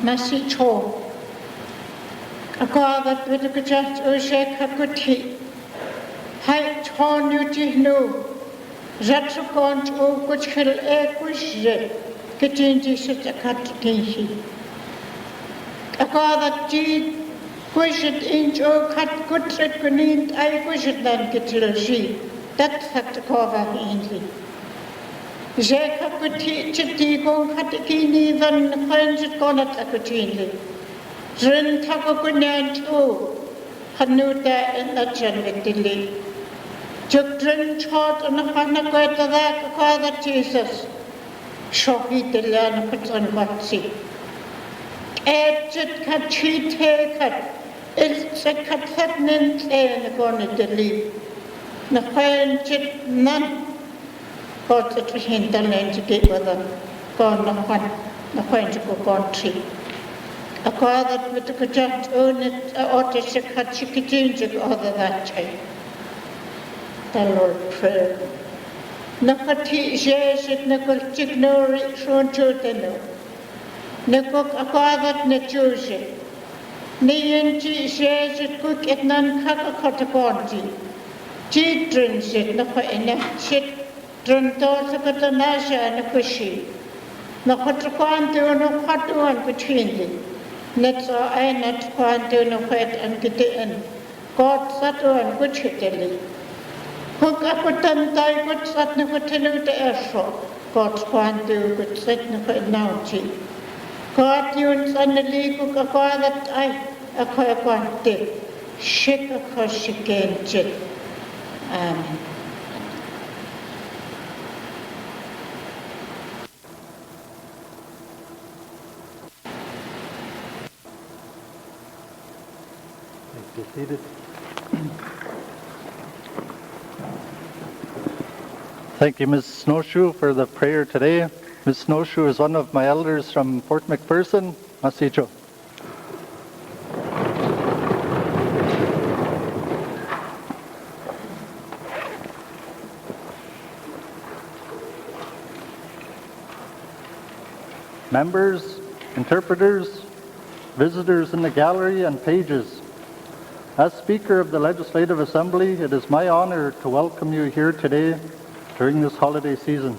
message home. A God with a good shake a good tea. Hai torn you to know. Rattrapont o good hill a question. Getting this at a cut kinky. A God that did question inch o cut good trick beneath I question than get till she. That had to cover easily. Jacob could teach it to go cut a key than finds it gone at a cutinly. Rin taco good night too. Had no that in that generally. Took drin short on a hana quite a that father Jesus. Shocky the land puts on Batsy. Edged cut cheat haircut. It's a cut happening and gone at the leaf. Na finds it none. God at the hinterland to give them. Gone na finds it go gone tree. A father with a good own it, ought to cut chicken other that child. The Lord prayer. Nakati shares it, Nakul Chignori, Shon Choteno. Nakuk a father, Natushi. Nianchi shares it, cook at none Kakakotaponti. Tea drinks it, Napa enough shit, drunk daughter got a nasha and a cushy. Nakotaquanto no patu between them. Nets are I not quanto no wet and get in. God sato and good shitty. Hook up a ton tie good sat no tenu the airshot. God's quanto good set no now tea. God you suddenly cook a car that I a car quantity. Shake a crush again, jet. Amen. Be seated. Thank you, Ms. Snowshoe, for the prayer today. Ms. Snowshoe is one of my elders from Fort McPherson, Masicho. Members, interpreters, visitors in the gallery, and pages. As Speaker of the Legislative Assembly, it is my honor to welcome you here today during this holiday season.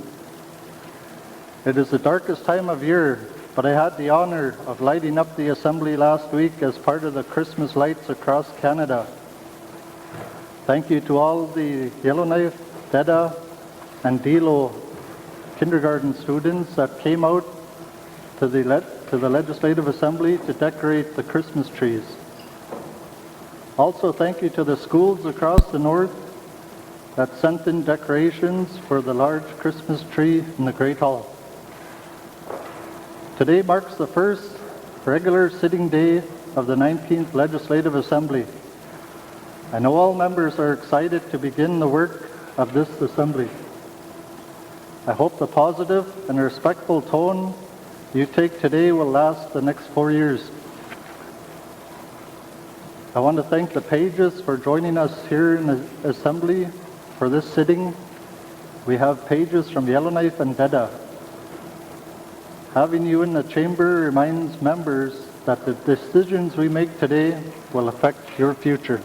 It is the darkest time of year, but I had the honor of lighting up the Assembly last week as part of the Christmas lights across Canada. Thank you to all the Yellowknife, Deda, and Delo kindergarten students that came out to the Legislative Assembly to decorate the Christmas trees. Also, thank you to the schools across the north that sent in decorations for the large Christmas tree in the Great Hall. Today marks the first regular sitting day of the 19th Legislative Assembly. I know all members are excited to begin the work of this Assembly. I hope the positive and respectful tone you take today will last the next 4 years. I want to thank the pages for joining us here in the Assembly for this sitting. We have pages from Yellowknife and Deda. Having you in the chamber reminds members that the decisions we make today will affect your future.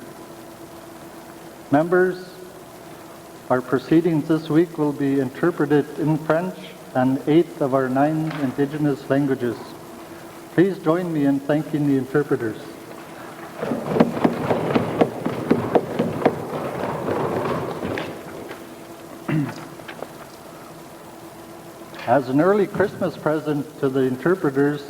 Members, our proceedings this week will be interpreted in French and 8 of our 9 Indigenous languages. Please join me in thanking the interpreters. As an early Christmas present to the interpreters,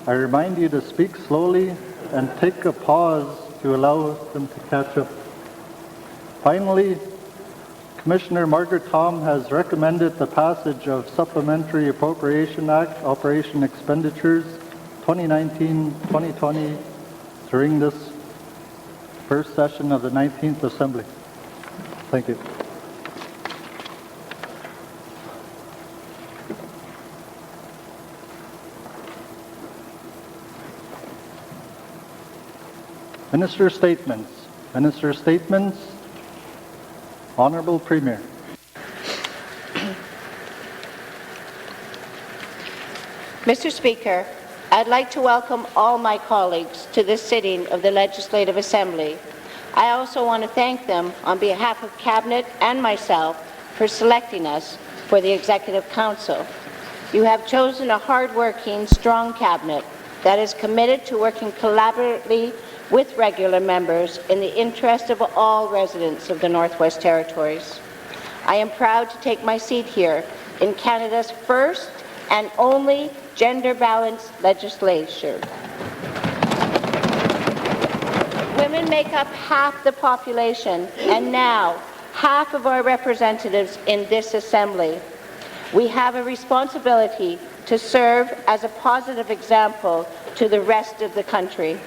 I remind you to speak slowly and take a pause to allow them to catch up. Finally, Commissioner Margaret Tom has recommended the passage of Supplementary Appropriation Act Operation Expenditures 2019-2020 during this first session of the 19th Assembly. Thank you. Minister Statements. Minister Statements. Honourable Premier. Mr. Speaker, I'd like to welcome all my colleagues to this sitting of the Legislative Assembly. I also want to thank them on behalf of Cabinet and myself for selecting us for the Executive Council. You have chosen a hard-working, strong Cabinet that is committed to working collaboratively with regular members in the interest of all residents of the Northwest Territories. I am proud to take my seat here in Canada's first and only gender-balanced legislature. Women make up half the population, and now half of our representatives in this Assembly. We have a responsibility to serve as a positive example to the rest of the country.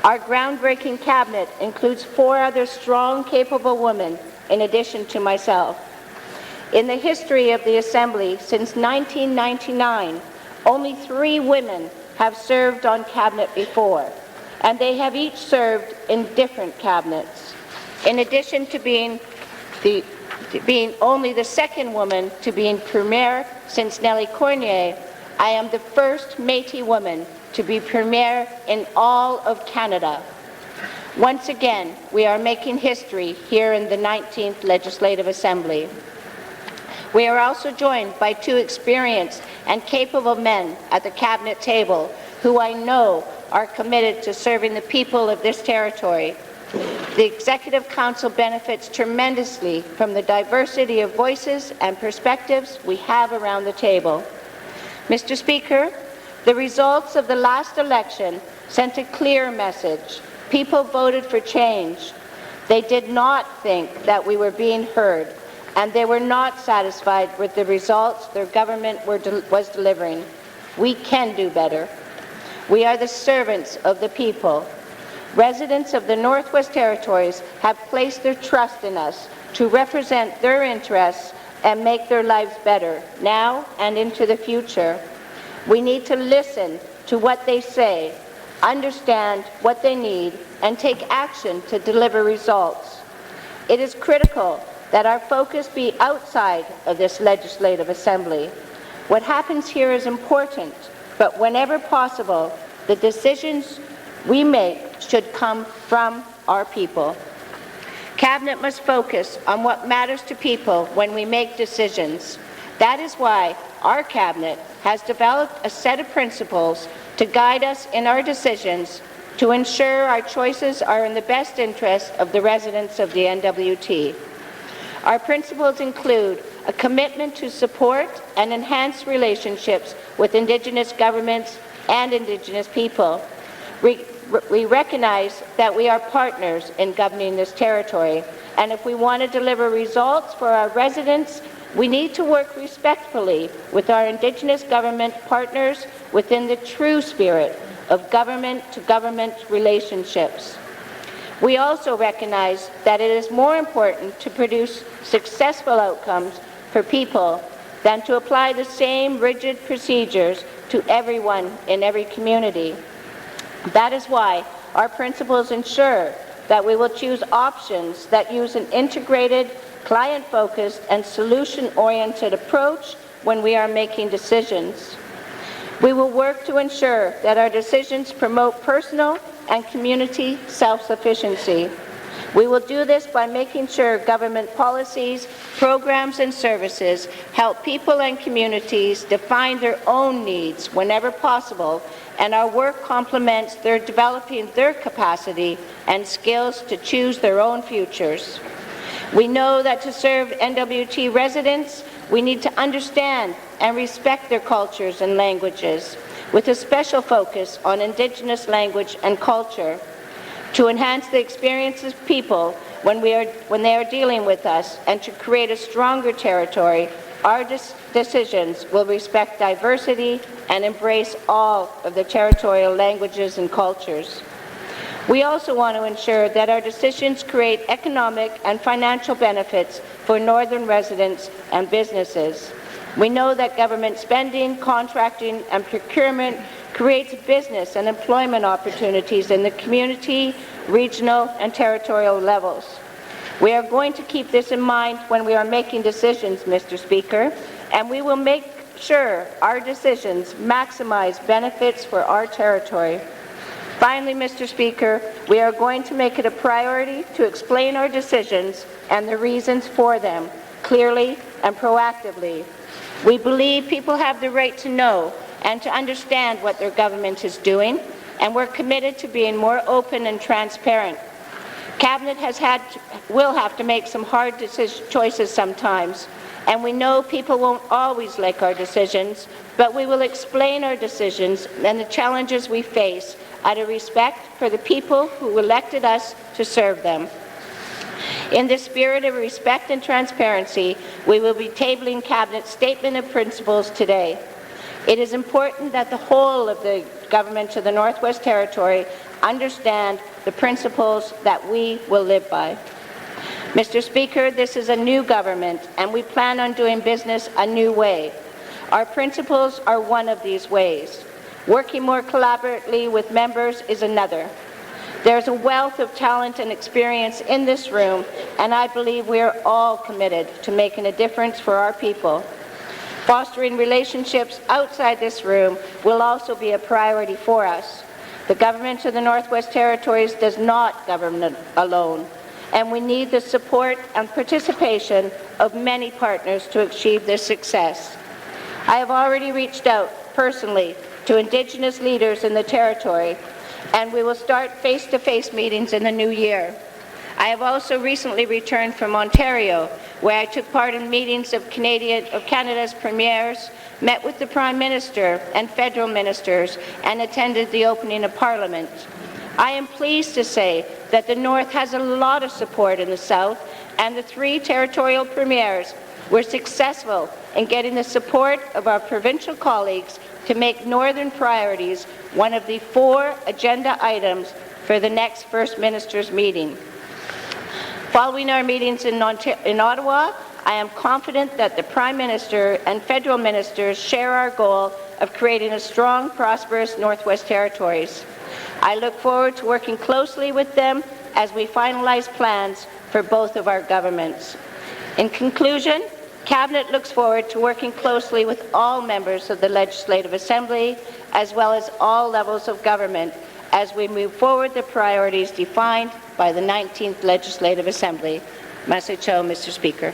Our groundbreaking Cabinet includes 4 other strong, capable women in addition to myself. In the history of the Assembly since 1999, only 3 women have served on Cabinet before, and they have each served in different cabinets. In addition to being only the second woman to be in Premier since Nellie Cornier, I am the first Métis woman to be Premier in all of Canada. Once again, we are making history here in the 19th Legislative Assembly. We are also joined by 2 experienced and capable men at the Cabinet table who I know are committed to serving the people of this territory. The Executive Council benefits tremendously from the diversity of voices and perspectives we have around the table. Mr. Speaker, the results of the last election sent a clear message. People voted for change. They did not think that we were being heard, and they were not satisfied with the results their government was delivering. We can do better. We are the servants of the people. Residents of the Northwest Territories have placed their trust in us to represent their interests and make their lives better, now and into the future. We need to listen to what they say, understand what they need, and take action to deliver results. It is critical that our focus be outside of this Legislative Assembly. What happens here is important, but whenever possible, the decisions we make should come from our people. Cabinet must focus on what matters to people when we make decisions. That is why our Cabinet has developed a set of principles to guide us in our decisions to ensure our choices are in the best interest of the residents of the NWT. Our principles include a commitment to support and enhance relationships with Indigenous governments and Indigenous people. We recognize that we are partners in governing this territory, and if we want to deliver results for our residents, we need to work respectfully with our Indigenous government partners within the true spirit of government-to-government relationships. We also recognize that it is more important to produce successful outcomes for people than to apply the same rigid procedures to everyone in every community. That is why our principles ensure that we will choose options that use an integrated, client-focused, and solution-oriented approach when we are making decisions. We will work to ensure that our decisions promote personal and community self-sufficiency. We will do this by making sure government policies, programs, and services help people and communities define their own needs whenever possible, and our work complements their developing their capacity and skills to choose their own futures. We know that to serve NWT residents, we need to understand and respect their cultures and languages, with a special focus on Indigenous language and culture, to enhance the experiences of people when they are dealing with us, and to create a stronger territory. Our decisions will respect diversity and embrace all of the territorial languages and cultures. We also want to ensure that our decisions create economic and financial benefits for Northern residents and businesses. We know that government spending, contracting, and procurement creates business and employment opportunities in the community, regional, and territorial levels. We are going to keep this in mind when we are making decisions, Mr. Speaker, and we will make sure our decisions maximize benefits for our territory. Finally, Mr. Speaker, we are going to make it a priority to explain our decisions and the reasons for them clearly and proactively. We believe people have the right to know and to understand what their government is doing, and we're committed to being more open and transparent. Cabinet will have to make some hard choices sometimes, and we know people won't always like our decisions, but we will explain our decisions and the challenges we face out of respect for the people who elected us to serve them. In the spirit of respect and transparency, we will be tabling Cabinet's Statement of Principles today. It is important that the whole of the government of the Northwest Territory understand the principles that we will live by. Mr. Speaker, this is a new government, and we plan on doing business a new way. Our principles are one of these ways. Working more collaboratively with members is another. There's a wealth of talent and experience in this room, and I believe we are all committed to making a difference for our people. Fostering relationships outside this room will also be a priority for us. The government of the Northwest Territories does not govern alone, and we need the support and participation of many partners to achieve this success. I have already reached out personally to Indigenous leaders in the Territory, and we will start face-to-face meetings in the new year. I have also recently returned from Ontario, where I took part in meetings of Canada's premiers, met with the Prime Minister and federal ministers, and attended the opening of Parliament. I am pleased to say that the North has a lot of support in the South, and the 3 territorial premiers were successful in getting the support of our provincial colleagues to make Northern priorities one of the 4 agenda items for the next First Minister's meeting. Following our meetings in Ottawa, I am confident that the Prime Minister and federal ministers share our goal of creating a strong, prosperous Northwest Territories. I look forward to working closely with them as we finalize plans for both of our governments. In conclusion, Cabinet looks forward to working closely with all members of the Legislative Assembly, as well as all levels of government, as we move forward the priorities defined by the 19th Legislative Assembly. Masicho, Mr. Speaker.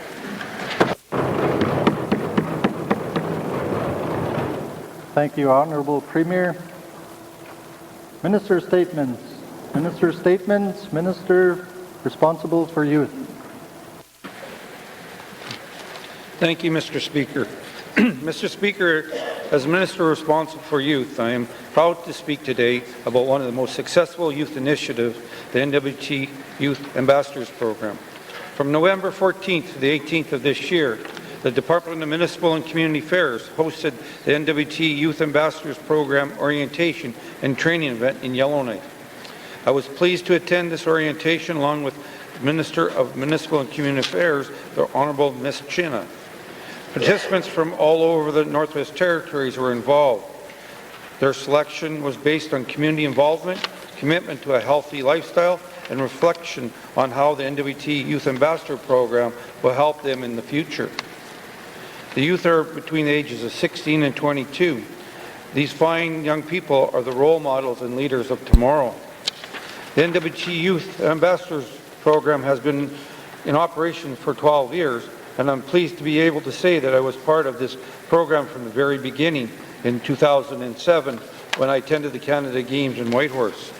Thank you, Honourable Premier. Minister statements. Minister statements. Minister responsible for youth. Thank you, Mr. Speaker. Mr. Speaker, as Minister responsible for youth, I am proud to speak today about one of the most successful youth initiatives, the Nwt Youth Ambassadors program. From November 14th to the 18th of this year, the Department of Municipal and Community Affairs hosted the Nwt Youth Ambassadors program orientation and training event in Yellowknife. I was pleased to attend this orientation along with the Minister of Municipal and Community Affairs, the Honourable Ms. China. Participants from all over the Northwest Territories were involved. Their selection was based on community involvement, commitment to a healthy lifestyle, and reflection on how the Nwt Youth Ambassador program will help them in the future. The youth are between the ages of 16 and 22. These fine young people are the role models and leaders of tomorrow. The Nwt Youth Ambassadors program has been in operation for 12 years, and I'm pleased to be able to say that I was part of this program from the very beginning in 2007 when I attended the Canada Games in Whitehorse.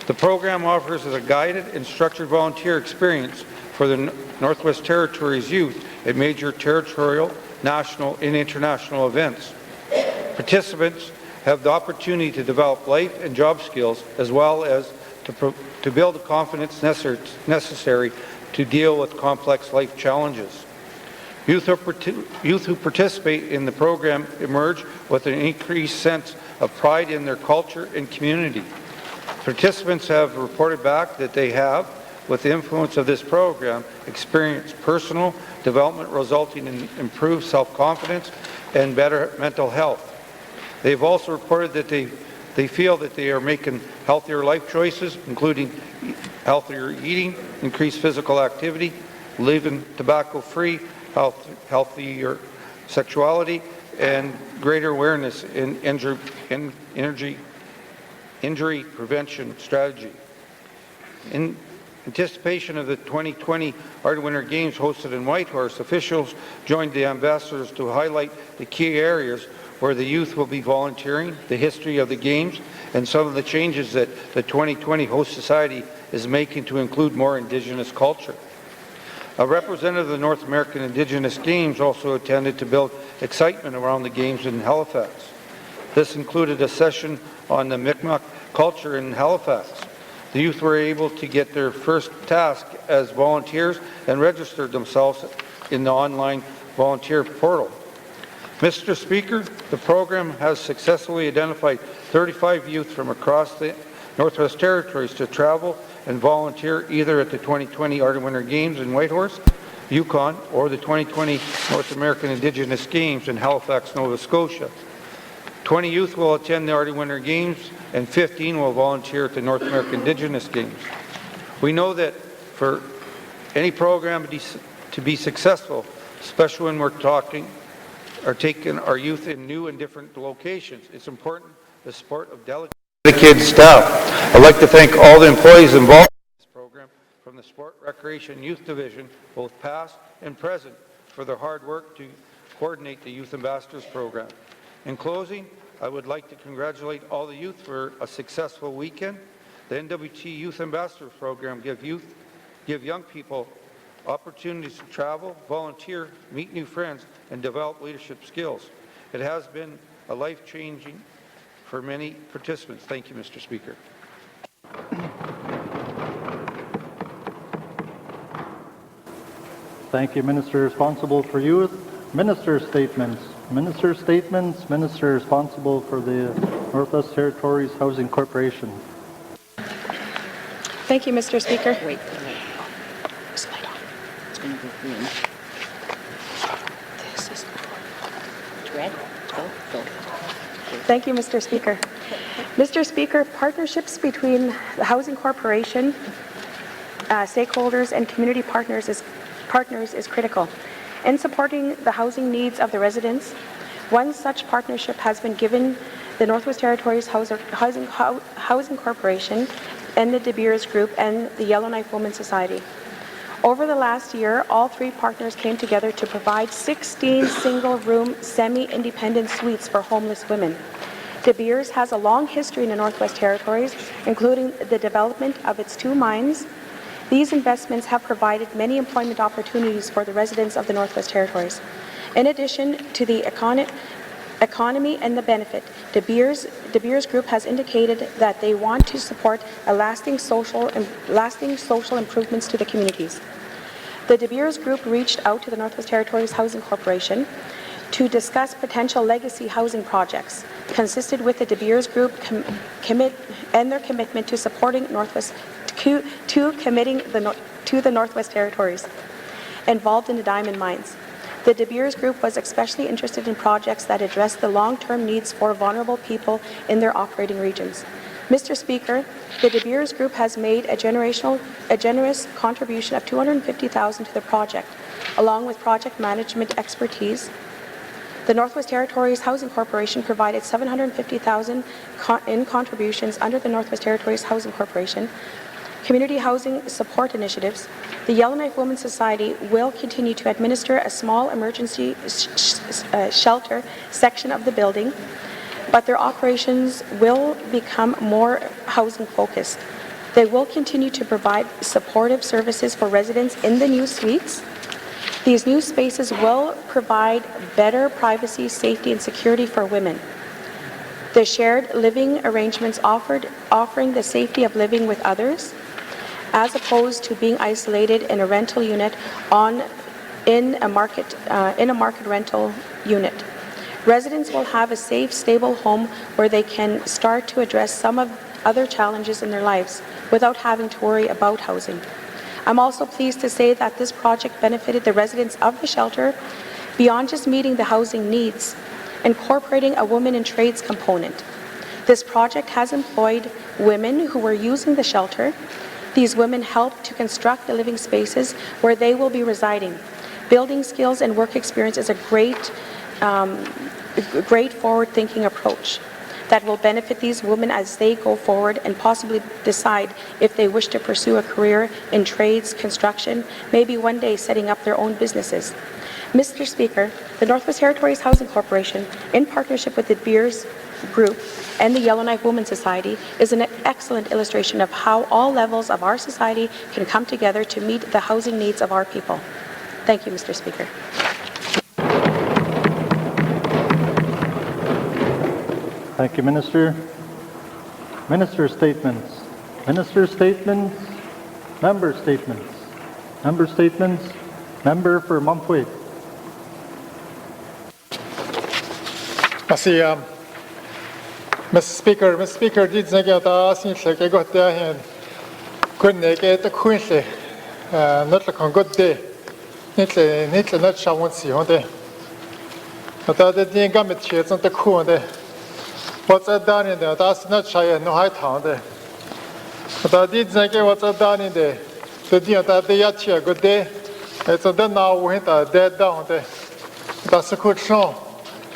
The program offers a guided and structured volunteer experience for the Northwest Territories youth at major territorial, national, and international events. Participants have the opportunity to develop life and job skills as well as to build the confidence necessary to deal with complex life challenges. Youth who participate in the program emerge with an increased sense of pride in their culture and community. Participants have reported back that they have, with the influence of this program, experienced personal development resulting in improved self-confidence and better mental health. They've also reported that they feel that they are making healthier life choices, including healthier eating, increased physical activity, living tobacco-free, healthier sexuality, and greater awareness in injury prevention strategy. In anticipation of the 2020 Art Winter Games hosted in Whitehorse, officials joined the ambassadors to highlight the key areas where the youth will be volunteering, the history of the Games, and some of the changes that the 2020 host society is making to include more Indigenous culture. A representative of the North American Indigenous Games also attended to build excitement around the Games in Halifax. This included a session on the Mi'kmaq culture in Halifax. The youth were able to get their first task as volunteers and registered themselves in the online volunteer portal. Mr. Speaker, the program has successfully identified 35 youth from across the Northwest Territories to travel and volunteer either at the 2020 Art and Winter Games in Whitehorse, Yukon, or the 2020 North American Indigenous Games in Halifax, Nova Scotia. 20 youth will attend the Art and Winter Games and 15 will volunteer at the North American Indigenous Games. We know that for any program to be successful, especially when we're taking our youth in new and different locations, it's important the support of dedicated staff. I'd like to thank all the employees involved in this program from the Sport, Recreation, Youth Division, both past and present, for their hard work to coordinate the Youth Ambassadors program. In closing, I would like to congratulate all the youth for a successful weekend. The Nwt Youth Ambassadors program give young people opportunities to travel, volunteer, meet new friends, and develop leadership skills. It has been a life-changing for many participants. Thank you, Mr. Speaker. Thank you, Minister responsible for youth. Minister statements. Minister statements. Minister responsible for the Northwest Territories Housing Corporation. Thank you, Mr. Speaker. Wait. Slide off. It's going to go green. This is red. Go. Thank you, Mr. Speaker. Mr. Speaker, partnerships between the Housing Corporation, stakeholders, and community partners is critical in supporting the housing needs of the residents. One such partnership has been given the Northwest Territories Housing Corporation and the De Beers Group and the Yellowknife Women's Society. Over the last year, all three partners came together to provide 16 single-room, semi-independent suites for homeless women. De Beers has a long history in the Northwest Territories, including the development of its 2 mines. These investments have provided many employment opportunities for the residents of the Northwest Territories. In addition to the economy and the benefit, De Beers Group has indicated that they want to support lasting social improvements to the communities. The De Beers Group reached out to the Northwest Territories Housing Corporation to discuss potential legacy housing projects, consisted with the De Beers Group and their commitment to supporting committing to the Northwest Territories involved in the diamond mines. The De Beers Group was especially interested in projects that address the long-term needs for vulnerable people in their operating regions. Mr. Speaker, the De Beers Group has made a generous contribution of $250,000 to the project, along with project management expertise. The Northwest Territories Housing Corporation provided $750,000 in contributions under the Northwest Territories Housing Corporation community housing support initiatives. The Yellowknife Women's Society will continue to administer a small emergency shelter section of the building, but their operations will become more housing focused. They will continue to provide supportive services for residents in the new suites. These new spaces will provide better privacy, safety, and security for women. The shared living arrangements offering the safety of living with others, as opposed to being isolated in a rental unit in a market rental unit. Residents will have a safe, stable home where they can start to address some of other challenges in their lives without having to worry about housing. I'm also pleased to say that this project benefited the residents of the shelter beyond just meeting the housing needs, incorporating a women in trades component. This project has employed women who were using the shelter. These women help to construct the living spaces where they will be residing. Building skills and work experience is a great great forward-thinking approach that will benefit these women as they go forward and possibly decide if they wish to pursue a career in trades, construction, maybe one day setting up their own businesses. Mr. Speaker, the Northwest Territories Housing Corporation, in partnership with the Beers Group and the Yellowknife Women's Society, is an excellent illustration of how all levels of our society can come together to meet the housing needs of our people. Thank you, Mr. Speaker. Thank you, Minister. Minister statements. Minister statements. Member statements. Member statements. Member for Mumfway. Merci, Mr. Speaker. Mr. Speaker, dit zeggen dat sinds ik goed daarheen kunnen ik het kunstje niet kan goed de niet schouwen zien hoor. Dat het niet gaan met je zo'n te kunnen. Wat het dan in de dat is niet schijnen nog uit handen. Dat dit zeggen wat het dan in de die dat de jatje goed de het dan nou hoe het dat dan de dat is goed zo.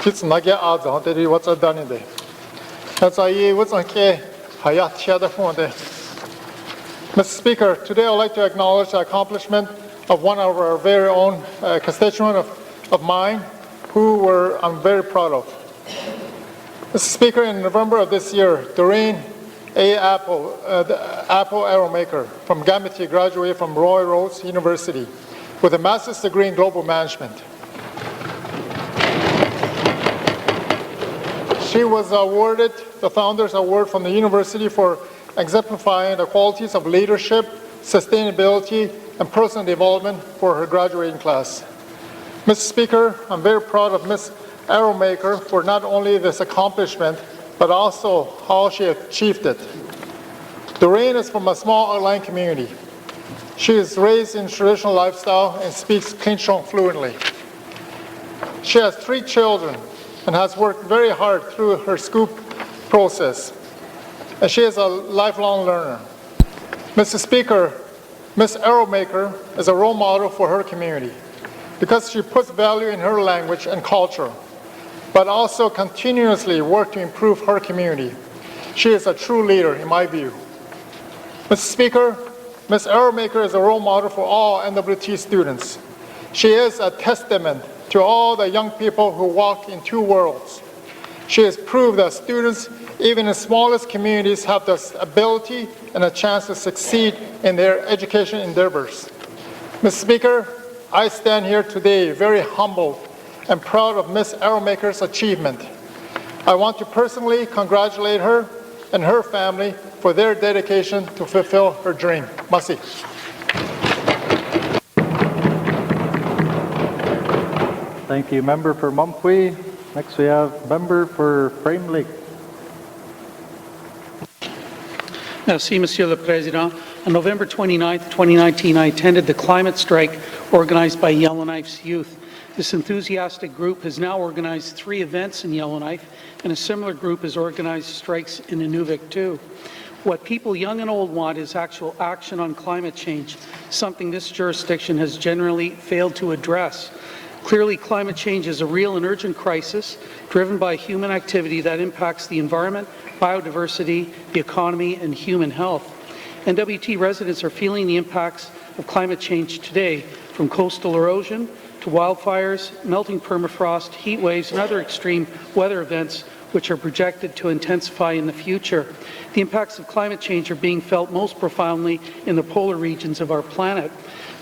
It's not get out of the what's done in there. That's why what's okay. Hayat share the phone there. Mr. Speaker, today I'd like to acknowledge the accomplishment of one of our very own constituent of mine, who I'm very proud of. Mr. Speaker, in November of this year, Doreen A. Apple, the Apple arrow maker from Gamity, graduated from Roy Rhodes University with a master's degree in global management. She was awarded the Founders Award from the university for exemplifying the qualities of leadership, sustainability, and personal development for her graduating class. Mr. Speaker, I'm very proud of Ms. Arrowmaker for not only this accomplishment, but also how she achieved it. Doreen is from a small outlying community. She is raised in traditional lifestyle and speaks Quechua fluently. She has 3 children and has worked very hard through her school process. And she is a lifelong learner. Mr. Speaker, Ms. Arrowmaker is a role model for her community because she puts value in her language and culture, but also continuously works to improve her community. She is a true leader, in my view. Mr. Speaker, Ms. Arrowmaker is a role model for all NWT students. She is a testament to all the young people who walk in 2 worlds. She has proved that students, even in the smallest communities, have the ability and a chance to succeed in their education endeavors. Mr. Speaker, I stand here today very humbled and proud of Ms. Arrowmaker's achievement. I want to personally congratulate her and her family for their dedication to fulfill her dream. Merci. Thank you, Member for Mumfway. Next we have Member for Frame Lake. Merci, Monsieur le Président. On November 29, 2019, I attended the climate strike organized by Yellowknife's youth. This enthusiastic group has now organized 3 events in Yellowknife, and a similar group has organized strikes in Inuvik too. What people young and old want is actual action on climate change, something this jurisdiction has generally failed to address. Clearly, climate change is a real and urgent crisis driven by human activity that impacts the environment, biodiversity, the economy, and human health. NWT residents are feeling the impacts of climate change today, from coastal erosion to wildfires, melting permafrost, heat waves, and other extreme weather events which are projected to intensify in the future. The impacts of climate change are being felt most profoundly in the polar regions of our planet.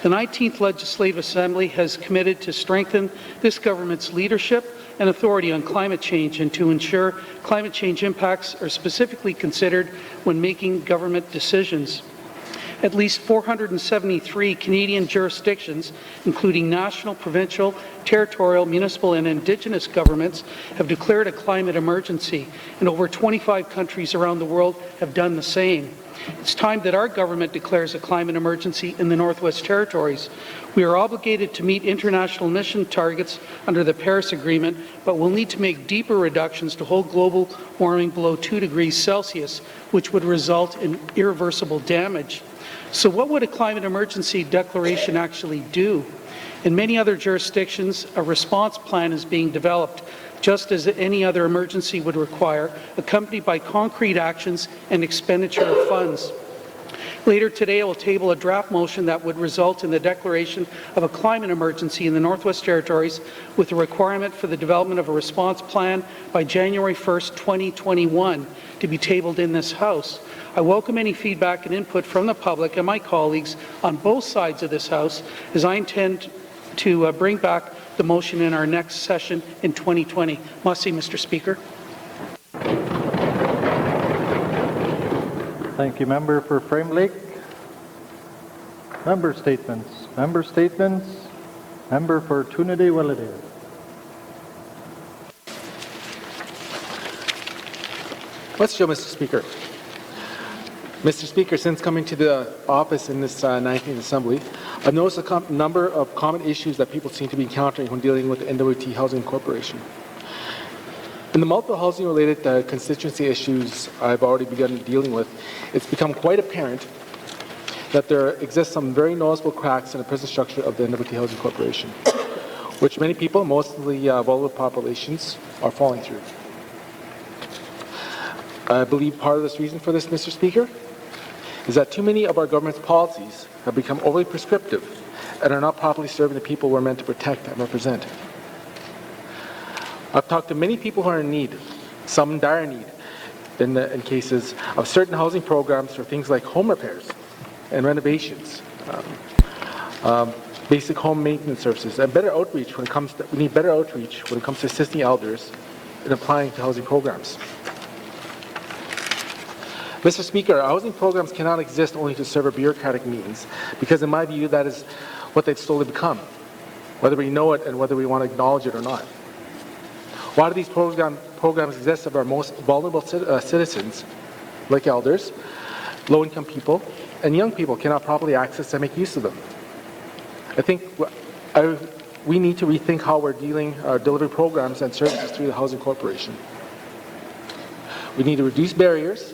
The 19th Legislative Assembly has committed to strengthen this government's leadership and authority on climate change and to ensure climate change impacts are specifically considered when making government decisions. At least 473 Canadian jurisdictions, including national, provincial, territorial, municipal, and Indigenous governments, have declared a climate emergency, and over 25 countries around the world have done the same. It's time that our government declares a climate emergency in the Northwest Territories. We are obligated to meet international emission targets under the Paris Agreement, but we'll need to make deeper reductions to hold global warming below 2 degrees Celsius, which would result in irreversible damage. So what would a climate emergency declaration actually do? In many other jurisdictions, a response plan is being developed, just as any other emergency would require, accompanied by concrete actions and expenditure of funds. Later today, I will table a draft motion that would result in the declaration of a climate emergency in the Northwest Territories with a requirement for the development of a response plan by January 1st, 2021 to be tabled in this House. I welcome any feedback and input from the public and my colleagues on both sides of this House, as I intend to bring back the motion in our next session in 2020. Merci, Mr. Speaker. Thank you, Member for Frame Lake. Member statements. Member statements. Member for Trinity Willowdale. Mr. Speaker. Mr. Speaker, since coming to the office in this 19th Assembly, I've noticed a number of common issues that people seem to be encountering when dealing with the Nwt Housing Corporation. In the multiple housing-related constituency issues I've already begun dealing with, it's become quite apparent that there exists some very noticeable cracks in the present structure of the Nwt Housing Corporation, which many people, mostly vulnerable populations, are falling through. I believe part of this reason for this, Mr. Speaker, is that too many of our government's policies have become overly prescriptive and are not properly serving the people we're meant to protect and represent. I've talked to many people who are in need, some in dire need, in cases of certain housing programs for things like home repairs and renovations, basic home maintenance services, and better outreach when it comes to, we need better outreach when it comes to assisting elders in applying to housing programs. Mr. Speaker, our housing programs cannot exist only to serve a bureaucratic means, because in my view that is what they've slowly become, whether we know it and whether we want to acknowledge it or not. Why do these programs exist if our most vulnerable citizens, like elders, low-income people, and young people cannot properly access and make use of them? I think we need to rethink how we're delivering programs and services through the Housing Corporation. We need to reduce barriers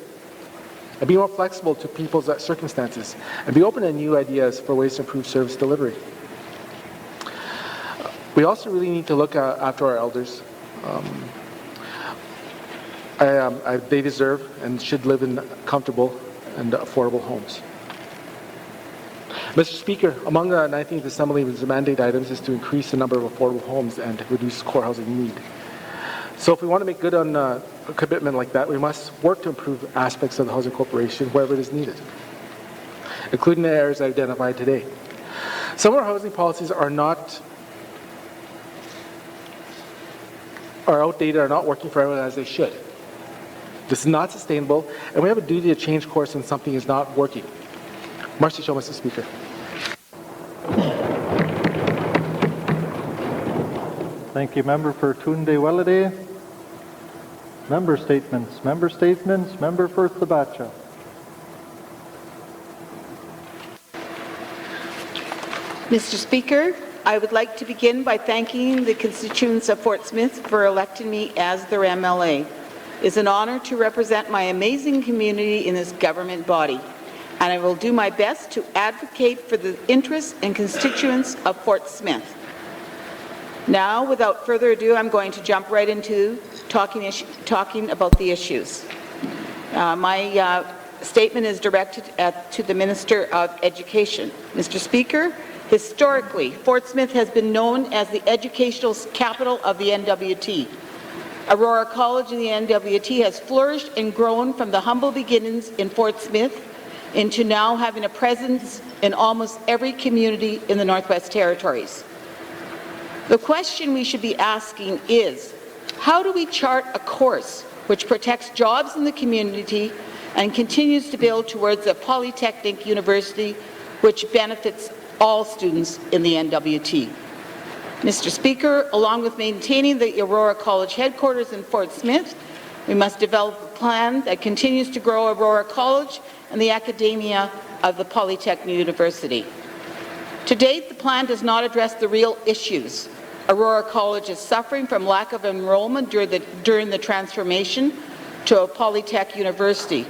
and be more flexible to people's circumstances, and be open to new ideas for ways to improve service delivery. We also really need to look after our elders. They deserve and should live in comfortable and affordable homes. Mr. Speaker, among the 19th Assembly's mandate items is to increase the number of affordable homes and reduce core housing need. So if we want to make good on a commitment like that, we must work to improve aspects of the Housing Corporation wherever it is needed, including the areas I identified today. Some of our housing policies are outdated, are not working for everyone as they should. This is not sustainable, and we have a duty to change course when something is not working. Merci, Mr. Speaker. Thank you, Member for Tunde Wellade. Member statements. Member statements. Member for Thabacha. Mr. Speaker, I would like to begin by thanking the constituents of Fort Smith for electing me as their MLA. It is an honor to represent my amazing community in this government body, and I will do my best to advocate for the interests and constituents of Fort Smith. Now, without further ado, I'm going to jump right into talking about the issues. My statement is directed to the Minister of Education. Mr. Speaker, historically, Fort Smith has been known as the educational capital of the NWT. Aurora College in the NWT has flourished and grown from the humble beginnings in Fort Smith into now having a presence in almost every community in the Northwest Territories. The question we should be asking is, how do we chart a course which protects jobs in the community and continues to build towards a polytechnic university which benefits all students in the NWT? Mr. Speaker, along with maintaining the Aurora College headquarters in Fort Smith, we must develop a plan that continues to grow Aurora College and the academia of the Polytechnic University. To date, the plan does not address the real issues. Aurora College is suffering from lack of enrollment during the transformation to a Polytech University.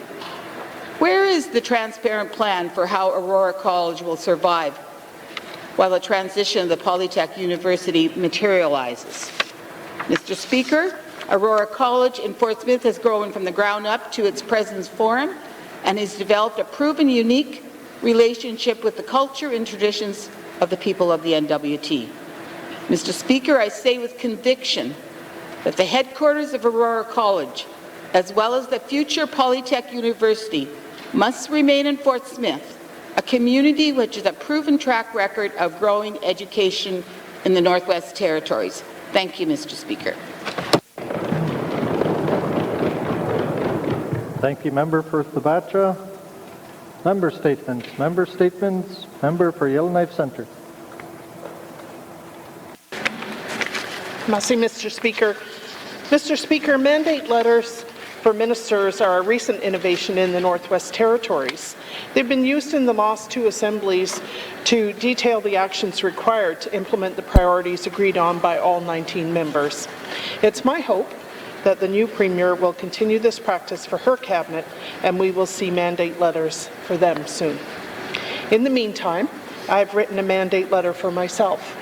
Where is the transparent plan for how Aurora College will survive? while the transition of the Polytech University materializes. Mr. Speaker, Aurora College in Fort Smith has grown from the ground up to its present forum and has developed a proven unique relationship with the culture and traditions of the people of the NWT. Mr. Speaker, I say with conviction that the headquarters of Aurora College, as well as the future Polytech University, must remain in Fort Smith, a community which has a proven track record of growing education in the Northwest Territories. Thank you, Mr. Speaker. Thank you, Member for Thabatra. Member statements. Member statements. Member for Yellowknife Centre. Merci, Mr. Speaker. Mr. Speaker, mandate letters for ministers are a recent innovation in the Northwest Territories. They've been used in the last two assemblies to detail the actions required to implement the priorities agreed on by all 19 members. It's my hope that the new Premier will continue this practice for her cabinet and we will see mandate letters for them soon. In the meantime, I've written a mandate letter for myself.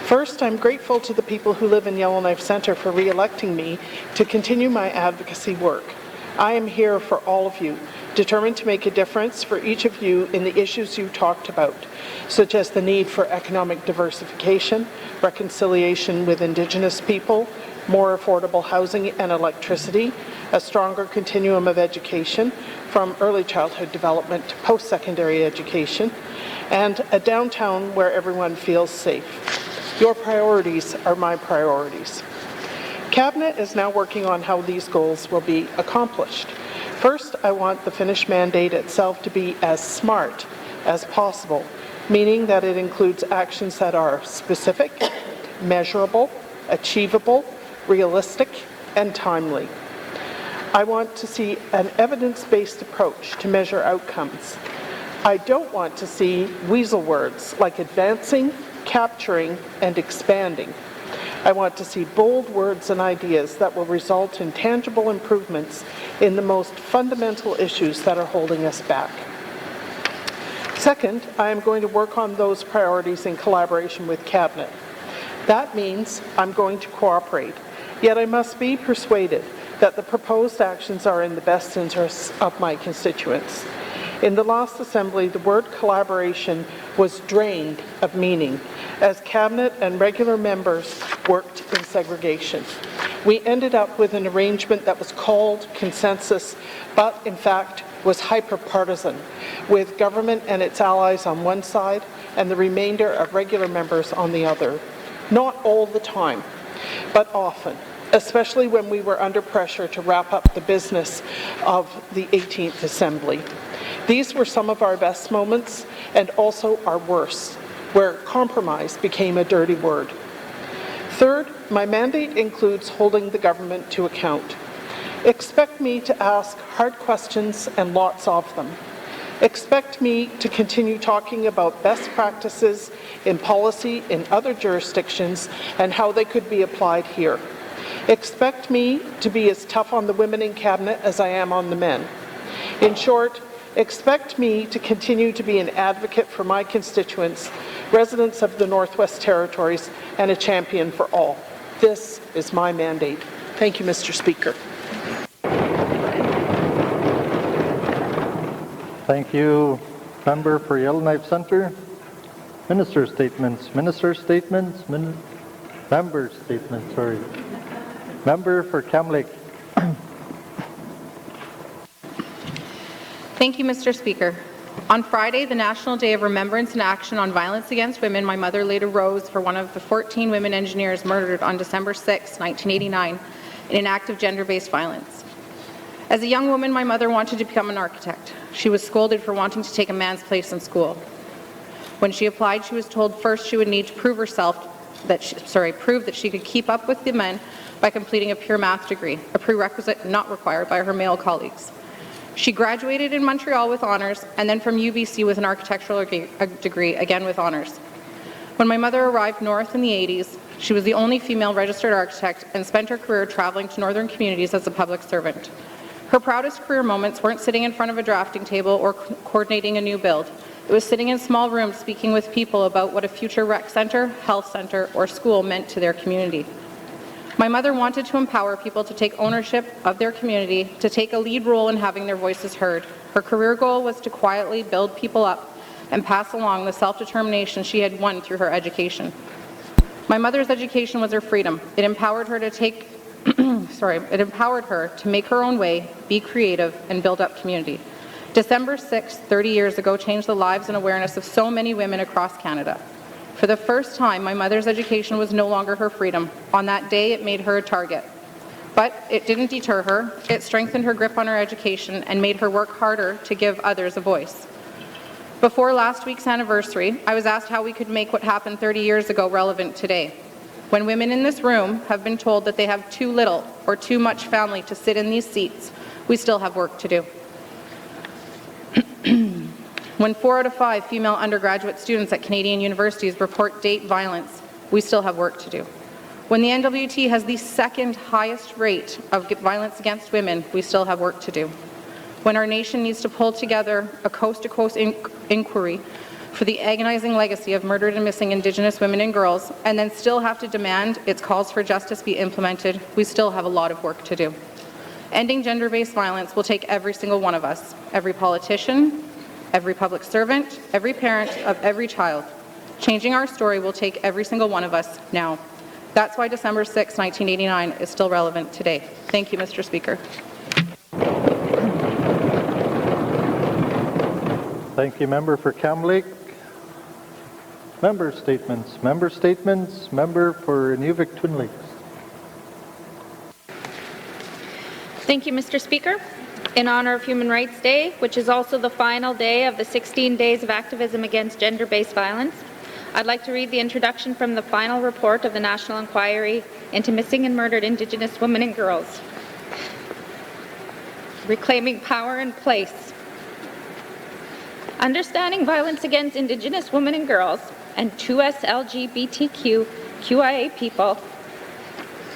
First, I'm grateful to the people who live in Yellowknife Centre for re-electing me to continue my advocacy work. I am here for all of you, determined to make a difference for each of you in the issues you talked about, such as the need for economic diversification, reconciliation with Indigenous people, more affordable housing and electricity, a stronger continuum of education from early childhood development to post-secondary education, and a downtown where everyone feels safe. Your priorities are my priorities. Cabinet is now working on how these goals will be accomplished. First, I want the finished mandate itself to be as smart as possible, meaning that it includes actions that are specific, measurable, achievable, realistic, and timely. I want to see an evidence-based approach to measure outcomes. I don't want to see weasel words like advancing, capturing, and expanding. I want to see bold words and ideas that will result in tangible improvements in the most fundamental issues that are holding us back. Second, I am going to work on those priorities in collaboration with Cabinet. That means I'm going to cooperate, yet I must be persuaded that the proposed actions are in the best interests of my constituents. In the last Assembly, the word collaboration was drained of meaning as Cabinet and regular members worked in segregation. We ended up with an arrangement that was called consensus, but in fact was hyper-partisan, with government and its allies on one side and the remainder of regular members on the other. Not all the time, but often, especially when we were under pressure to wrap up the business of the 18th Assembly. These were some of our best moments and also our worst, where compromise became a dirty word. Third, my mandate includes holding the government to account. Expect me to ask hard questions and lots of them. Expect me to continue talking about best practices in policy in other jurisdictions and how they could be applied here. Expect me to be as tough on the women in Cabinet as I am on the men. In short, expect me to continue to be an advocate for my constituents, residents of the Northwest Territories, and a champion for all. This is my mandate. Thank you, Mr. Speaker. Thank you, Member for Yellowknife Centre. Minister statements. Minister statements. Member statements, sorry. Member for Kamloops. Thank you, Mr. Speaker. On Friday, the National Day of Remembrance and Action on Violence Against Women, my mother laid a rose for one of the 14 women engineers murdered on December 6, 1989, in an act of gender-based violence. As a young woman, my mother wanted to become an architect. She was scolded for wanting to take a man's place in school. When she applied, she was told first she would need to prove that she could keep up with the men by completing a pure math degree, a prerequisite not required by her male colleagues. She graduated in Montreal with honours and then from UBC with an architectural degree, again with honours. When my mother arrived north in the 80s, she was the only female registered architect and spent her career travelling to northern communities as a public servant. Her proudest career moments weren't sitting in front of a drafting table or coordinating a new build. It was sitting in small rooms speaking with people about what a future rec center, health center, or school meant to their community. My mother wanted to empower people to take ownership of their community, to take a lead role in having their voices heard. Her career goal was to quietly build people up and pass along the self-determination she had won through her education. My mother's education was her freedom. It empowered her to make her own way, be creative, and build up community. December 6th, 30 years ago, changed the lives and awareness of so many women across Canada. For the first time, my mother's education was no longer her freedom. On that day, it made her a target. But it didn't deter her. It strengthened her grip on her education and made her work harder to give others a voice. Before last week's anniversary, I was asked how we could make what happened 30 years ago relevant today. When women in this room have been told that they have too little or too much family to sit in these seats, we still have work to do. When 4 out of 5 female undergraduate students at Canadian universities report date violence, we still have work to do. When the NWT has the second highest rate of violence against women, we still have work to do. When our nation needs to pull together a coast-to-coast inquiry for the agonizing legacy of murdered and missing Indigenous women and girls, and then still have to demand its calls for justice be implemented, we still have a lot of work to do. Ending gender-based violence will take every single one of us, every politician, every public servant, every parent of every child. Changing our story will take every single one of us now. That's why December 6, 1989 is still relevant today. Thank you, Mr. Speaker. Thank you, Member for Cam Lake. Member statements. Member statements. Member for Nwt Twin Lakes. Thank you, Mr. Speaker. In honor of Human Rights Day, which is also the final day of the 16 days of activism against gender-based violence, I'd like to read the introduction from the final report of the National Inquiry into Missing and Murdered Indigenous Women and Girls. Reclaiming Power and Place. Understanding violence against Indigenous women and girls and 2S LGBTQIA people.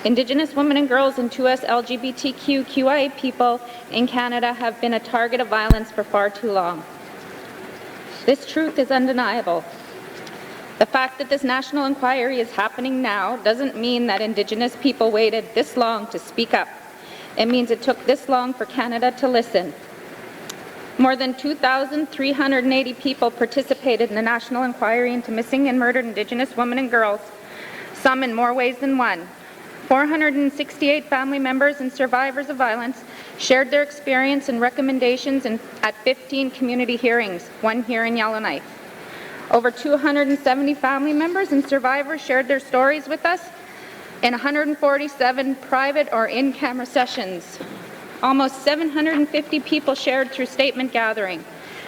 Indigenous women and girls and 2S LGBTQIA people in Canada have been a target of violence for far too long. This truth is undeniable. The fact that this national inquiry is happening now doesn't mean that Indigenous people waited this long to speak up. It means it took this long for Canada to listen. More than 2,380 people participated in the national inquiry into missing and murdered Indigenous women and girls, some in more ways than one. 468 family members and survivors of violence shared their experience and recommendations at 15 community hearings, one here in Yellowknife. Over 270 family members and survivors shared their stories with us in 147 private or in-camera sessions. Almost 750 people shared through statement gathering,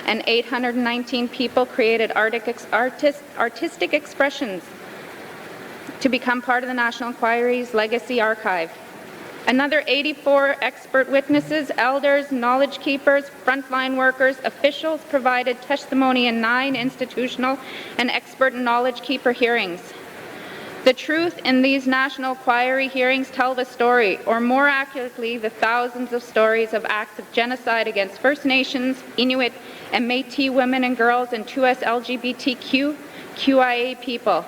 and 819 people created artistic expressions to become part of the National Inquiry's legacy archive. Another 84 expert witnesses, elders, knowledge keepers, frontline workers, officials provided testimony in 9 institutional and expert knowledge keeper hearings. The truth in these National Inquiry hearings tell the story, or more accurately, the thousands of stories of acts of genocide against First Nations, Inuit, and Métis women and girls and 2S LGBTQIA people.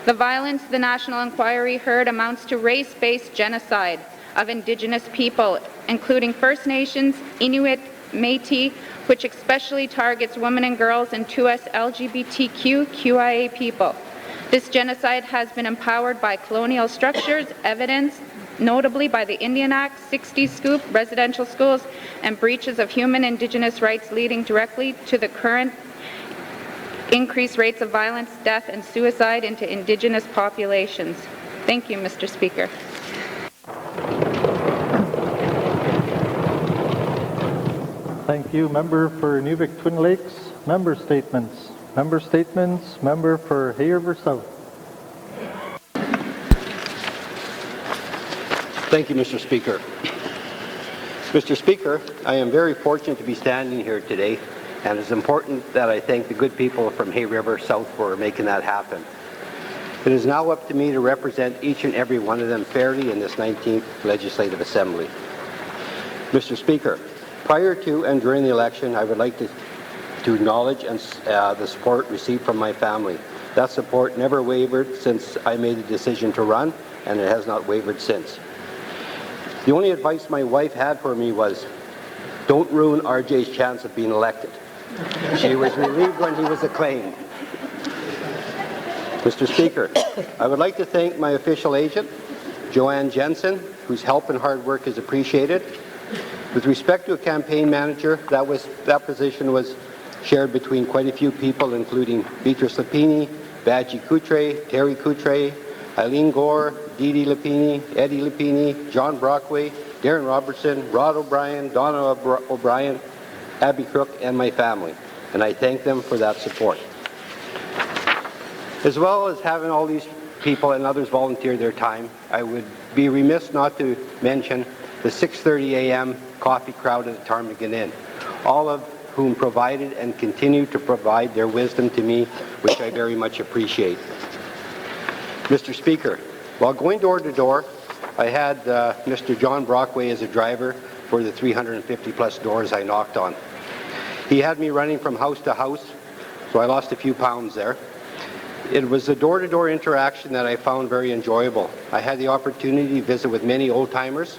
The violence the National Inquiry heard amounts to race-based genocide of Indigenous people, including First Nations, Inuit, Métis, which especially targets women and girls and 2S LGBTQIA people. This genocide has been empowered by colonial structures, evidenced notably by the Indian Act, 60 Scoop, residential schools, and breaches of human Indigenous rights leading directly to the current increased rates of violence, death, and suicide into Indigenous populations. Thank you, Mr. Speaker. Thank you. Member for Nwt Twin Lakes. Member statements. Member statements. Member for Hay River South. Thank you, Mr. Speaker. Mr. Speaker, I am very fortunate to be standing here today, and it's important that I thank the good people from Hay River South for making that happen. It is now up to me to represent each and every one of them fairly in this 19th Legislative Assembly. Mr. Speaker, prior to and during the election, I would like to to acknowledge and the support received from my family. That support never wavered since I made the decision to run, and it has not wavered since. The only advice my wife had for me was, don't ruin RJ's chance of being elected. She was relieved when he was acclaimed. Mr. Speaker, I would like to thank my official agent, Joanne Jensen, whose help and hard work is appreciated. With respect to a campaign manager, that position was shared between quite a few people, including Beatrice Lapini, Badgie Coutre, Terry Coutre, Eileen Gore, Dee Dee Lapini, Eddie Lapini, John Brockway, Darren Robertson, Rod O'Brien, Donna O'Brien, Abby Crook, and my family. And I thank them for that support. As well as having all these people and others volunteer their time, I would be remiss not to mention the 6:30 a.m. coffee crowd at the Ptarmigan Inn, all of whom provided and continue to provide their wisdom to me, which I very much appreciate. Mr. Speaker, while going door to door, I had Mr. John Brockway as a driver for the 350-plus doors I knocked on. He had me running from house to house, so I lost a few pounds there. It was the door-to-door interaction that I found very enjoyable. I had the opportunity to visit with many old-timers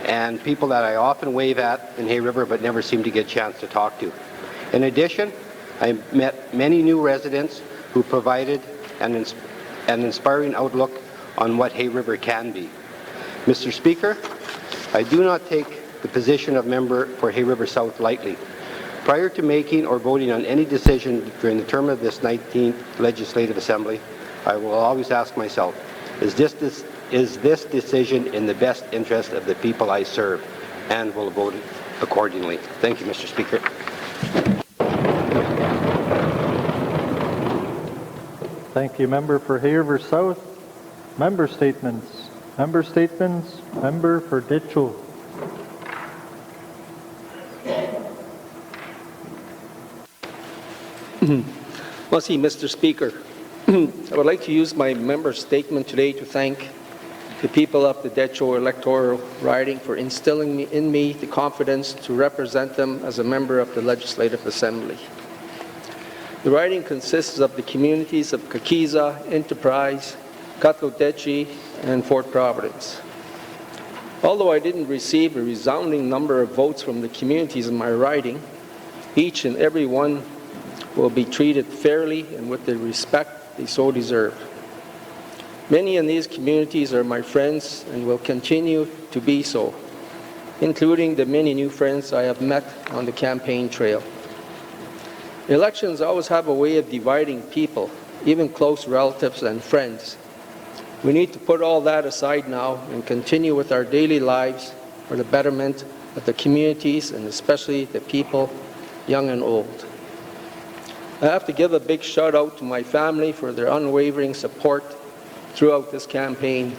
and people that I often wave at in Hay River but never seem to get a chance to talk to. In addition, I met many new residents who provided an inspiring outlook on what Hay River can be. Mr. Speaker, I do not take the position of member for Hay River South lightly. Prior to making or voting on any decision during the term of this 19th Legislative Assembly, I will always ask myself, is this decision in the best interest of the people I serve? And will vote accordingly. Thank you, Mr. Speaker. Thank you, Member for Hay River South. Member statements. Member statements. Member for Ditchell. Merci, Mr. Speaker. I would like to use my member statement today to thank the people of the Detcho electoral riding for instilling in me the confidence to represent them as a member of the Legislative Assembly. The riding consists of the communities of Kakiza, Enterprise, Katlotechi, and Fort Providence. Although I didn't receive a resounding number of votes from the communities in my riding, each and every one will be treated fairly and with the respect they so deserve. Many in these communities are my friends and will continue to be so, including the many new friends I have met on the campaign trail. Elections always have a way of dividing people, even close relatives and friends. We need to put all that aside now and continue with our daily lives for the betterment of the communities and especially the people, young and old. I have to give a big shout out to my family for their unwavering support throughout this campaign,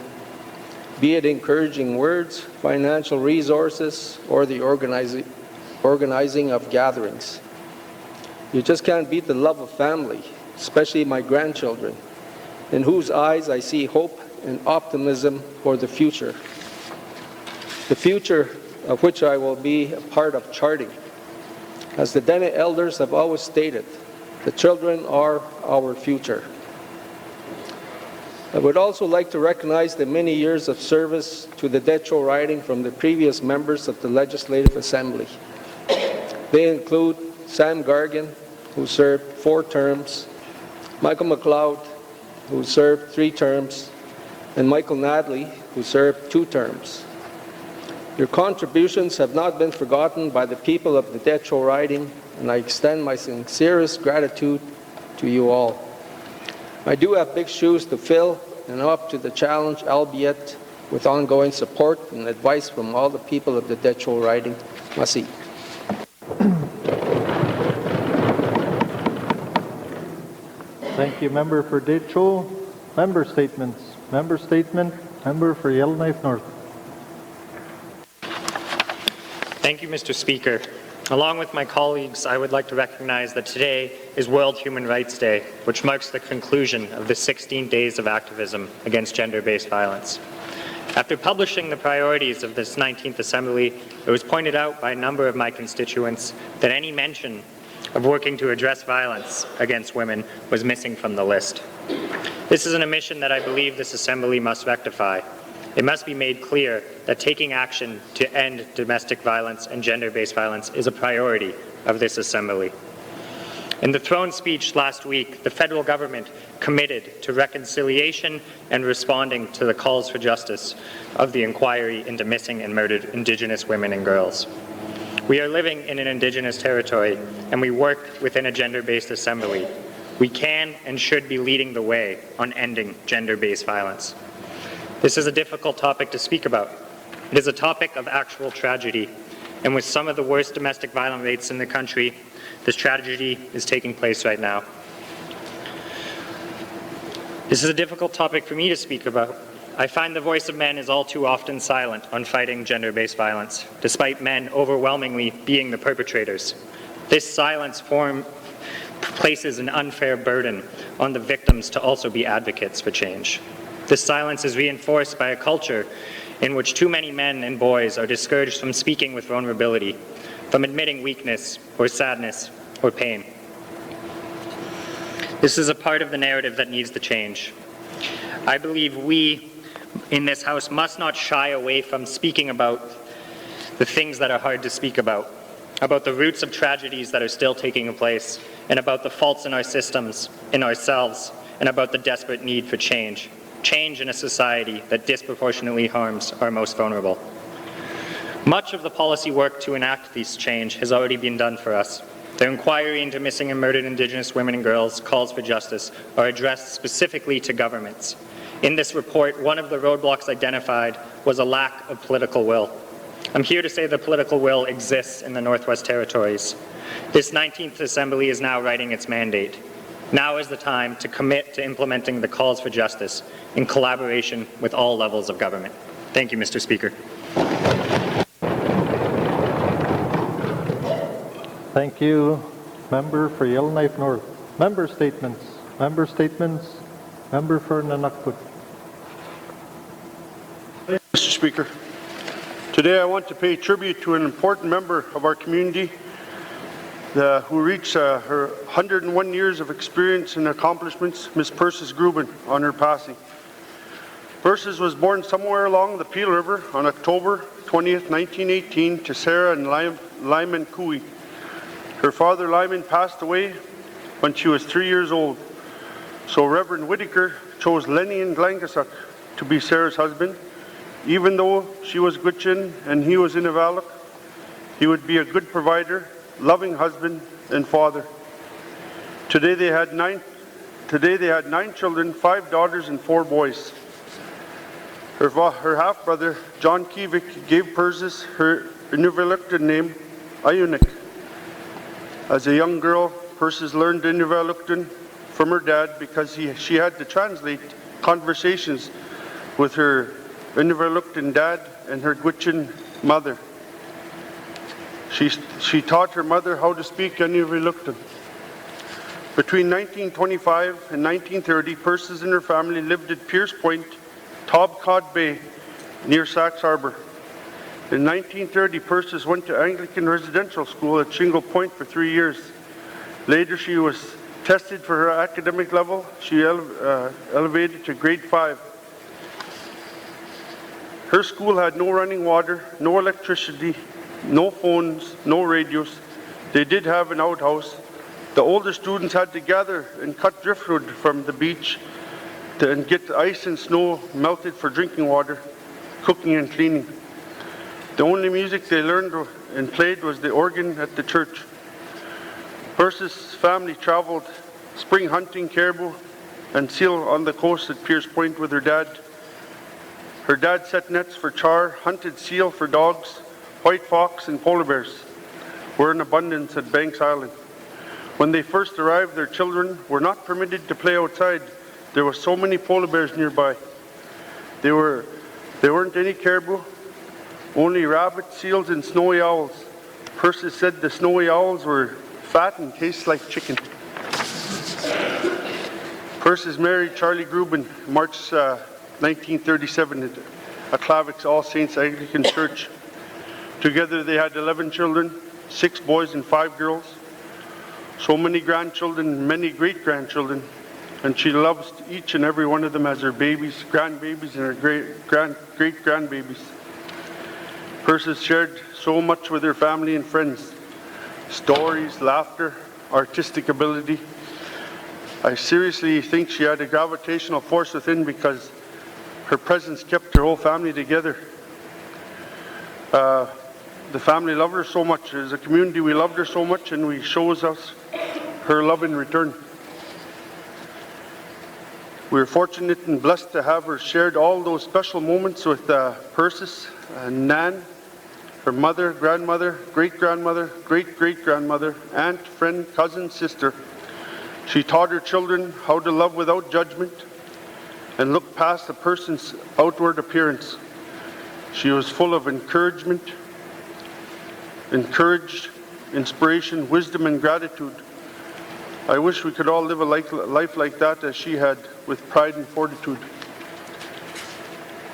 be it encouraging words, financial resources, or the organizing of gatherings. You just can't beat the love of family, especially my grandchildren, in whose eyes I see hope and optimism for the future of which I will be a part of charting. As the Dene elders have always stated, the children are our future. I would also like to recognize the many years of service to the Detcho riding from the previous members of the Legislative Assembly. They include Sam Gargan, who served 4 terms, Michael Macleod, who served 3 terms, and Michael Nadley, who served 2 terms. Your contributions have not been forgotten by the people of the Detcho riding, and I extend my sincerest gratitude to you all. I do have big shoes to fill and I'm up to the challenge, albeit with ongoing support and advice from all the people of the Detcho riding. Merci. Thank you, Member for Ditchell. Member statements. Member statement. Member for Yellowknife North. Thank you, Mr. Speaker. Along with my colleagues, I would like to recognize that today is World Human Rights Day, which marks the conclusion of the 16 days of activism against gender-based violence. After publishing the priorities of this 19th Assembly, it was pointed out by a number of my constituents that any mention of working to address violence against women was missing from the list. This is an omission that I believe this Assembly must rectify. It must be made clear that taking action to end domestic violence and gender-based violence is a priority of this Assembly. In the throne speech last week, the federal government committed to reconciliation and responding to the calls for justice of the inquiry into missing and murdered Indigenous women and girls. We are living in an Indigenous territory, and we work within a gender-based assembly. We can and should be leading the way on ending gender-based violence. This is a difficult topic to speak about. It is a topic of actual tragedy, and with some of the worst domestic violence rates in the country, this tragedy is taking place right now. This is a difficult topic for me to speak about. I find the voice of men is all too often silent on fighting gender-based violence, despite men overwhelmingly being the perpetrators. This silence places an unfair burden on the victims to also be advocates for change. This silence is reinforced by a culture in which too many men and boys are discouraged from speaking with vulnerability, from admitting weakness or sadness or pain. This is a part of the narrative that needs to change. I believe we in this House must not shy away from speaking about the things that are hard to speak about the roots of tragedies that are still taking place, and about the faults in our systems, in ourselves, and about the desperate need for change. Change in a society that disproportionately harms our most vulnerable. Much of the policy work to enact this change has already been done for us. The inquiry into missing and murdered Indigenous women and girls calls for justice are addressed specifically to governments. In this report, one of the roadblocks identified was a lack of political will. I'm here to say the political will exists in the Northwest Territories. This 19th Assembly is now writing its mandate. Now is the time to commit to implementing the calls for justice in collaboration with all levels of government. Thank you, Mr. Speaker. Thank you, Member for Yellowknife North. Member statements. Member statements. Member for Nunavut. Mr. Speaker, today I want to pay tribute to an important member of our community who reached her 101 years of experience and accomplishments, Ms. Persis Grubin, on her passing. Persis was born somewhere along the Peel River on October 20th, 1918 to Sarah and Lyman Cooey. Her father Lyman passed away when she was 3 years old, so Reverend Whittaker chose Lenny and Glangasuk to be Sarah's husband. Even though she was Gwich'in and he was Inuvik, he would be a good provider, loving husband and father. Today they had nine children, 5 daughters and 4 boys. Her half-brother, John Kivik, gave Persis her Inuvialuktun name, Ayunik. As a young girl, Persis learned Inuvialuktun from her dad because she had to translate conversations with her Inuvialuktun dad and her Gwich'in mother. She taught her mother how to speak Inuvialuktun. Between 1925 and 1930, Persis and her family lived at Pierce Point, Tobcod Bay, near Sachs Harbor. In 1930, Persis went to Anglican Residential School at Shingle Point for 3 years. Later, she was tested for her academic level. She elevated to grade 5. Her school had no running water, no electricity, no phones, no radios. They did have an outhouse. The older students had to gather and cut driftwood from the beach and get the ice and snow melted for drinking water, cooking and cleaning. The only music they learned and played was the organ at the church. Persis' family traveled spring hunting caribou and seal on the coast at Pierce Point with her dad. Her dad set nets for char, hunted seal for dogs, white fox and polar bears were in abundance at Banks Island. When they first arrived, their children were not permitted to play outside. There were so many polar bears nearby. There weren't any caribou, only rabbits, seals, and snowy owls. Persis said the snowy owls were fat and tasted like chicken. Persis married Charlie Grubin March 1937 at Aklavix All Saints Anglican Church. Together they had 11 children, 6 boys and 5 girls. so many grandchildren, many great-grandchildren, and she loves each and every one of them as her babies, grandbabies, and her great-grandbabies. Persis shared so much with her family and friends, stories, laughter, artistic ability. I seriously think she had a gravitational force within because her presence kept her whole family together. The family loved her so much. As a community, we loved her so much, and we shows us her love in return. We are fortunate and blessed to have her shared all those special moments with Persis, Nan, her mother, grandmother, great-grandmother, great-great-grandmother, aunt, friend, cousin, sister. She taught her children how to love without judgment and look past a person's outward appearance. She was full of encouragement, inspiration, wisdom, and gratitude. I wish we could all live a life like that as she had, with pride and fortitude.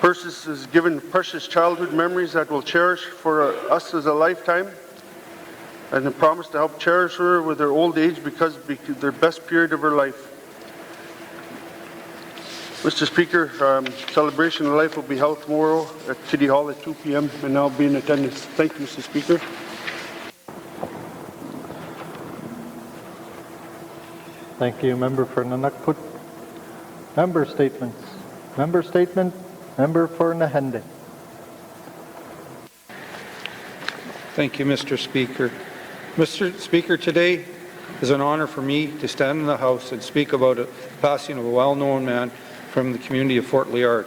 Persis has given precious childhood memories that we'll cherish for us as a lifetime, and a promise to help cherish her with her old age because their best period of her life. Mr. Speaker, celebration of life will be held tomorrow at City Hall at 2 p.m. and I'll be in attendance. Thank you, Mr. Speaker. Thank you, Member for Nunukput. Member statements. Member statement, Member for Nahende. Thank you, Mr. Speaker. Mr. Speaker, today is an honor for me to stand in the House and speak about the passing of a well-known man from the community of Fort Liard.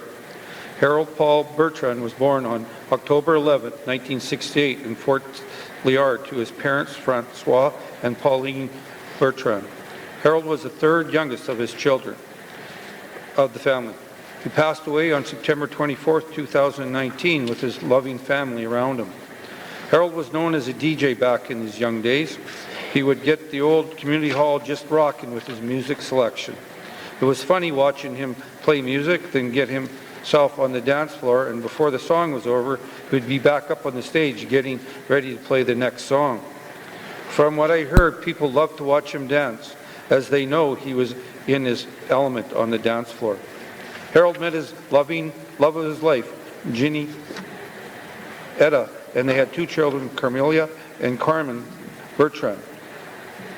Harold Paul Bertrand was born on October 11, 1968 in Fort Liard to his parents, Francois and Pauline Bertrand. Harold was the third youngest of his children of the family. He passed away on September 24, 2019 with his loving family around him. Harold was known as a DJ back in his young days. He would get the old community hall just rocking with his music selection. It was funny watching him play music, then get himself on the dance floor, and before the song was over, he would be back up on the stage getting ready to play the next song. From what I heard, people loved to watch him dance, as they know he was in his element on the dance floor. Harold met his love of his life, Ginny Etta, and they had two children, Carmelia and Carmen Bertrand.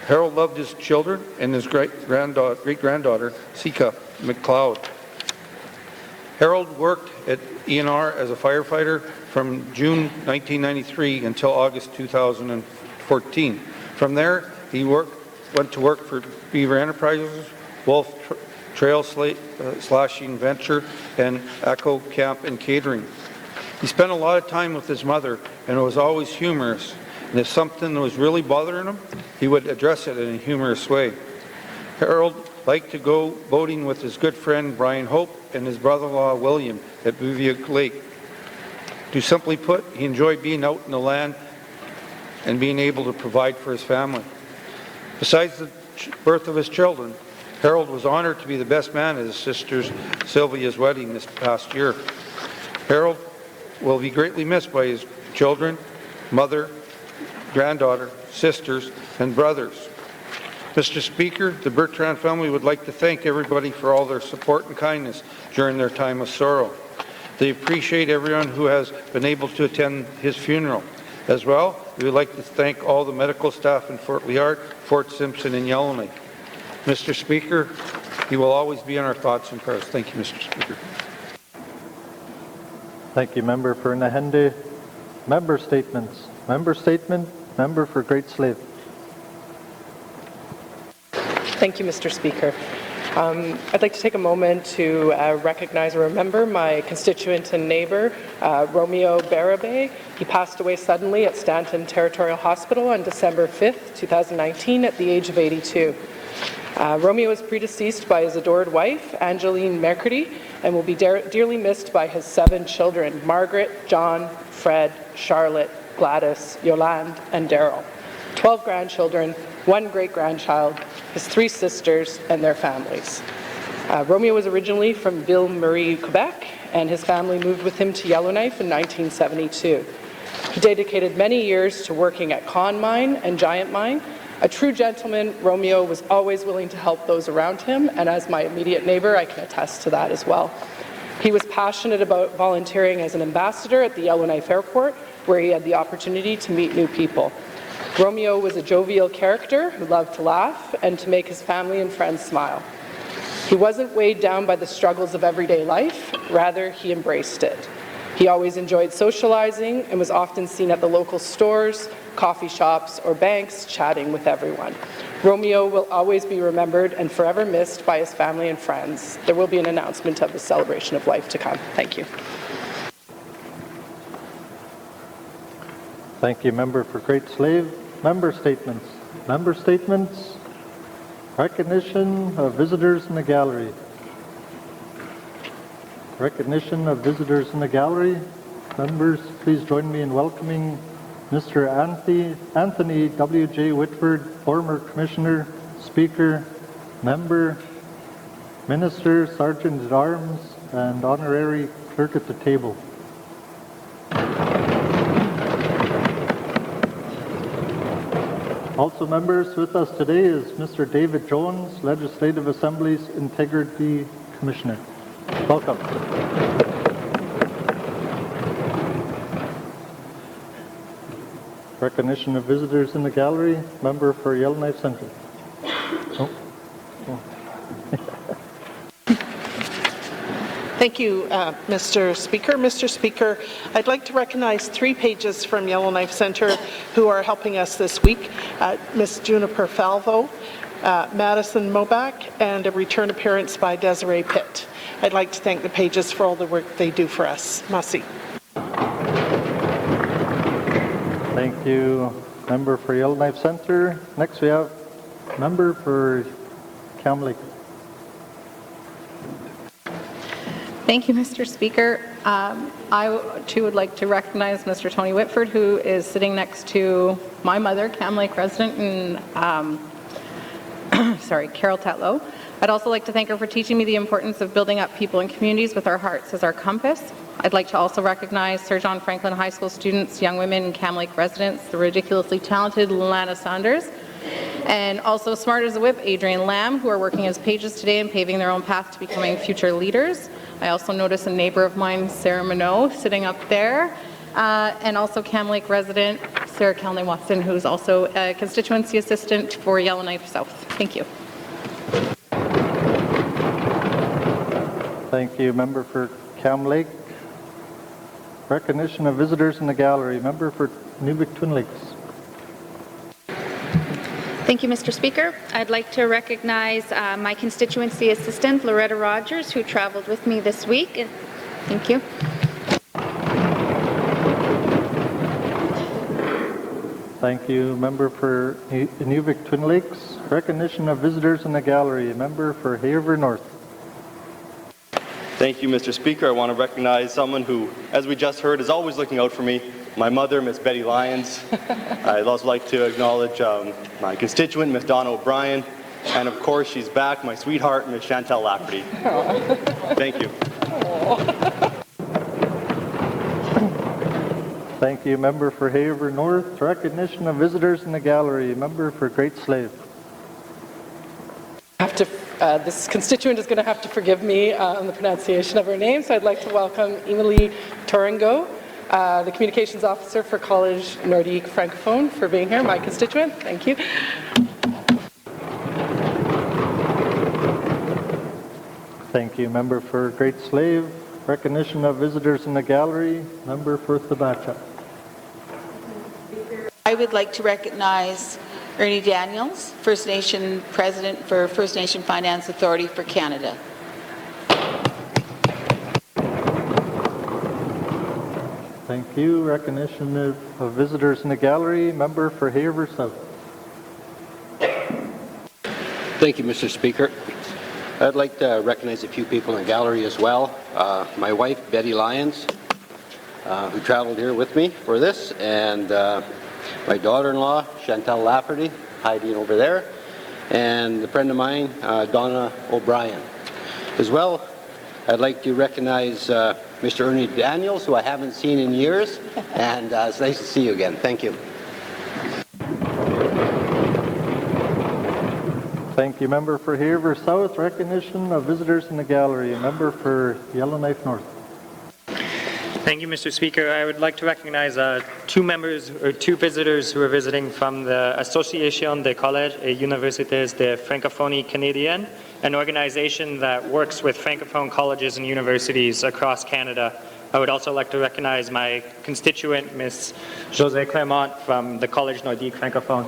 Harold loved his children and his great-granddaughter, Sika Macleod. Harold worked at ENR as a firefighter from June 1993 until August 2014. From there, he went to work for Beaver Enterprises, Wolf Trail Slashing Venture, and Echo Camp and Catering. He spent a lot of time with his mother, and it was always humorous. And if something was really bothering him, he would address it in a humorous way. Harold liked to go boating with his good friend Brian Hope and his brother-in-law William at Bouvier Lake. To simply put, he enjoyed being out in the land and being able to provide for his family. Besides the birth of his children, Harold was honored to be the best man at his sister Sylvia's wedding this past year. Harold will be greatly missed by his children, mother, granddaughter, sisters, and brothers. Mr. Speaker, the Bertrand family would like to thank everybody for all their support and kindness during their time of sorrow. They appreciate everyone who has been able to attend his funeral. As well, we would like to thank all the medical staff in Fort Liard, Fort Simpson, and Yellowknife. Mr. Speaker, he will always be in our thoughts and prayers. Thank you, Mr. Speaker. Thank you, Member for Nahende. Member statements. Member statement, Member for Great Slave. Thank you, Mr. Speaker. I'd like to take a moment to recognize and remember my constituent and neighbor, Romeo Barabe. He passed away suddenly at Stanton Territorial Hospital on December 5th, 2019 at the age of 82. Romeo was predeceased by his adored wife, Angeline Mercredi, and will be dearly missed by his 7 children, Margaret, John, Fred, Charlotte, Gladys, Yolande, and Daryl. 12 grandchildren, 1 great-grandchild, his 3 sisters, and their families. Romeo was originally from Ville-Marie, Quebec, and his family moved with him to Yellowknife in 1972. He dedicated many years to working at Con Mine and Giant Mine, A true gentleman, Romeo was always willing to help those around him, and as my immediate neighbor, I can attest to that as well. He was passionate about volunteering as an ambassador at the Yellowknife Airport, where he had the opportunity to meet new people. Romeo was a jovial character who loved to laugh and to make his family and friends smile. He wasn't weighed down by the struggles of everyday life, rather he embraced it. He always enjoyed socializing and was often seen at the local stores, coffee shops, or banks chatting with everyone. Romeo will always be remembered and forever missed by his family and friends. There will be an announcement of the celebration of life to come. Thank you. Thank you, Member for Great Slave. Member statements. Member statements. Recognition of visitors in the gallery. Recognition of visitors in the gallery. Members, please join me in welcoming Mr. Anthony W.J. Whitford, former Commissioner, Speaker, Member, Minister, Sergeant at Arms, and Honorary Clerk at the table. Also members with us today is Mr. David Jones, Legislative Assembly's Integrity Commissioner. Welcome. Recognition of visitors in the gallery. Member for Yellowknife Centre. Oh. Oh. Thank you, Mr. Speaker. Mr. Speaker, I'd like to recognize 3 pages from Yellowknife Centre who are helping us this week. Ms. Juniper Falvo, Madison Moback, and a return appearance by Desiree Pitt. I'd like to thank the pages for all the work they do for us. Merci. Thank you, Member for Yellowknife Centre. Next we have Member for Cam Lake. Thank you, Mr. Speaker. I too would like to recognize Mr. Tony Whitford, who is sitting next to my mother, Cam Lake resident, and Carol Tetlow. I'd also like to thank her for teaching me the importance of building up people and communities with our hearts as our compass. I'd like to also recognize Sir John Franklin High School students, young women, and Cam Lake residents, the ridiculously talented Lana Saunders, and also smart as a whip, Adrian Lamb, who are working as pages today and paving their own path to becoming future leaders. I also notice a neighbor of mine, Sarah Minot, sitting up there, and also Cam Lake resident, Sarah Kelney-Watson, who is also a constituency assistant for Yellowknife South. Thank you. Thank you, Member for Cam Lake. Recognition of visitors in the gallery. Member for Nuvik Twin Lakes. Thank you, Mr. Speaker. I'd like to recognize my constituency assistant, Loretta Rogers, who traveled with me this week. Thank you. Thank you, Member for Nuvik Twin Lakes. Recognition of visitors in the gallery. Member for Haver North. Thank you, Mr. Speaker. I want to recognize someone who, as we just heard, is always looking out for me, my mother, Miss Betty Lyons. I'd also like to acknowledge my constituent, Miss Donna O'Brien, and of course, she's back, my sweetheart, Miss Chantel Lafferty. Thank you. Thank you, Member for Haver North. Recognition of visitors in the gallery. Member for Great Slave. This constituent is going to have to forgive me on the pronunciation of her name, so I'd like to welcome Emily Toringo, the Communications Officer for College Nordique Francophone, for being here, my constituent. Thank you. Thank you, Member for Great Slave. Recognition of visitors in the gallery. Member for Thabacha. I would like to recognize Ernie Daniels, First Nation President for First Nation Finance Authority for Canada. Thank you. Recognition of visitors in the gallery. Member for Haver South. Thank you, Mr. Speaker. I'd like to recognize a few people in the gallery as well. My wife, Betty Lyons, who traveled here with me for this, and my daughter-in-law, Chantel Lafferty, hiding over there, and a friend of mine, Donna O'Brien. As well, I'd like to recognize Mr. Ernie Daniels, who I haven't seen in years, and it's nice to see you again. Thank you. Thank you. Member for Hay River South, recognition of visitors in the gallery. Member for Yellowknife North. Thank you, Mr. Speaker. I would like to recognize two visitors who are visiting from the Association des Collèges et Universités de Francophonie Canadienne, an organization that works with Francophone colleges and universities across Canada. I would also like to recognize my constituent, Ms. Josée Clermont from the Collège Nordique Francophone.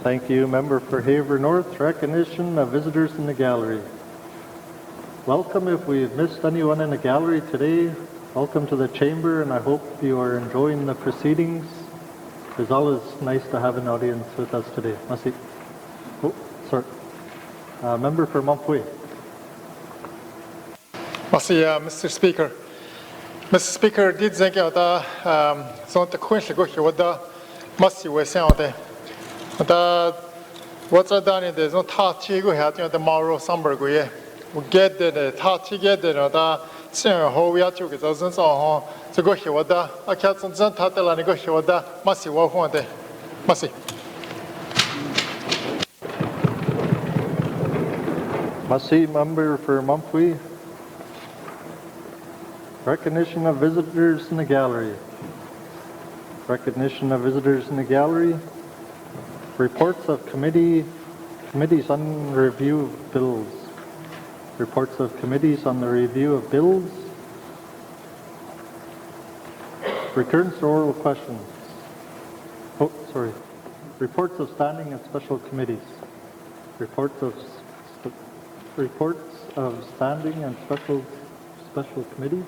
Thank you. Member for Hay River North, recognition of visitors in the gallery. Welcome. If we've missed anyone in the gallery today, welcome to the chamber, and I hope you are enjoying the proceedings. It's always nice to have an audience with us today. Merci. Oh, sorry. Member for Montpuy. Merci, Mr. Speaker. Mr. Speaker, did think of the the Quincy go here with the must you sound the what's done in the Tati go here the Mauro Summer go we get the Tati get the how we are to get those on to go here with the I can't tell and go here with the must you walk on the must. Merci, member for Montpuy. Recognition of visitors in the gallery. Recognition of visitors in the gallery. Reports of committees on review of bills. Reports of committees on the review of bills. Returns to oral questions. Oh, sorry. Reports of standing and special committees. Reports of standing and special committees.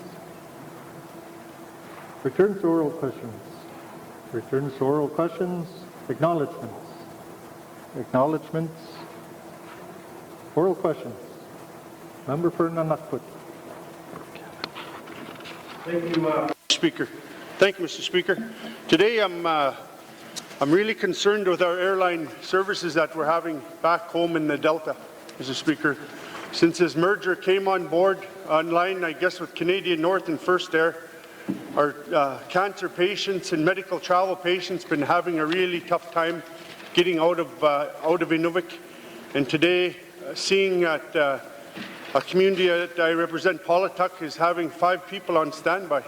Returns to oral questions. Returns to oral questions. Acknowledgements. Acknowledgements. Oral questions. Member for Nunavut. Thank you, Speaker. Thank you, Mr. Speaker. Today I'm really concerned with our airline services that we're having back home in the Delta, Mr. Speaker. Since this merger came on board online, I guess with Canadian North and First Air, our cancer patients and medical travel patients been having a really tough time getting out of Inuvik. And today, seeing that a community that I represent, Polituck, is having 5 people on standby.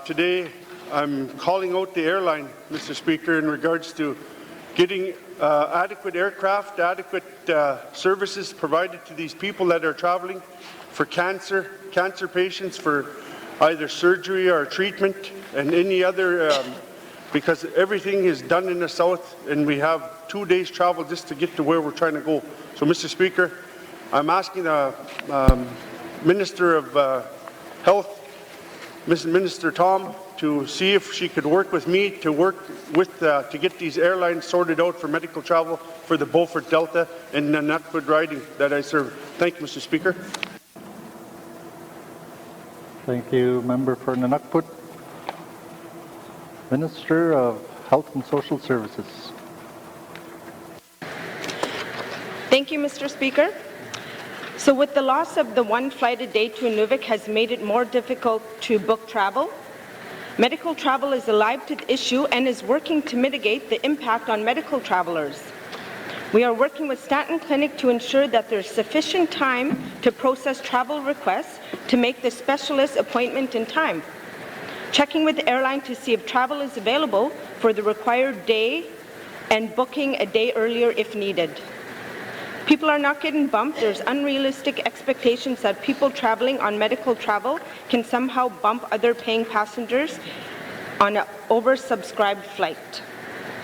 Today, I'm calling out the airline, Mr. Speaker, in regards to getting adequate aircraft, adequate services provided to these people that are traveling for cancer patients, for either surgery or treatment, and any other, because everything is done in the south, and we have 2 days travel just to get to where we're trying to go. So, Mr. Speaker, I'm asking the Minister of Health, Minister Tom, to see if she could work with me to to get these airlines sorted out for medical travel for the Beaufort Delta and the Nunavut riding that I serve. Thank you, Mr. Speaker. Thank you, member for Nunavut. Minister of Health and Social Services. Thank you, Mr. Speaker. So with the loss of the one flight a day to Inuvik has made it more difficult to book travel. Medical travel is alive to the issue and is working to mitigate the impact on medical travelers. We are working with Stanton Clinic to ensure that there's sufficient time to process travel requests to make the specialist appointment in time. Checking with the airline to see if travel is available for the required day and booking a day earlier if needed. People are not getting bumped. There's unrealistic expectations that people traveling on medical travel can somehow bump other paying passengers on an oversubscribed flight.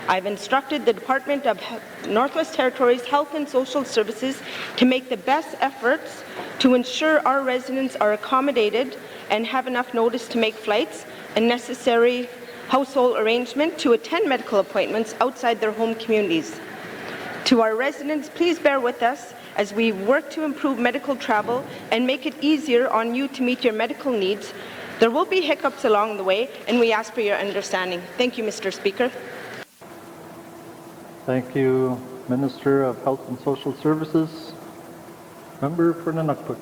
I've instructed the Department of Northwest Territories Health and Social Services to make the best efforts to ensure our residents are accommodated and have enough notice to make flights and necessary household arrangement to attend medical appointments outside their home communities. To our residents, please bear with us as we work to improve medical travel and make it easier on you to meet your medical needs. There will be hiccups along the way, and we ask for your understanding. Thank you, Mr. Speaker. Thank you, Minister of Health and Social Services. Member for Nunavut.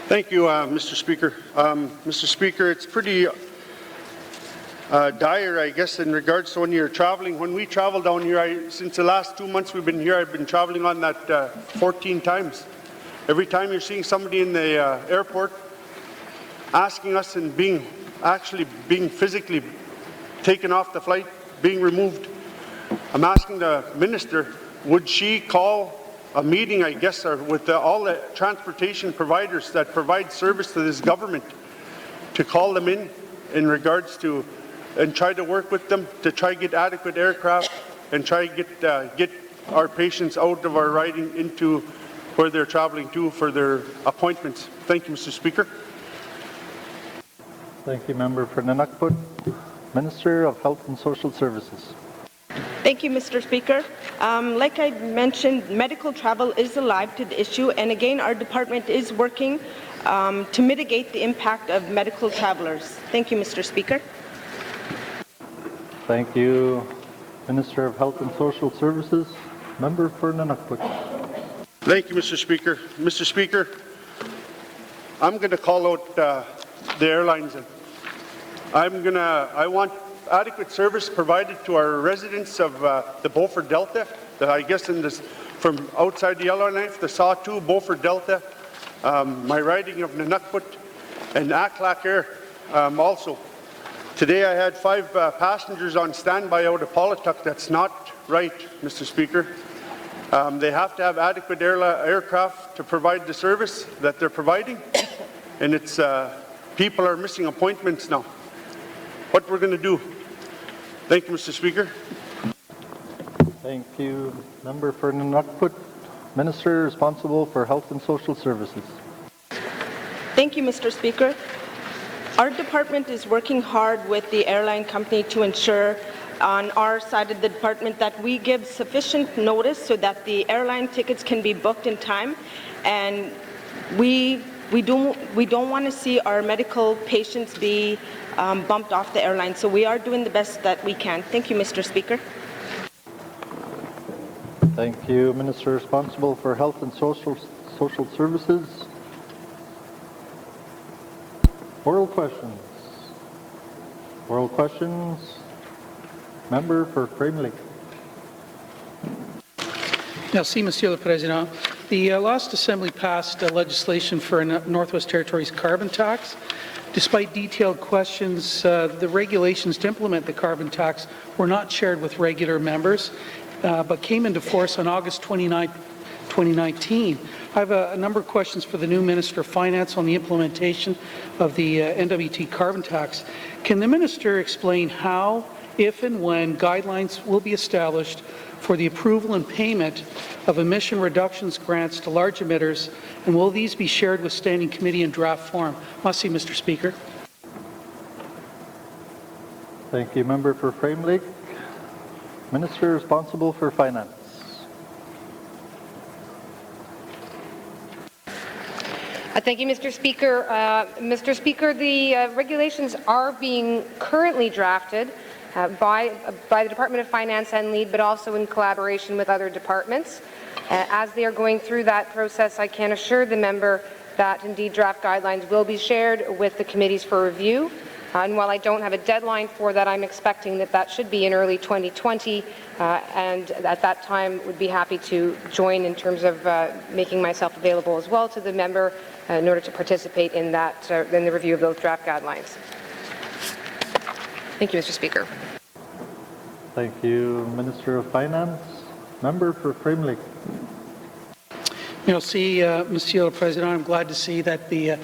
Thank you, Mr. Speaker. Mr. Speaker, it's pretty dire, I guess, in regards to when you're traveling. When we travel down here, since the last 2 months we've been here, I've been traveling on that 14 times. Every time you're seeing somebody in the airport asking us and actually being physically taken off the flight, being removed, I'm asking the minister, would she call a meeting, I guess, with all the transportation providers that provide service to this government, to call them in regards to, and try to work with them to try to get adequate aircraft and try to get our patients out of our riding into where they're traveling to for their appointments. Thank you, Mr. Speaker. Thank you, Member for Nunukput. Minister of Health and Social Services. Thank you, Mr. Speaker. Like I mentioned, medical travel is alive to the issue, and again, our department is working to mitigate the impact of medical travelers. Thank you, Mr. Speaker. Thank you, Minister of Health and Social Services. Member for Nunukput. Thank you, Mr. Speaker. Mr. Speaker, I'm going to call out the airlines. I want adequate service provided to our residents of the Beaufort Delta, I guess from outside the Yellowknife, the Saw-2, Beaufort Delta, my riding of Nunukput, and Aklak Air also. Today I had 5 passengers on standby out of Polituk. That's not right, Mr. Speaker. They have to have adequate aircraft to provide the service that they're providing, and it's people are missing appointments now. What we're going to do? Thank you, Mr. Speaker. Thank you, Member for Nunukput. Minister responsible for Health and Social Services. Thank you, Mr. Speaker. Our department is working hard with the airline company to ensure on our side of the department that we give sufficient notice so that the airline tickets can be booked in time, and we don't want to see our medical patients be bumped off the airline. So we are doing the best that we can. Thank you, Mr. Speaker. Thank you, Minister responsible for Health and Social Services. Oral questions. Oral questions. Member for Frame Lake. Merci, Monsieur le Président. The last Assembly passed legislation for Northwest Territories carbon tax. Despite detailed questions, the regulations to implement the carbon tax were not shared with regular members, but came into force on August 29, 2019. I have a number of questions for the new Minister of Finance on the implementation of the Nwt carbon tax. Can the Minister explain how, if and when, guidelines will be established for the approval and payment of emission reductions grants to large emitters, and will these be shared with Standing Committee in draft form? Merci, Mr. Speaker. Thank you, Member for Frame Lake. Minister responsible for Finance. Thank you, Mr. Speaker. Mr. Speaker, the regulations are being currently drafted by the Department of Finance and LEAD, but also in collaboration with other departments. As they are going through that process, I can assure the member that indeed draft guidelines will be shared with the committees for review. And while I don't have a deadline for that, I'm expecting that should be in early 2020, and at that time would be happy to join in terms of making myself available as well to the member in order to participate in that in the review of those draft guidelines. Thank you, Mr. Speaker. Thank you, Minister of Finance. Member for Frame Lake. Merci, Monsieur le Président. I'm glad to see that the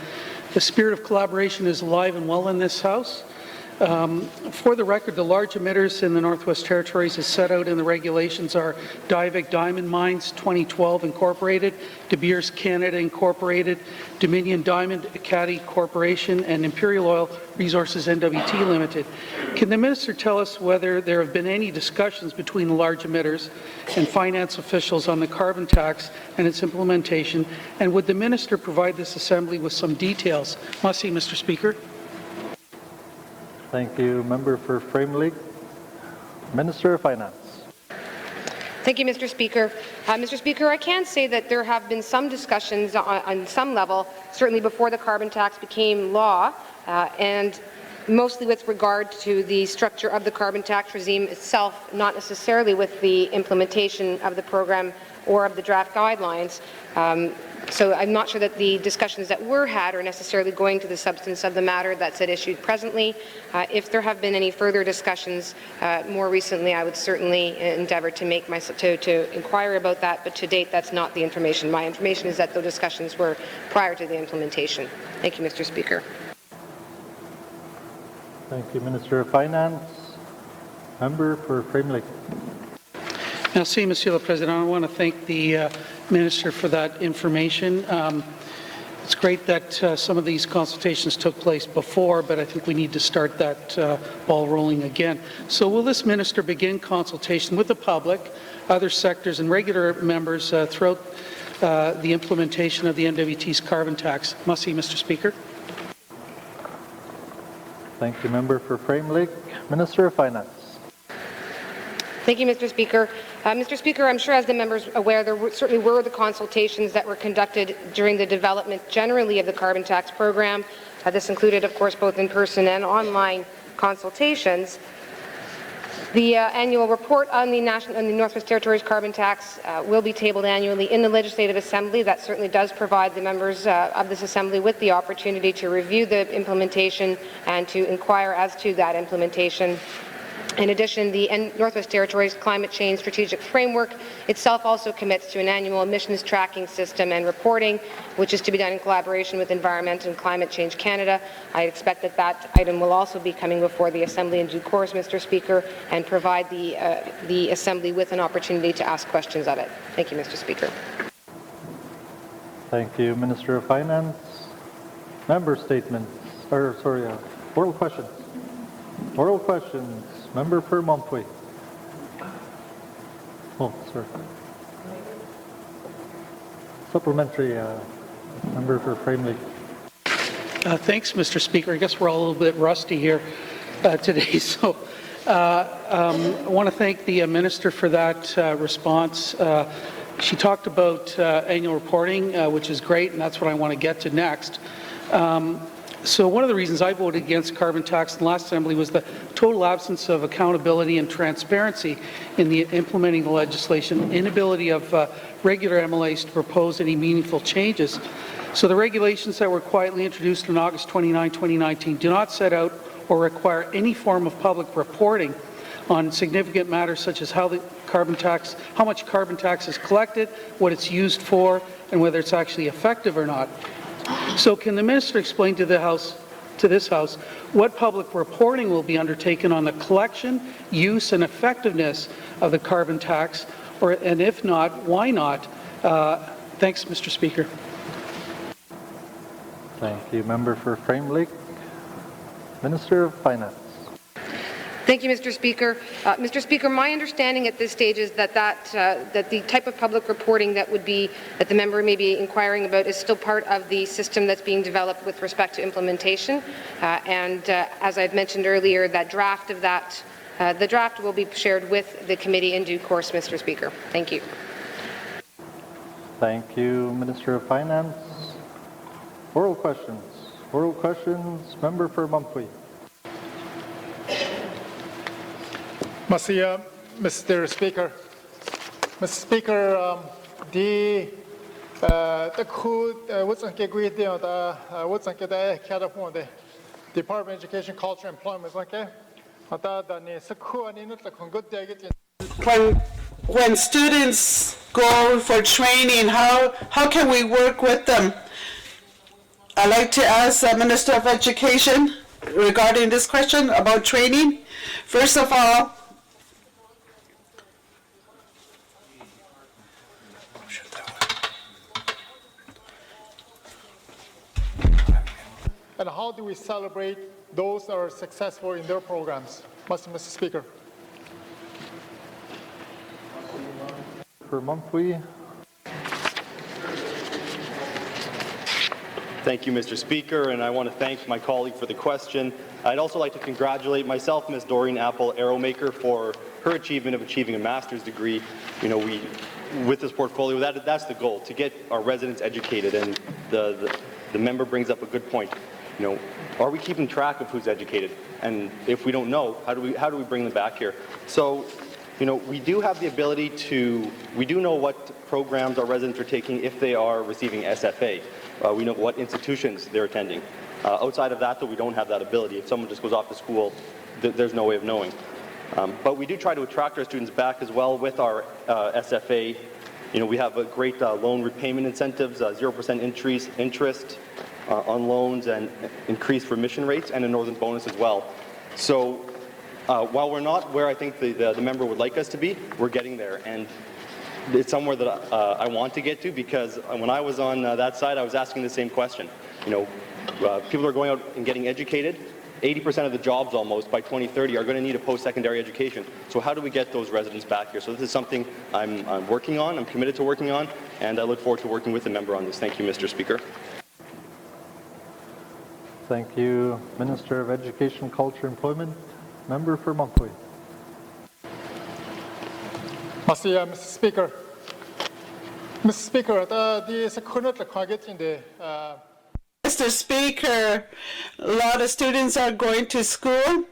spirit of collaboration is alive and well in this House. For the record, the large emitters in the Northwest Territories as set out in the regulations are Diavik Diamond Mines 2012 Incorporated, De Beers Canada Incorporated, Dominion Diamond Caddy Corporation, and Imperial Oil Resources NWT Limited. Can the Minister tell us whether there have been any discussions between the large emitters and finance officials on the carbon tax and its implementation, and would the Minister provide this Assembly with some details? Merci, Mr. Speaker. Thank you, Member for Frame Lake. Minister of Finance. Thank you, Mr. Speaker. Mr. Speaker, I can say that there have been some discussions on some level, certainly before the carbon tax became law, and mostly with regard to the structure of the carbon tax regime itself, not necessarily with the implementation of the program or of the draft guidelines. So I'm not sure that the discussions that were had are necessarily going to the substance of the matter that's at issue presently. If there have been any further discussions more recently, I would certainly endeavour to make to inquire about that, but to date that's not the information. My information is that those discussions were prior to the implementation. Thank you, Mr. Speaker. Thank you, Minister of Finance. Member for Frame Lake. Merci, Monsieur le Président. I want to thank the Minister for that information. It's great that some of these consultations took place before, but I think we need to start that ball rolling again. So will this Minister begin consultation with the public, other sectors and regular members throughout the implementation of the NWT's carbon tax? Merci, Mr. Speaker. Thank you, Member for Frame Lake. Minister of Finance. Thank you, Mr. Speaker. Mr. Speaker, I'm sure as the members are aware, there certainly were the consultations that were conducted during the development generally of the carbon tax program. This included, of course, both in-person and online consultations. The annual report on the Northwest Territories carbon tax will be tabled annually in the Legislative Assembly. That certainly does provide the members of this Assembly with the opportunity to review the implementation and to inquire as to that implementation. In addition, the Northwest Territories Climate Change Strategic Framework itself also commits to an annual emissions tracking system and reporting, which is to be done in collaboration with Environment and Climate Change Canada. I expect that that item will also be coming before the Assembly in due course, Mr. Speaker, and provide the Assembly with an opportunity to ask questions of it. Thank you, Mr. Speaker. Thank you, Minister of Finance. Member statements, oral questions. Oral questions. Member for Montpuy. Oh, sorry. Supplementary, member for Frame Lake. Thanks, Mr. Speaker. I guess we're all a little bit rusty here today, so I want to thank the Minister for that response. She talked about annual reporting, which is great, and that's what I want to get to next. So one of the reasons I voted against carbon tax in the last Assembly was the total absence of accountability and transparency in the implementing the legislation, inability of regular MLAs to propose any meaningful changes. So the regulations that were quietly introduced on August 29, 2019 do not set out or require any form of public reporting on significant matters such as how much carbon tax is collected, what it's used for, and whether it's actually effective or not. So can the Minister explain to this House, what public reporting will be undertaken on the collection, use, and effectiveness of the carbon tax, and if not, why not? Thanks, Mr. Speaker. Thank you, Member for Frame Lake. Minister of Finance. Thank you, Mr. Speaker. Mr. Speaker, my understanding at this stage is that the type of public reporting that the member may be inquiring about is still part of the system that's being developed with respect to implementation. As I've mentioned earlier, the draft will be shared with the committee in due course, Mr. Speaker. Thank you. Thank you, Minister of Finance. Oral questions. Oral questions. Member for Montpuy. Mr. Speaker. Mr. Speaker, the Department of Education, Culture, and Employment. When students go for training, how can we work with them? I'd like to ask the Minister of Education regarding this question about training. First of all, and how do we celebrate those that are successful in their programs? Mr. Speaker. For Montpuy. Thank you, Mr. Speaker, and I want to thank my colleague for the question. I'd also like to congratulate myself, Ms. Doreen Apple Arrowmaker, for her achievement of achieving a master's degree. You know, with this portfolio, that's the goal, to get our residents educated, and the member brings up a good point. are we keeping track of who's educated? And if we don't know, how do we bring them back here? So, we do have the ability we do know what programs our residents are taking if they are receiving SFA. We know what institutions they're attending. Outside of that, though, we don't have that ability. If someone just goes off to school, there's no way of knowing. But we do try to attract our students back as well with our SFA. We have a great loan repayment incentives, 0% interest on loans, and increased remission rates, and a northern bonus as well. So while we're not where I think the member would like us to be, we're getting there. And it's somewhere that I want to get to, because when I was on that side, I was asking the same question. People are going out and getting educated. 80% of the jobs almost by 2030 are going to need a post-secondary education. So how do we get those residents back here? So this is something I'm working on, I'm committed to working on, and I look forward to working with the member on this. Thank you, Mr. Speaker. Thank you, Minister of Education, Culture, Employment. Member for Monthly. Mr. Speaker. Mr. Speaker, Mr. Speaker, a lot of students are going to school.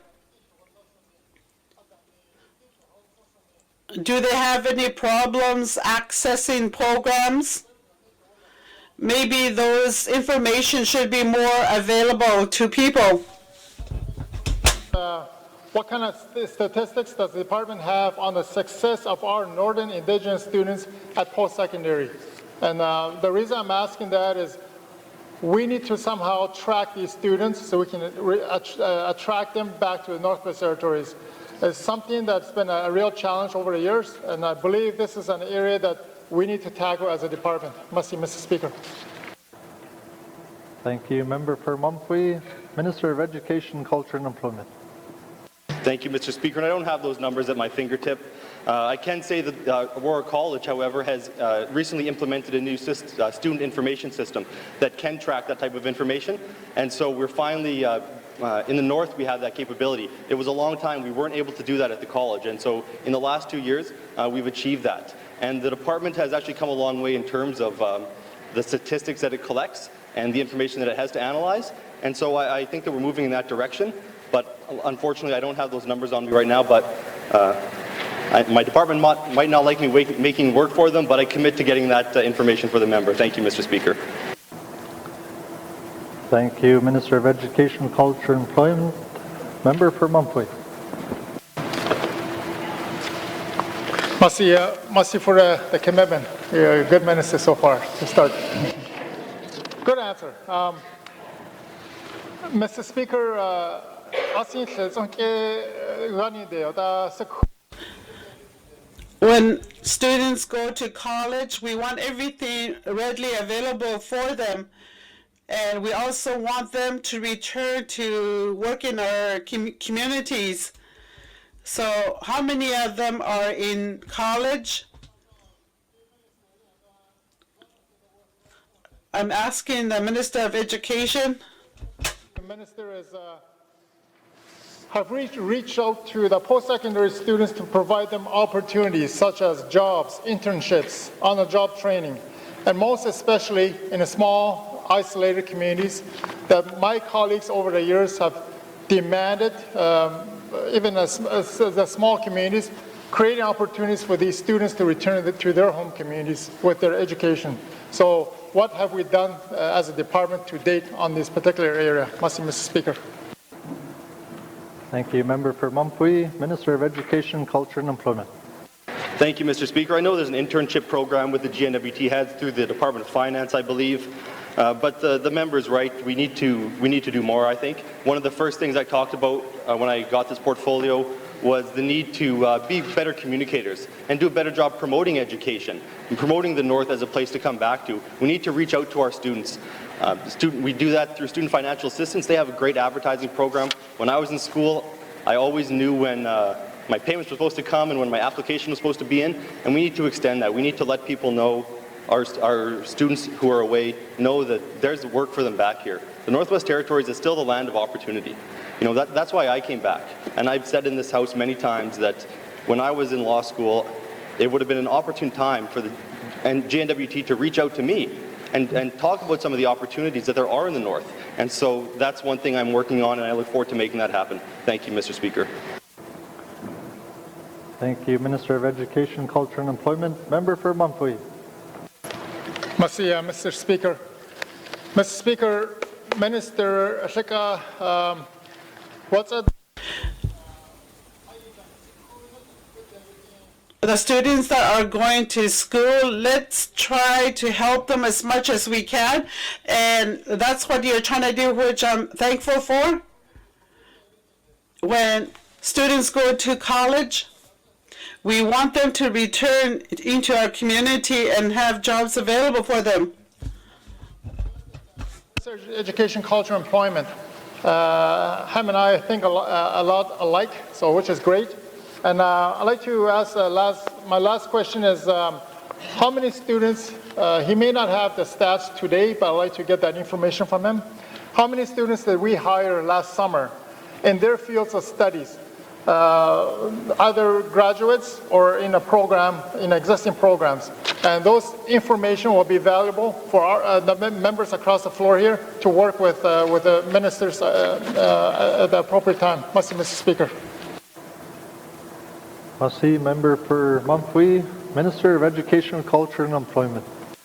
Do they have any problems accessing programs? Maybe those information should be more available to people. What kind of statistics does the department have on the success of our Northern Indigenous students at post-secondary? And the reason I'm asking that is we need to somehow track these students so we can attract them back to the Northwest Territories. It's something that's been a real challenge over the years, and I believe this is an area that we need to tackle as a department. Mr. Speaker. Thank you. Member for Mumphy, Minister of Education, Culture and Employment. Thank you, Mr. Speaker. And I don't have those numbers at my fingertip. I can say that Aurora College, however, has recently implemented a new student information system that can track that type of information. And so we're finally, in the north, we have that capability. It was a long time we weren't able to do that at the college. And so in the last 2 years, we've achieved that. And the department has actually come a long way in terms of the statistics that it collects and the information that it has to analyze. And so I think that we're moving in that direction. But unfortunately, I don't have those numbers on me right now. But my department might not like me making work for them, but I commit to getting that information for the member. Thank you, Mr. Speaker. Thank you, Minister of Education, Culture and Employment. Member for Mumphy. Merci for the commitment. You're a good minister so far to start. Good answer. Mr. Speaker, when students go to college, we want everything readily available for them. And we also want them to return to work in our communities. So how many of them are in college? I'm asking the Minister of Education. The Minister have reached out to the post-secondary students to provide them opportunities such as jobs, internships, on-the-job training, and most especially in the small, isolated communities that my colleagues over the years have demanded, even as the small communities, creating opportunities for these students to return to their home communities with their education. So what have we done as a department to date on this particular area? Mr. Speaker. Thank you. Member for Mumphy, Minister of Education, Culture and Employment. Thank you, Mr. Speaker. I know there's an internship program with the GNWT heads through the Department of Finance, I believe. But the member's right. We need to do more, I think. One of the first things I talked about when I got this portfolio was the need to be better communicators and do a better job promoting education and promoting the North as a place to come back to. We need to reach out to our students. We do that through student financial assistance. They have a great advertising program. When I was in school, I always knew when my payments were supposed to come and when my application was supposed to be in, and we need to extend that. We need to let people know, our students who are away, know that there's work for them back here. The Northwest Territories is still the land of opportunity. You know, that's why I came back. And I've said in this house many times that when I was in law school, it would have been an opportune time for the GNWT to reach out to me and talk about some of the opportunities that there are in the North. And so that's one thing I'm working on, and I look forward to making that happen. Thank you, Mr. Speaker. Thank you, Minister of Education, Culture and Employment. Member for Mumfui. Merci, Mr. Speaker. Mr. Speaker, Minister Sika, what's it? The students that are going to school, let's try to help them as much as we can, and that's what you're trying to do, which I'm thankful for. When students go to college, we want them to return into our community and have jobs available for them. Education, culture, employment. Ham and I think a lot alike, so which is great. And I'd like to ask my last question is how many students, he may not have the stats today, but I'd like to get that information from him. How many students did we hire last summer in their fields of studies? Either graduates or in a program, in existing programs. And those information will be valuable for our, the members across the floor here to work with the ministers at the appropriate time. Merci, Mr. Speaker. Merci, member for Mumfui, Minister of Education, Culture and Employment.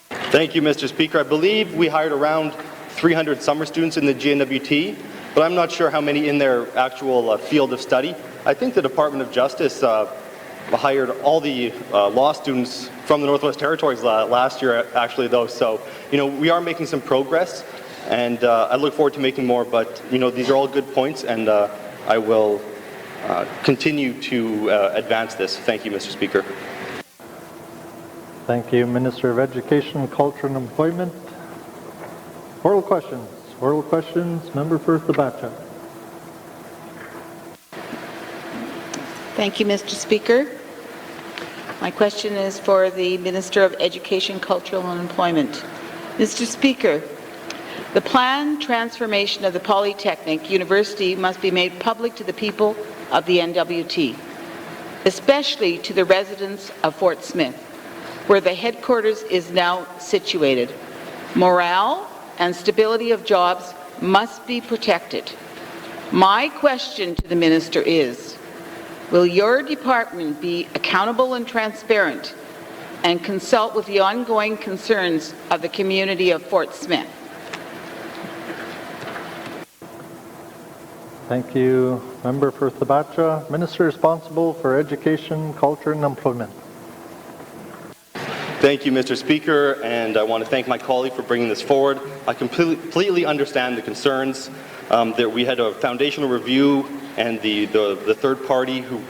Thank you, Mr. Speaker. I believe we hired around 300 summer students in the GNWT, but I'm not sure how many in their actual field of study. I think the Department of Justice hired all the law students from the Northwest Territories last year, actually, though. So, we are making some progress, and I look forward to making more. But, these are all good points, and I will continue to advance this. Thank you, Mr. Speaker. Thank you, Minister of Education, Culture and Employment. Oral questions. Oral questions. Member for Thabacha. Thank you, Mr. Speaker. My question is for the Minister of Education, Culture and Employment. Mr. Speaker, the planned transformation of the Polytechnic University must be made public to the people of the NWT, especially to the residents of Fort Smith, where the headquarters is now situated. Morale and stability of jobs must be protected. My question to the Minister is, will your department be accountable and transparent and consult with the ongoing concerns of the community of Fort Smith? Thank you, member for Thabacha. Minister responsible for Education, Culture and Employment. Thank you, Mr. Speaker, and I want to thank my colleague for bringing this forward. I completely understand the concerns that we had a foundational review, and the third party who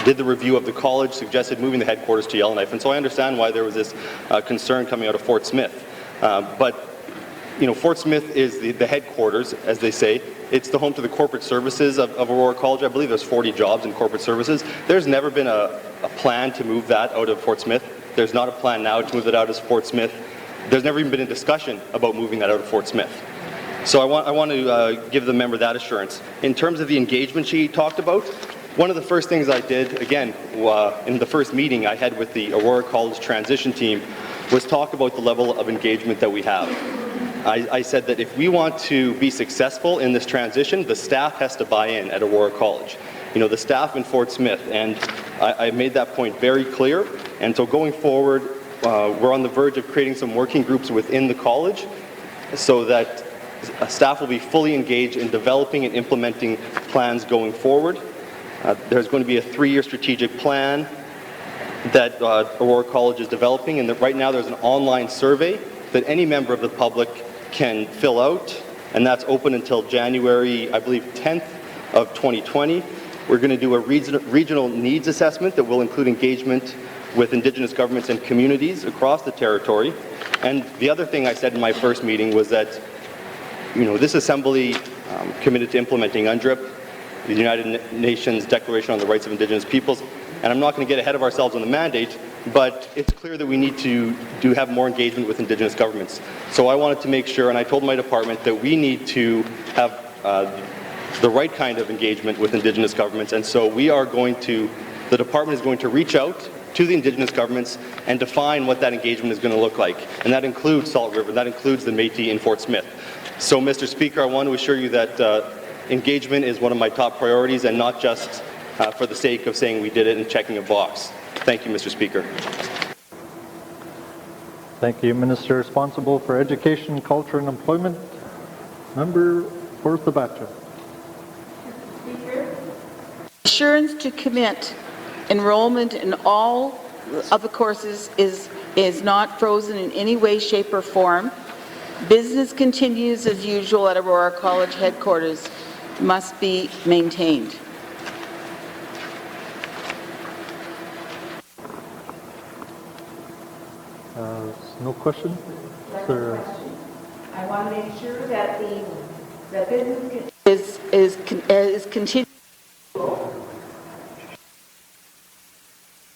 did the review of the college suggested moving the headquarters to Yellowknife, and so I understand why there was this concern coming out of Fort Smith. But Fort Smith is the headquarters, as they say. It's the home to the corporate services of Aurora College. I believe there's 40 jobs in corporate services. There's never been a plan to move that out of Fort Smith. There's not a plan now to move it out of Fort Smith. There's never even been a discussion about moving that out of Fort Smith. So I want to give the member that assurance. In terms of the engagement she talked about, one of the first things I did, again, in the first meeting I had with the Aurora College transition team, was talk about the level of engagement that we have. I said that if we want to be successful in this transition, the staff has to buy in at Aurora College. The staff in Fort Smith, and I made that point very clear. And so going forward, we're on the verge of creating some working groups within the college so that staff will be fully engaged in developing and implementing plans going forward. There's going to be a 3-year strategic plan that Aurora College is developing, and that right now there's an online survey that any member of the public can fill out, and that's open until January, I believe, 10th of 2020. We're going to do a regional needs assessment that will include engagement with Indigenous governments and communities across the territory. And the other thing I said in my first meeting was that, this Assembly committed to implementing UNDRIP, the United Nations Declaration on the Rights of Indigenous Peoples, and I'm not going to get ahead of ourselves on the mandate, but it's clear that we need to have more engagement with Indigenous governments. So I wanted to make sure, and I told my department, that we need to have the right kind of engagement with Indigenous governments, and so the department is going to reach out to the Indigenous governments and define what that engagement is going to look like. And that includes Salt River, that includes the Métis in Fort Smith. So, Mr. Speaker, I want to assure you that engagement is one of my top priorities, and not just for the sake of saying we did it and checking a box. Thank you, Mr. Speaker. Thank you, Minister responsible for Education, Culture and Employment. Member for Sabacha. Assurance to commit enrollment in all of the courses is not frozen in any way, shape or form. Business continues as usual at Aurora College headquarters must be maintained. No question? Sir. I want to make sure that the business is continuing.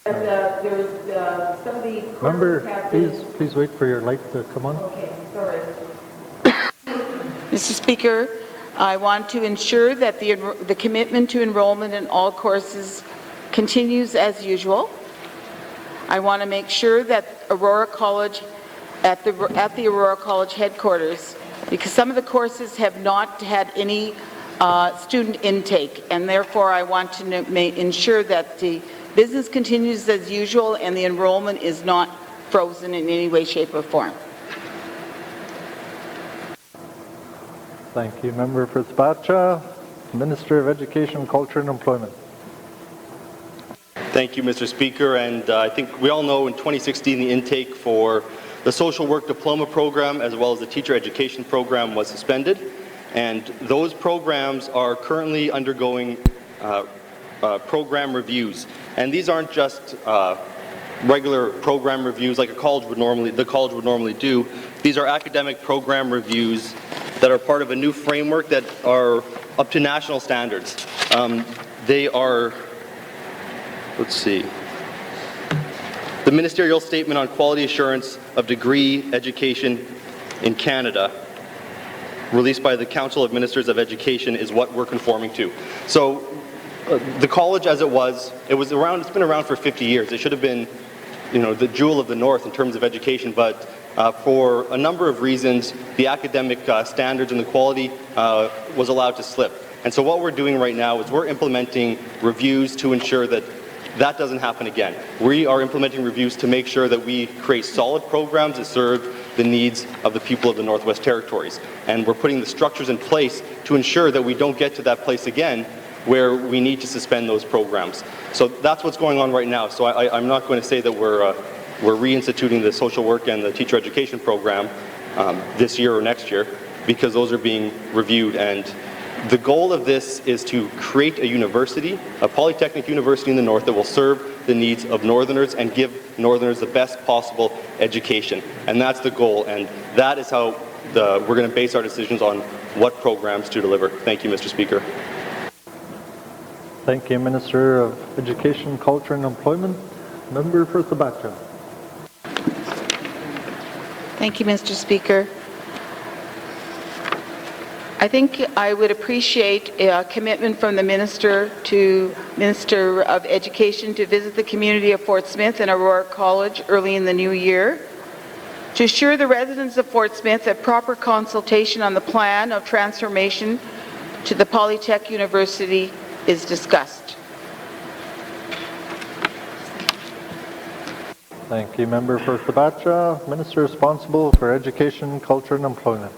Some of the Member, please wait for your light to come on. Okay, sorry. Mr. Speaker, I want to ensure that the commitment to enrollment in all courses continues as usual. I want to make sure that Aurora College, at the Aurora College headquarters, because some of the courses have not had any student intake, and therefore I want to ensure that the business continues as usual and the enrollment is not frozen in any way, shape or form. Thank you. Member for Sabacha, Minister of Education, Culture and Employment. Thank you, Mr. Speaker. And I think we all know in 2016 the intake for the social work diploma program as well as the teacher education program was suspended. And those programs are currently undergoing program reviews. And these aren't just regular program reviews like the college would normally do. These are academic program reviews that are part of a new framework that are up to national standards. They are, let's see, the Ministerial Statement on Quality Assurance of Degree Education in Canada, released by the Council of Ministers of Education, is what we're conforming to. So the college as it's been around for 50 years. It should have been, the jewel of the North in terms of education, but for a number of reasons, the academic standards and the quality was allowed to slip. And so what we're doing right now is we're implementing reviews to ensure that that doesn't happen again. We are implementing reviews to make sure that we create solid programs that serve the needs of the people of the Northwest Territories. And we're putting the structures in place to ensure that we don't get to that place again where we need to suspend those programs. So that's what's going on right now. So I'm not going to say that we're reinstituting the social work and the teacher education program this year or next year, because those are being reviewed. And the goal of this is to create a university, a polytechnic university in the North that will serve the needs of Northerners and give Northerners the best possible education. And that's the goal, and that is how we're going to base our decisions on what programs to deliver. Thank you, Mr. Speaker. Thank you, Minister of Education, Culture and Employment. Member for Sabacha. Thank you, Mr. Speaker. I think I would appreciate a commitment from the Minister of Education to visit the community of Fort Smith and Aurora College early in the new year, to assure the residents of Fort Smith that proper consultation on the plan of transformation to the Polytech University is discussed. Thank you, Member for Sabacha. Minister responsible for Education, Culture and Employment.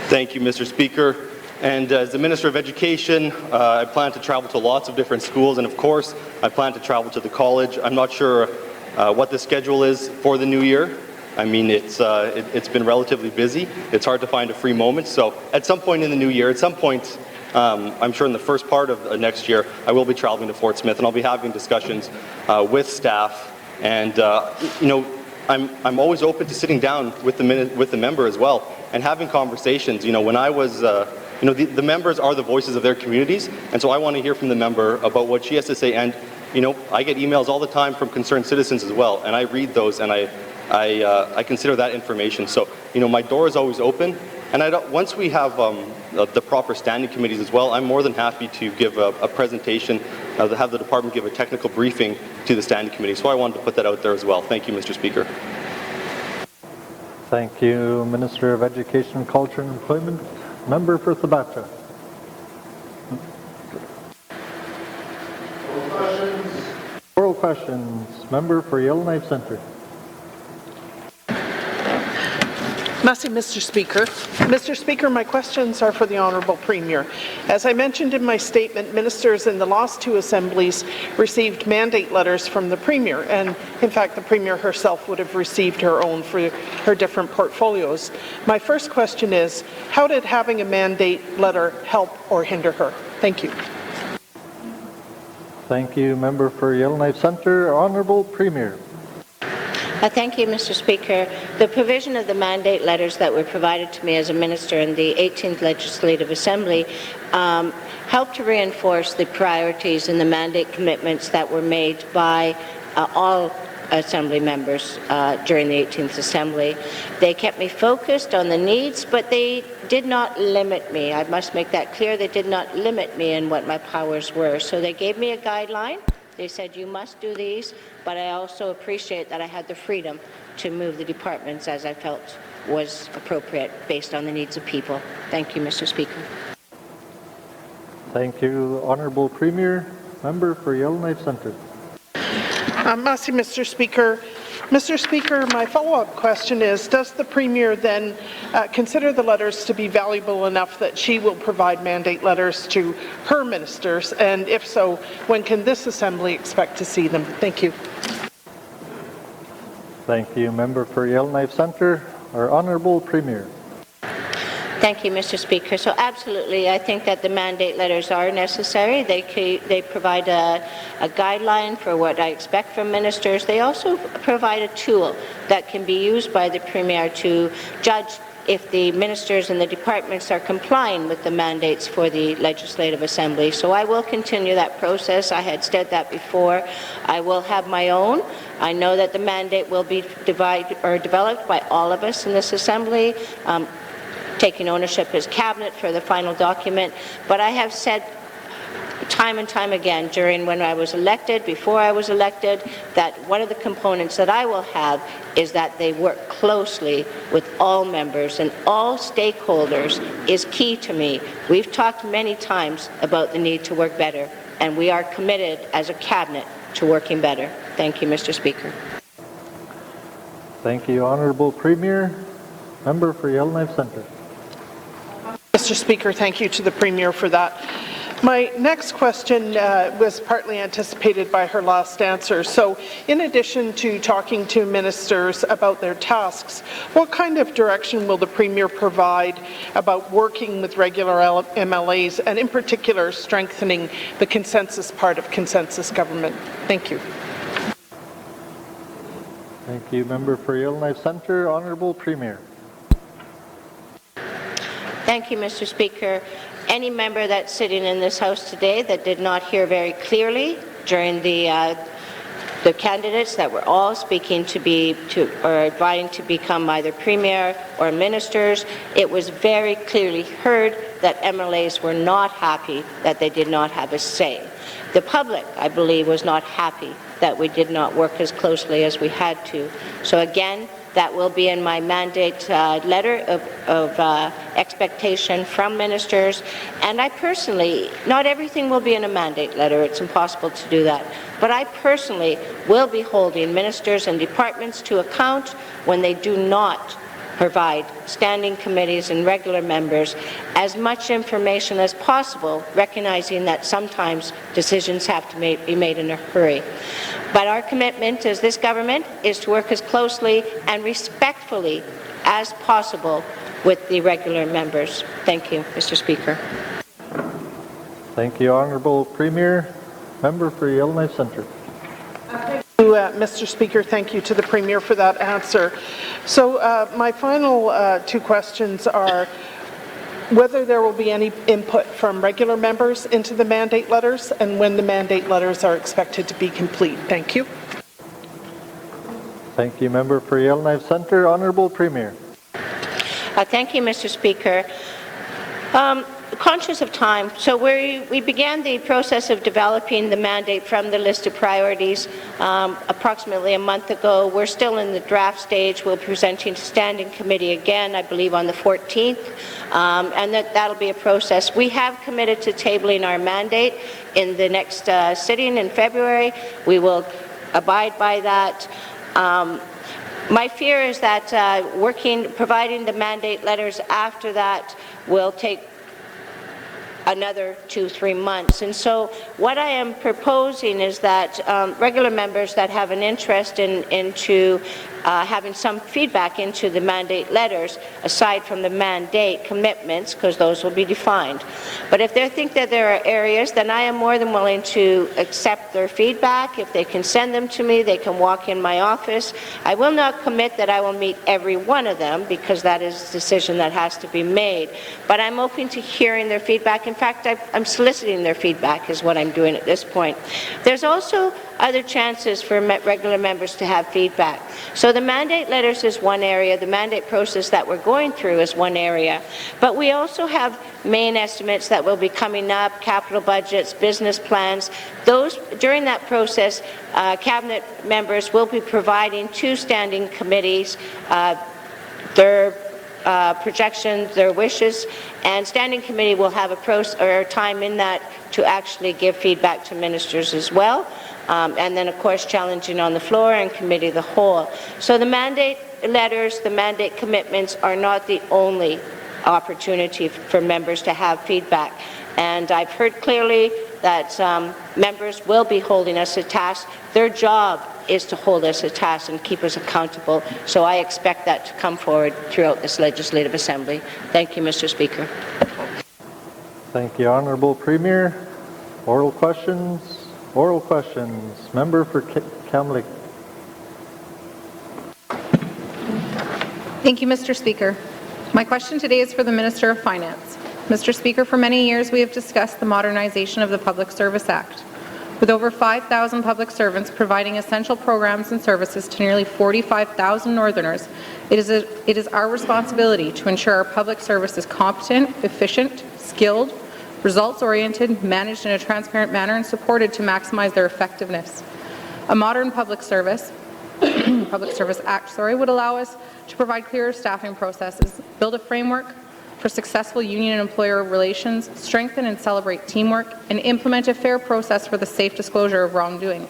Thank you, Mr. Speaker. And as the Minister of Education, I plan to travel to lots of different schools, and of course, I plan to travel to the college. I'm not sure what the schedule is for the new year. I mean, it's been relatively busy. It's hard to find a free moment. So at some point in the new year, at some point, I'm sure in the first part of next year, I will be traveling to Fort Smith, and I'll be having discussions with staff. And I'm always open to sitting down with the member as well and having conversations. When I was, the members are the voices of their communities, and so I want to hear from the member about what she has to say. And I get emails all the time from concerned citizens as well, and I read those and I consider that information. So my door is always open, and once we have the proper standing committees as well, I'm more than happy to give a presentation have the department give a technical briefing to the Standing Committee. So I wanted to put that out there as well. Thank you, Mr. Speaker. Thank you, Minister of Education, Culture and Employment. Member for Thabata. Oral questions. Member for Yellowknife Centre. Merci, Mr. Speaker. Mr. Speaker, my questions are for the Honourable Premier. As I mentioned in my statement, ministers in the last two assemblies received mandate letters from the Premier, and in fact the Premier herself would have received her own for her different portfolios. My first question is, how did having a mandate letter help or hinder her? Thank you. Thank you, Member for Yellowknife Centre. Honourable Premier. Thank you, Mr. Speaker. The provision of the mandate letters that were provided to me as a minister in the 18th Legislative Assembly helped to reinforce the priorities and the mandate commitments that were made by all Assembly members during the 18th Assembly. They kept me focused on the needs, but they did not limit me. I must make that clear. They did not limit me in what my powers were. So they gave me a guideline. They said, you must do these, but I also appreciate that I had the freedom to move the departments as I felt was appropriate based on the needs of people. Thank you, Mr. Speaker. Thank you, Honourable Premier. Member for Yellowknife Centre. Merci, Mr. Speaker. Mr. Speaker, my follow-up question is, does the Premier then consider the letters to be valuable enough that she will provide mandate letters to her ministers? And if so, when can this Assembly expect to see them? Thank you. Thank you, Member for Yellowknife Centre. Our Honourable Premier. Thank you, Mr. Speaker. So absolutely, I think that the mandate letters are necessary. They provide a guideline for what I expect from ministers. They also provide a tool that can be used by the Premier to judge if the ministers and the departments are complying with the mandates for the Legislative Assembly. So I will continue that process. I had said that before. I will have my own. I know that the mandate will be developed by all of us in this Assembly, taking ownership as Cabinet for the final document. But I have said time and time again during when I was elected, before I was elected, that one of the components that I will have is that they work closely with all members and all stakeholders is key to me. We've talked many times about the need to work better, and we are committed as a Cabinet to working better. Thank you, Mr. Speaker. Thank you, Honourable Premier. Member for Yellowknife Centre. Mr. Speaker, thank you to the Premier for that. My next question was partly anticipated by her last answer. So, in addition to talking to ministers about their tasks, what kind of direction will the Premier provide about working with regular MLAs and, in particular, strengthening the consensus part of consensus government? Thank you. Thank you, Member for Yellowknife Centre. Honourable Premier. Thank you, Mr. Speaker. Any member that's sitting in this House today that did not hear very clearly during the candidates that were all speaking or vying to become either Premier or ministers, it was very clearly heard that MLAs were not happy that they did not have a say. The public, I believe, was not happy that we did not work as closely as we had to. So again, that will be in my mandate letter of expectation from ministers. And I personally, not everything will be in a mandate letter, it's impossible to do that. But I personally will be holding ministers and departments to account when they do not provide standing committees and regular members as much information as possible, recognizing that sometimes decisions have to be made in a hurry. But our commitment as this government is to work as closely and respectfully as possible with the regular members. Thank you, Mr. Speaker. Thank you, Honourable Premier. Member for Yellowknife Centre. Mr. Speaker, thank you to the Premier for that answer. So my final two questions are whether there will be any input from regular members into the mandate letters and when the mandate letters are expected to be complete. Thank you. Thank you, Member for Yellowknife Centre. Honourable Premier. Thank you, Mr. Speaker. conscious of time, so we began the process of developing the mandate from the list of priorities approximately a month ago. We're still in the draft stage. We'll be presenting to Standing Committee again, I believe, on the 14th, and that'll be a process. We have committed to tabling our mandate in the next sitting in February. We will abide by that. My fear is that providing the mandate letters after that will take another 2-3 months. And so what I am proposing is that regular members that have an interest into having some feedback into the mandate letters, aside from the mandate commitments, because those will be defined. But if they think that there are areas, then I am more than willing to accept their feedback. If they can send them to me, they can walk in my office. I will not commit that I will meet every one of them, because that is a decision that has to be made. But I'm open to hearing their feedback. In fact, I'm soliciting their feedback is what I'm doing at this point. There's also other chances for regular members to have feedback. So the mandate letters is one area, the mandate process that we're going through is one area, but we also have main estimates that will be coming up, capital budgets, business plans. Those, during that process, Cabinet members will be providing to standing committees their projections, their wishes, and Standing Committee will have a time in that to actually give feedback to ministers as well. And then, of course, challenging on the floor and committee of the whole. So the mandate letters, the mandate commitments are not the only opportunity for members to have feedback. And I've heard clearly that members will be holding us to task. Their job is to hold us to task and keep us accountable. So I expect that to come forward throughout this Legislative Assembly. Thank you, Mr. Speaker. Thank you, Honourable Premier. Oral questions? Oral questions. Member for Kamloops. Thank you, Mr. Speaker. My question today is for the Minister of Finance. Mr. Speaker, for many years we have discussed the modernization of the Public Service Act. With over 5,000 public servants providing essential programs and services to nearly 45,000 Northerners, it is our responsibility to ensure our public service is competent, efficient, skilled, results-oriented, managed in a transparent manner, and supported to maximize their effectiveness. A modern Public Service Act would allow us to provide clearer staffing processes, build a framework for successful union and employer relations, strengthen and celebrate teamwork, and implement a fair process for the safe disclosure of wrongdoing.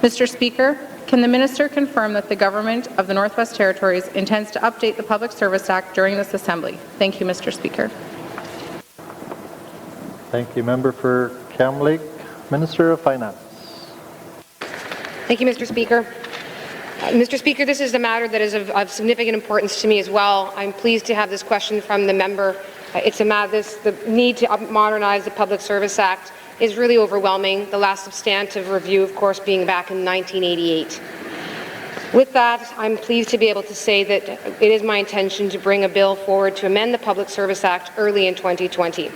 Mr. Speaker, can the Minister confirm that the Government of the Northwest Territories intends to update the Public Service Act during this Assembly? Thank you, Mr. Speaker. Thank you, Member for Kamloops. Minister of Finance. Thank you, Mr. Speaker. Mr. Speaker, this is a matter that is of significant importance to me as well. I'm pleased to have this question from the member. The need to modernize the Public Service Act is really overwhelming, the last substantive review, of course, being back in 1988. With that, I'm pleased to be able to say that it is my intention to bring a bill forward to amend the Public Service Act early in 2020.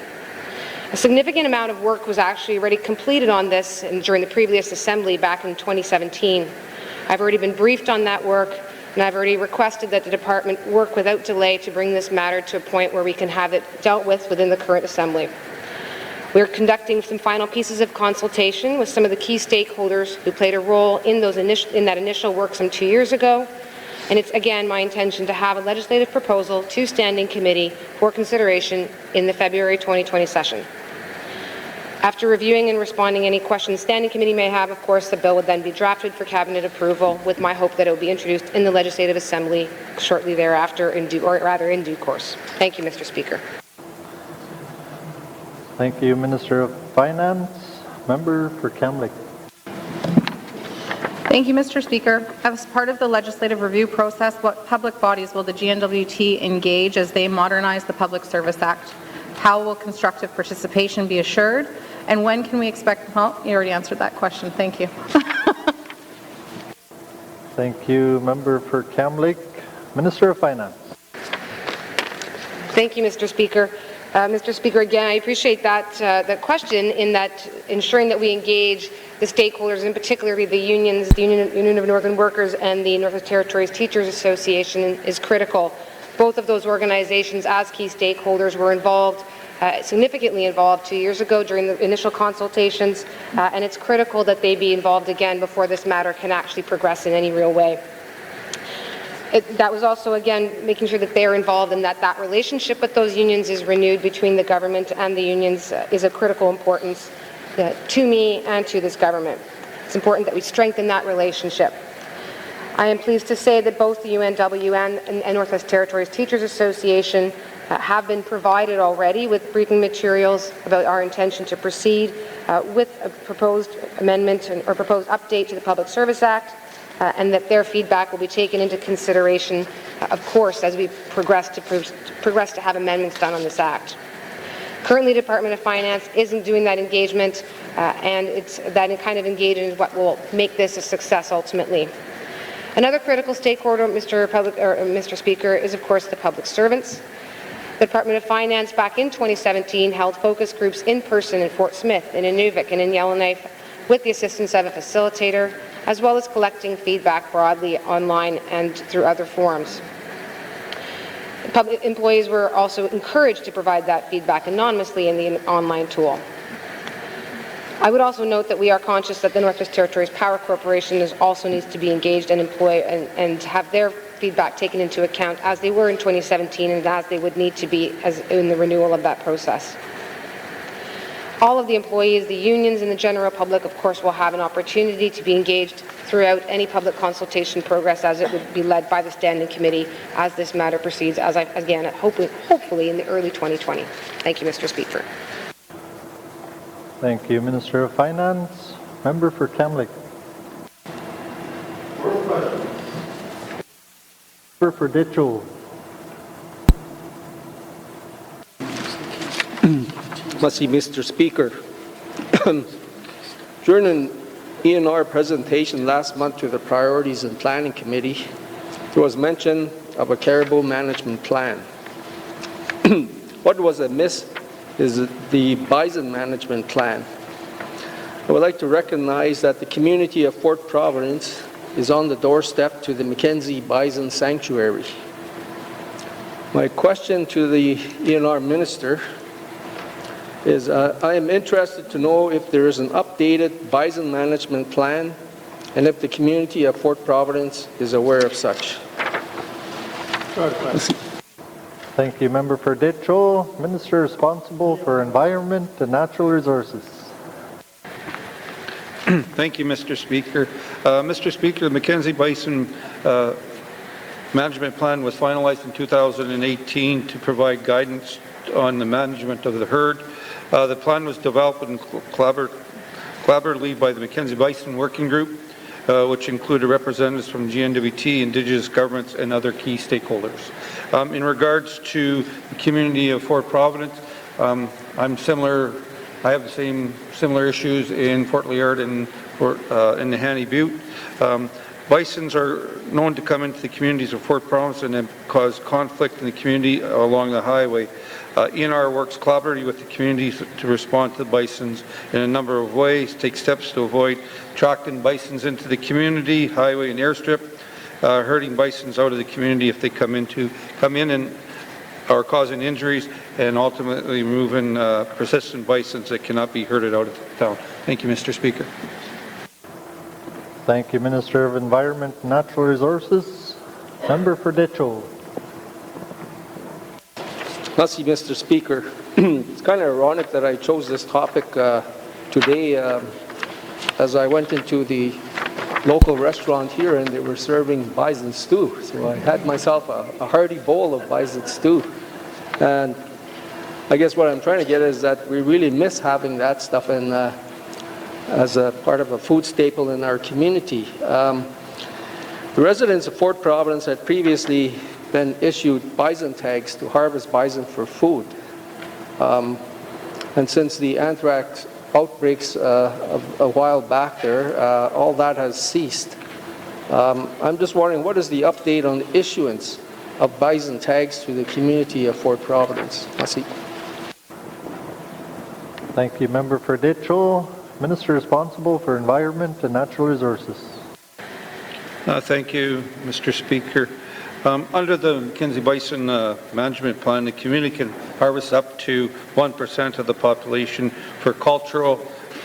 A significant amount of work was actually already completed on this during the previous Assembly back in 2017. I've already been briefed on that work, and I've already requested that the Department work without delay to bring this matter to a point where we can have it dealt with within the current Assembly. We're conducting some final pieces of consultation with some of the key stakeholders who played a role in that initial work some 2 years ago, and it's again my intention to have a legislative proposal to Standing Committee for consideration in the February 2020 session. After reviewing and responding to any questions Standing Committee may have, of course, the bill would then be drafted for Cabinet approval, with my hope that it will be introduced in the Legislative Assembly shortly thereafter, in due course. Thank you, Mr. Speaker. Thank you, Minister of Finance. Member for Kamloops. Thank you, Mr. Speaker. As part of the legislative review process, what public bodies will the GNWT engage as they modernize the Public Service Act? How will constructive participation be assured? And when can we expect, well, you already answered that question. Thank you. Thank you, Member for Kamloops. Minister of Finance. Thank you, Mr. Speaker. Mr. Speaker, again, I appreciate that question, in that ensuring that we engage the stakeholders, and particularly the unions, the Union of Northern Workers and the Northwest Territories Teachers Association, is critical. Both of those organizations, as key stakeholders, were involved significantly involved 2 years ago during the initial consultations, and it's critical that they be involved again before this matter can actually progress in any real way. That was also, again, making sure that they're involved and that relationship with those unions is renewed between the government and the unions is of critical importance to me and to this government. It's important that we strengthen that relationship. I am pleased to say that both the UNW and Northwest Territories Teachers Association have been provided already with briefing materials about our intention to proceed with a proposed amendment or proposed update to the Public Service Act, and that their feedback will be taken into consideration, of course, as we progress to have amendments done on this Act. Currently, the Department of Finance isn't doing that engagement, and that kind of engagement is what will make this a success ultimately. Another critical stakeholder, Mr. Speaker, is of course the public servants. The Department of Finance back in 2017 held focus groups in person in Fort Smith, in Inuvik, and in Yellowknife with the assistance of a facilitator, as well as collecting feedback broadly online and through other forums. Public employees were also encouraged to provide that feedback anonymously in the online tool. I would also note that we are conscious that the Northwest Territories Power Corporation also needs to be engaged and and have their feedback taken into account as they were in 2017 and as they would need to be in the renewal of that process. All of the employees, the unions, and the general public, of course, will have an opportunity to be engaged throughout any public consultation progress as it would be led by the Standing Committee as this matter proceeds, hopefully in the early 2020. Thank you, Mr. Speaker. Thank you, Minister of Finance. Member for Kamloops. Member for Ditchell. Mr. Speaker. During an ENR presentation last month to the Priorities and Planning Committee, there was mention of a caribou management plan. What was amiss is the bison management plan. I would like to recognize that the community of Fort Providence is on the doorstep to the Mackenzie Bison Sanctuary. My question to the ENR Minister is I am interested to know if there is an updated bison management plan and if the community of Fort Providence is aware of such. Thank you, Member for Ditchell. Minister responsible for Environment and Natural Resources. Thank you, Mr. Speaker. Mr. Speaker, the Mackenzie Bison Management Plan was finalized in 2018 to provide guidance on the management of the herd. The plan was developed and collaboratively by the Mackenzie Bison Working Group, which included representatives from GNWT, Indigenous governments, and other key stakeholders. In regards to the community of Fort Providence, I have the same similar issues in Fort Liard and in the Hanny Butte. Bisons are known to come into the communities of Fort Providence and cause conflict in the community along the highway. ENR works collaboratively with the communities to respond to the bisons in a number of ways, take steps to avoid attracting bisons into the community, highway and airstrip, herding bisons out of the community if they come in and are causing injuries, and ultimately removing persistent bisons that cannot be herded out of town. Thank you, Mr. Speaker. Thank you, Minister of Environment and Natural Resources. Member for Ditchell. Mr. Speaker. It's kind of ironic that I chose this topic today as I went into the local restaurant here and they were serving bison stew. So I had myself a hearty bowl of bison stew. And I guess what I'm trying to get is that we really miss having that stuff in, as a part of a food staple in our community. The residents of Fort Providence had previously been issued bison tags to harvest bison for food. And since the anthrax outbreaks a while back there, all that has ceased. I'm just wondering, what is the update on the issuance of bison tags to the community of Fort Providence? Thank you, Member for Ditchell. Minister responsible for Environment and Natural Resources. Thank you, Mr. Speaker. Under the Mackenzie Basin Management Plan, the community can harvest up to 1% of the population for cultural,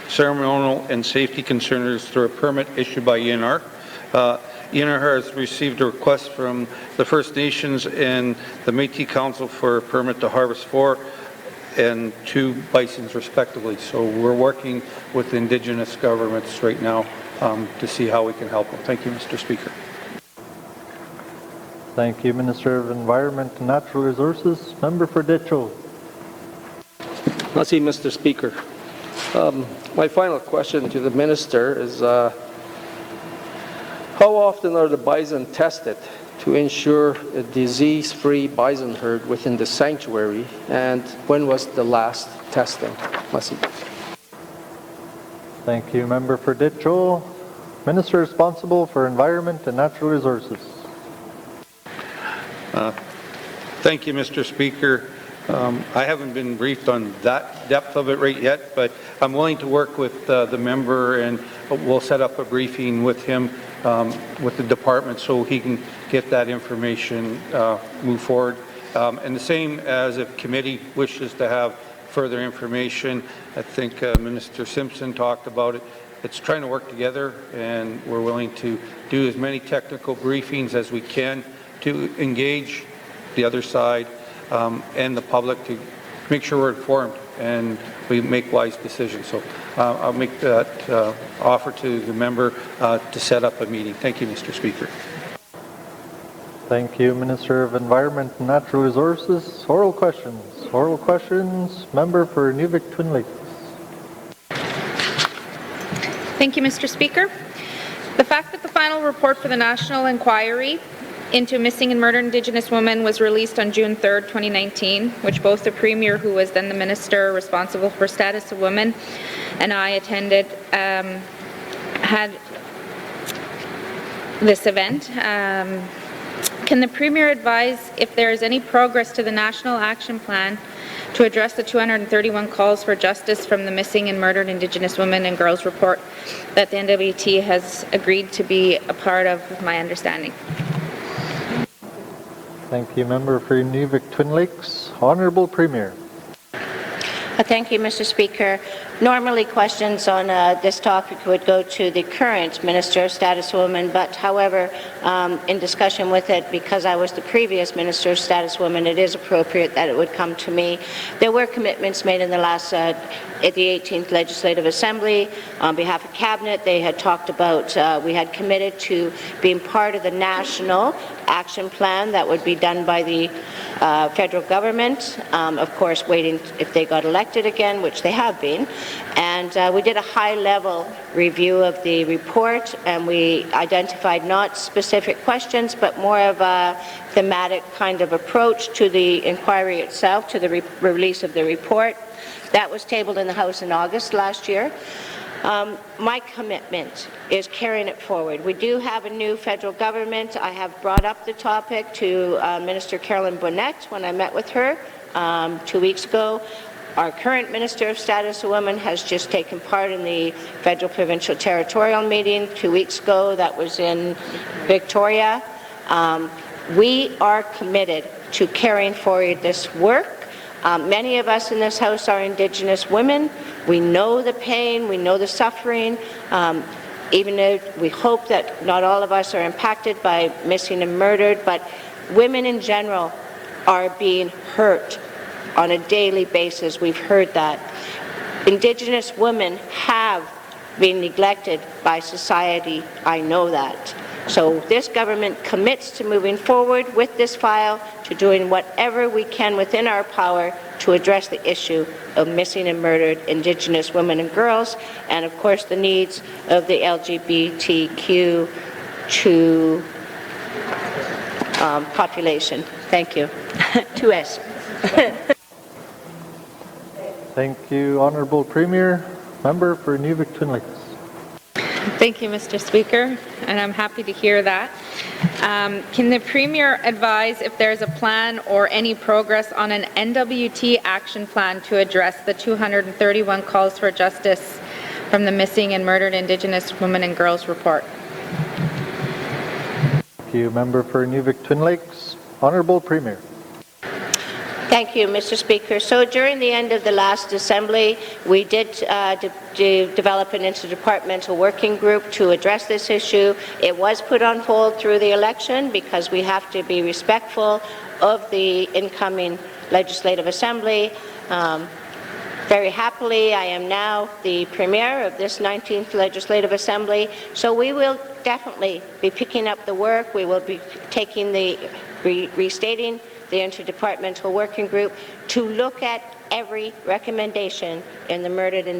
ceremonial, and safety concerns through a permit issued by ENR. ENR has received a request from the First Nations and the Métis Council for a permit to harvest 4 and 2 bisons respectively. So we're working with Indigenous governments right now to see how we can help them. Thank you, Mr. Speaker. Thank you, Minister of Environment and Natural Resources. Member for Ditcho. Let's see, Mr. Speaker. My final question to the Minister is how often are the bison tested to ensure a disease-free bison herd within the sanctuary, and when was the last testing? Merci. Thank you, Member for Ditcho. Minister responsible for Environment and Natural Resources. Thank you, Mr. Speaker. I haven't been briefed on that depth of it right yet, but I'm willing to work with the member, and we'll set up a briefing with him, with the department, so he can get that information, move forward. And the same as if committee wishes to have further information. I think Minister Simpson talked about it. It's trying to work together, and we're willing to do as many technical briefings as we can to engage the other side and the public to make sure we're informed and we make wise decisions. So I'll make that offer to the member to set up a meeting. Thank you, Mr. Speaker. Thank you, Minister of Environment and Natural Resources. Oral questions. Oral questions. Member for Nwt Twin Lakes. Thank you, Mr. Speaker. The fact that the final report for the National Inquiry into missing and murdered Indigenous women was released on June 3rd, 2019, which both the Premier, who was then the Minister responsible for Status of Women, and I attended, had this event. Can the Premier advise if there is any progress to the National Action Plan to address the 231 calls for justice from the Missing and Murdered Indigenous Women and Girls report that the NWT has agreed to be a part of, with my understanding? Thank you, Member for Nwt Twin Lakes. Honourable Premier. Thank you, Mr. Speaker. Normally, questions on this topic would go to the current Minister of Status Women, but however, in discussion with it, because I was the previous Minister of Status Women, it is appropriate that it would come to me. There were commitments made in the last, at the 18th Legislative Assembly on behalf of Cabinet. They had talked about, we had committed to being part of the National Action Plan that would be done by the federal government, of course waiting if they got elected again, which they have been. And we did a high-level review of the report, and we identified not specific questions, but more of a thematic kind of approach to the inquiry itself, to the release of the report. That was tabled in the House in August last year. My commitment is carrying it forward. We do have a new federal government. I have brought up the topic to Minister Carolyn Bonnet when I met with her 2 weeks ago. Our current Minister of Status of Women has just taken part in the federal provincial territorial meeting 2 weeks ago. That was in Victoria. We are committed to carrying forward this work. Many of us in this House are Indigenous women. We know the pain, we know the suffering, even though we hope that not all of us are impacted by missing and murdered, but women in general are being hurt on a daily basis. We've heard that. Indigenous women have been neglected by society. I know that. So this government commits to moving forward with this file, to doing whatever we can within our power to address the issue of missing and murdered Indigenous women and girls, and of course the needs of the LGBTQ population. Thank you. 2S. Thank you, Honourable Premier. Member for Nwt Twin Lakes. Thank you, Mr. Speaker, and I'm happy to hear that. Can the Premier advise if there is a plan or any progress on an NWT action plan to address the 231 calls for justice from the Missing and Murdered Indigenous Women and Girls report? you. Member for Nwt Lakes. Honourable Premier. Thank you, Mr. Speaker. So during the end of the last Assembly, we did develop an interdepartmental working group to address this issue. It was put on hold through the election because we have to be respectful of the incoming Legislative Assembly. Very happily, I am now the Premier of this 19th Legislative Assembly, so we will definitely be picking up the work. We will be taking the restating the interdepartmental working group to look at every recommendation in the Murdered and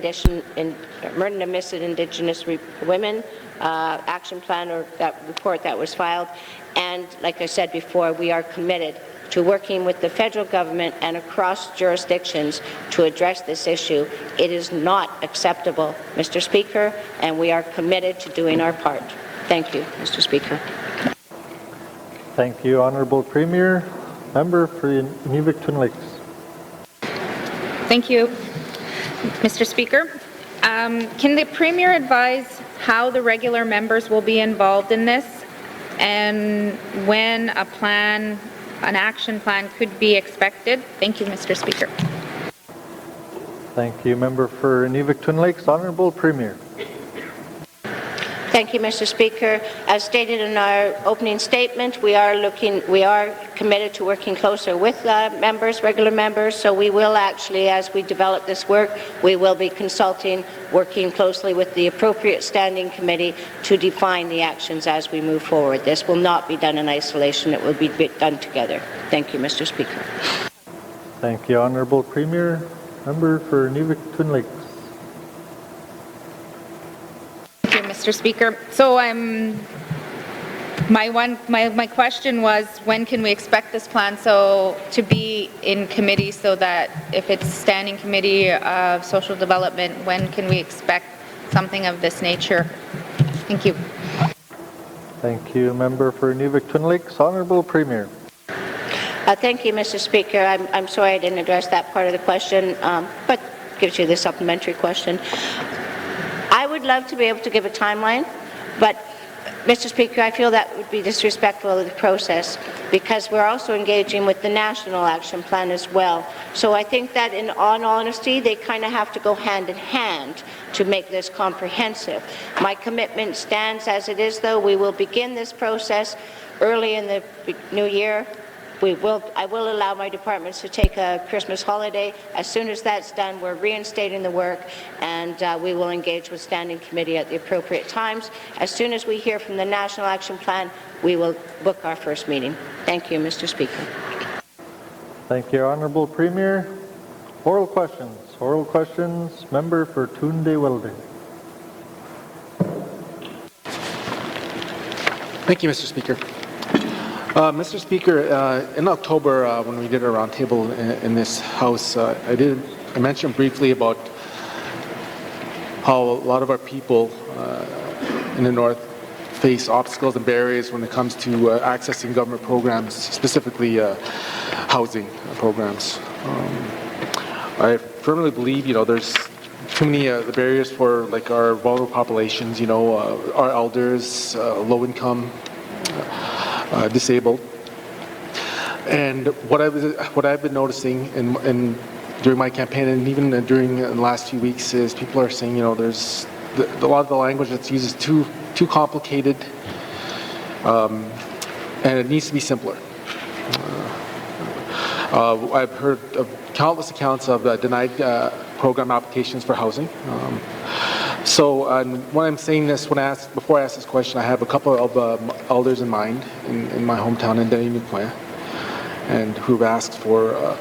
Missing Indigenous Women Action Plan, or that report that was filed. And like I said before, we are committed to working with the federal government and across jurisdictions to address this issue. It is not acceptable, Mr. Speaker, and we are committed to doing our part. Thank you, Mr. Speaker. Thank you, Honourable Premier. Member for Nwt Lakes. Thank you, Mr. Speaker. Can the Premier advise how the regular members will be involved in this and when an action plan could be expected? Thank you, Mr. Speaker. Thank you, Member for Nwt Lakes. Honourable Premier. Thank you, Mr. Speaker. As stated in our opening statement, we are committed to working closer with regular members, so we will actually, as we develop this work, we will be working closely with the appropriate standing committee to define the actions as we move forward. This will not be done in isolation, it will be done together. Thank you, Mr. Speaker. Thank you, Honourable Premier. Member for Nwt Lakes. Mr. Speaker. So my question was, when can we expect this plan to be in committee, so that if it's standing committee of social development, when can we expect something of this nature? Thank you. Thank you, Member for Nwt Lakes. Honourable Premier. Thank you, Mr. Speaker. I'm sorry I didn't address that part of the question, but gives you the supplementary question. I would love to be able to give a timeline, but Mr. Speaker, I feel that would be disrespectful of the process, because we're also engaging with the National Action Plan as well. So I think that in all honesty, they kind of have to go hand in hand to make this comprehensive. My commitment stands as it is, though. We will begin this process early in the new year. I will allow my departments to take a Christmas holiday. As soon as that's done, we're reinstating the work, and we will engage with standing committee at the appropriate times. As soon as we hear from the National Action Plan, we will book our first meeting. Thank you, Mr. Speaker. Thank you, Honourable Premier. Oral questions. Oral questions. Member for Tunde Welde. Thank you, Mr. Speaker. Mr. Speaker, in October, when we did a roundtable in this House, I mentioned briefly about how a lot of our people in the North face obstacles and barriers when it comes to accessing government programs, specifically housing programs. I firmly believe, there's too many the barriers for like our vulnerable populations, our elders, low income, disabled. And what I've been noticing during my campaign, and even during the last few weeks, is people are saying, there's a lot of the language that's used is too complicated, and it needs to be simpler. I've heard of countless accounts of denied program applications for housing. So when I'm saying this, before I ask this question, I have a couple of elders in mind in my hometown in Yellowknife, and who've asked for,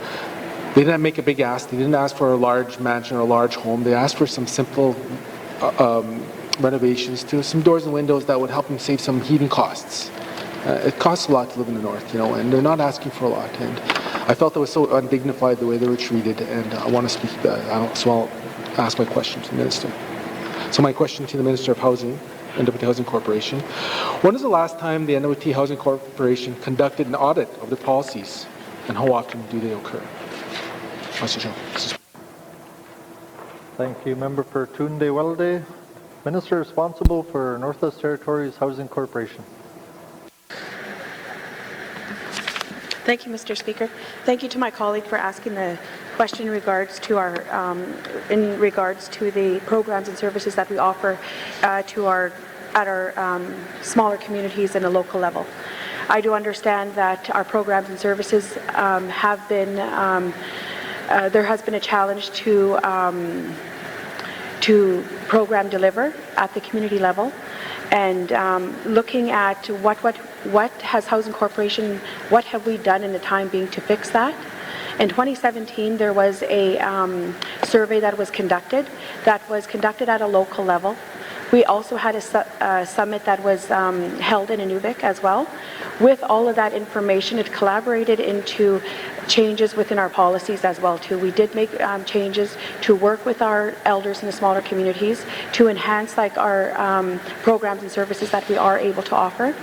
they didn't make a big ask, they didn't ask for a large mansion or a large home, they asked for some simple renovations to some doors and windows that would help them save some heating costs. It costs a lot to live in the North, and they're not asking for a lot. And I felt it was so undignified the way they were treated, and I want to speak to that. So I'll ask my question to the Minister. So my question to the Minister of Housing, Nwt Housing Corporation: when was the last time the Nwt Housing Corporation conducted an audit of their policies, and how often do they occur? Thank you, Member for Tunde Welde. Minister responsible for Northwest Territories Housing Corporation. Thank you, Mr. Speaker. Thank you to my colleague for asking the question in regards to the programs and services that we offer at our smaller communities and a local level. I do understand that our programs and services have been there has been a challenge to program deliver at the community level, and looking at what has Housing Corporation, what have we done in the time being to fix that. In 2017, there was a survey that was conducted at a local level. We also had a summit that was held in Inuvik as well. With all of that information, it collaborated into changes within our policies as well too. We did make changes to work with our elders in the smaller communities to enhance our programs and services that we are able to offer.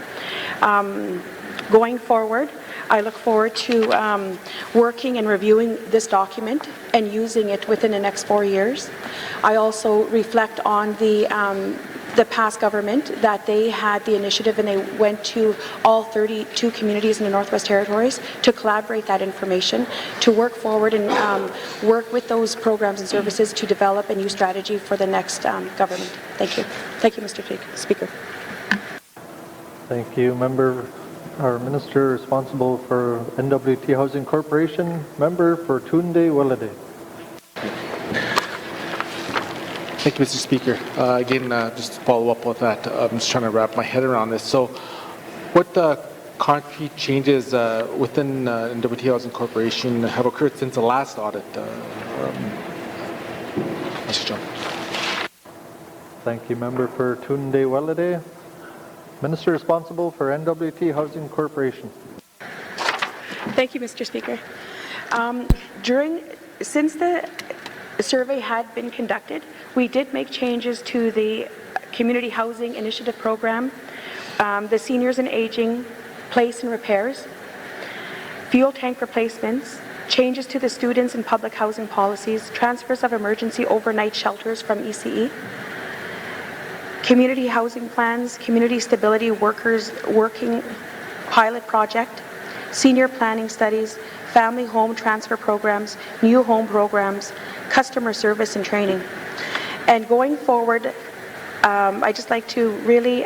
Going forward, I look forward to working and reviewing this document and using it within the next 4 years. I also reflect on the past government that they had the initiative and they went to all 32 communities in the Northwest Territories to collaborate that information, to work forward and work with those programs and services to develop a new strategy for the next government. Thank you. Thank you, Mr. Speaker. Thank you, our Minister responsible for NWT Housing Corporation, Member for Tunde Willade. Thank you, Mr. Speaker. Again, just to follow up with that, I'm just trying to wrap my head around this. So what concrete changes within NWT Housing Corporation have occurred since the last audit? Mr. John. Thank you, Member for Tunde Willade. Minister responsible for NWT Housing Corporation. Thank you, Mr. Speaker. Since the survey had been conducted, we did make changes to the Community Housing Initiative Program, the Seniors and Aging Place and Repairs, fuel tank replacements, changes to the students and public housing policies, transfers of emergency overnight shelters from ECE, community housing plans, community stability workers working pilot project, senior planning studies, family home transfer programs, new home programs, customer service and training. And going forward, I'd just like to really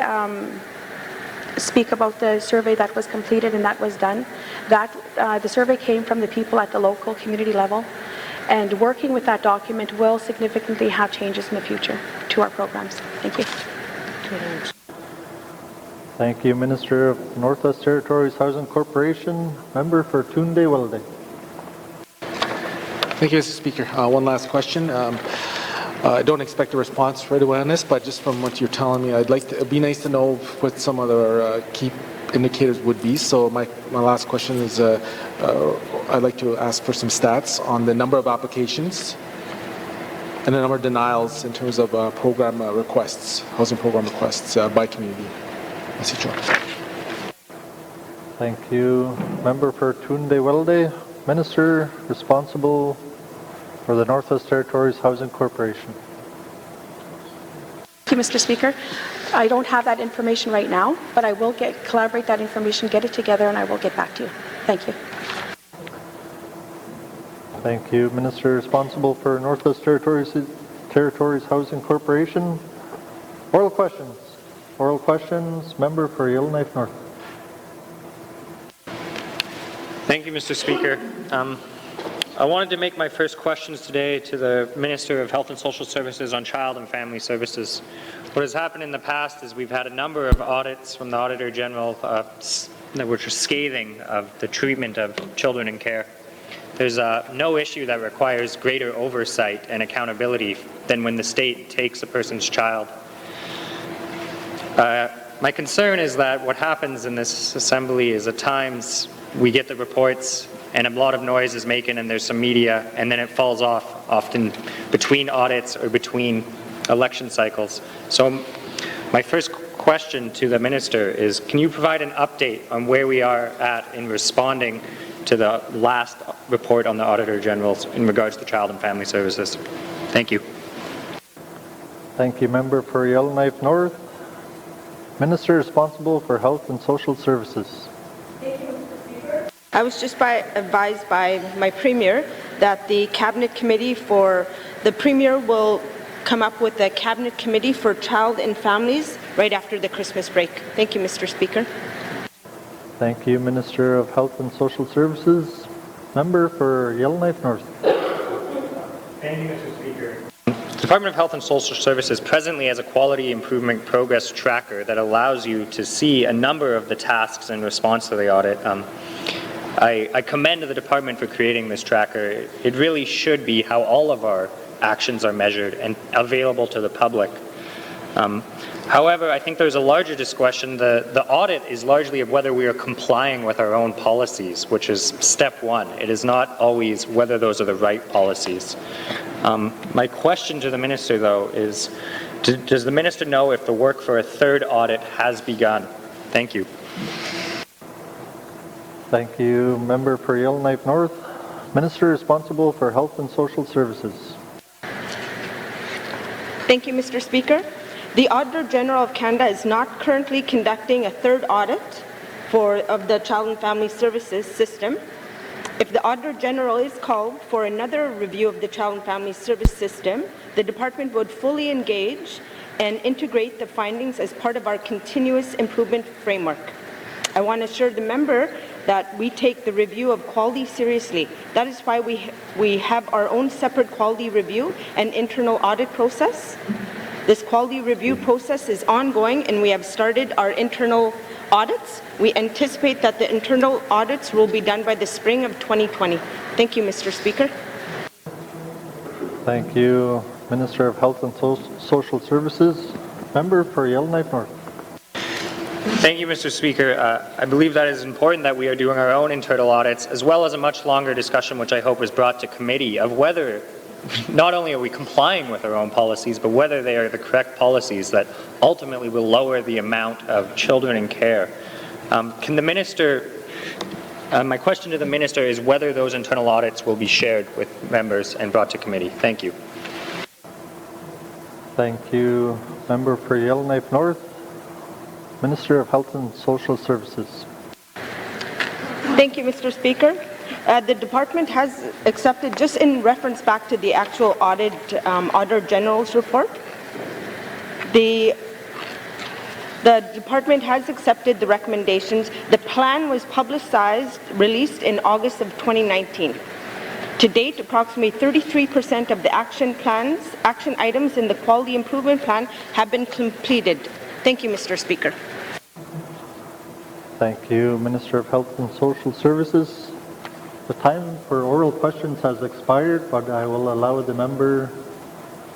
speak about the survey that was completed and that was done. The survey came from the people at the local community level, and working with that document will significantly have changes in the future to our programs. Thank you. Thank you, Minister of Northwest Territories Housing Corporation, Member for Tunde Willade. Thank you, Mr. Speaker. One last question. I don't expect a response right away on this, but just from what you're telling me, it'd be nice to know what some of the key indicators would be. So my last question is, I'd like to ask for some stats on the number of applications and the number of denials in terms of program requests, housing program requests by community. Thank you. Member for Tunde Willade, Minister responsible for the Northwest Territories Housing Corporation. Thank you, Mr. Speaker. I don't have that information right now, but I will collaborate that information, get it together, and I will get back to you. Thank you. Thank you, Minister responsible for Northwest Territories Housing Corporation. Oral questions. Oral questions. Member for Yellowknife North. Thank you, Mr. Speaker. I wanted to make my first questions today to the Minister of Health and Social Services on Child and Family Services. What has happened in the past is we've had a number of audits from the Auditor General which are scathing of the treatment of children in care. There's no issue that requires greater oversight and accountability than when the state takes a person's child. My concern is that what happens in this assembly is at times we get the reports and a lot of noise is making and there's some media and then it falls off often between audits or between election cycles. So my first question to the Minister is, can you provide an update on where we are at in responding to the last report on the Auditor General's in regards to Child and Family Services? Thank you. Thank you, Member for Yellowknife North. Minister responsible for Health and Social Services. Thank you, Mr. Speaker. I was just advised by my Premier that the Cabinet Committee for the Premier will come up with a Cabinet Committee for Child and Families right after the Christmas break. Thank you, Mr. Speaker. Thank you, Minister of Health and Social Services. Member for Yellowknife North. Thank you, Mr. Speaker. The Department of Health and Social Services presently has a quality improvement progress tracker that allows you to see a number of the tasks in response to the audit. I commend the department for creating this tracker. It really should be how all of our actions are measured and available to the public. However, I think there's a larger discussion. The audit is largely of whether we are complying with our own policies, which is step one. It is not always whether those are the right policies. My question to the Minister, though, is does the Minister know if the work for a third audit has begun? Thank you. Thank you. Member for Yellowknife North. Minister responsible for Health and Social Services. Thank you, Mr. Speaker. The Auditor General of Canada is not currently conducting a third audit of the Child and Family Services system. If the Auditor General is called for another review of the Child and Family Service system, the Department would fully engage and integrate the findings as part of our continuous improvement framework. I want to assure the member that we take the review of quality seriously. That is why we have our own separate quality review and internal audit process. This quality review process is ongoing, and we have started our internal audits. We anticipate that the internal audits will be done by the spring of 2020. Thank you, Mr. Speaker. Thank you, Minister of Health and Social Services. Member for Yellowknife North. Thank you, Mr. Speaker. I believe that it is important that we are doing our own internal audits, as well as a much longer discussion, which I hope is brought to committee, of whether not only are we complying with our own policies, but whether they are the correct policies that ultimately will lower the amount of children in care. Can the Minister, my question to the Minister is whether those internal audits will be shared with members and brought to committee. Thank you. Thank you. Member for Yellowknife North. Minister of Health and Social Services. Thank you, Mr. Speaker. The Department has accepted, just in reference back to the actual Auditor General's report, the Department has accepted the recommendations. The plan was released in August of 2019. To date, approximately 33% of the action items in the Quality Improvement Plan have been completed. Thank you, Mr. Speaker. Thank you, Minister of Health and Social Services. The time for oral questions has expired, but I will allow the member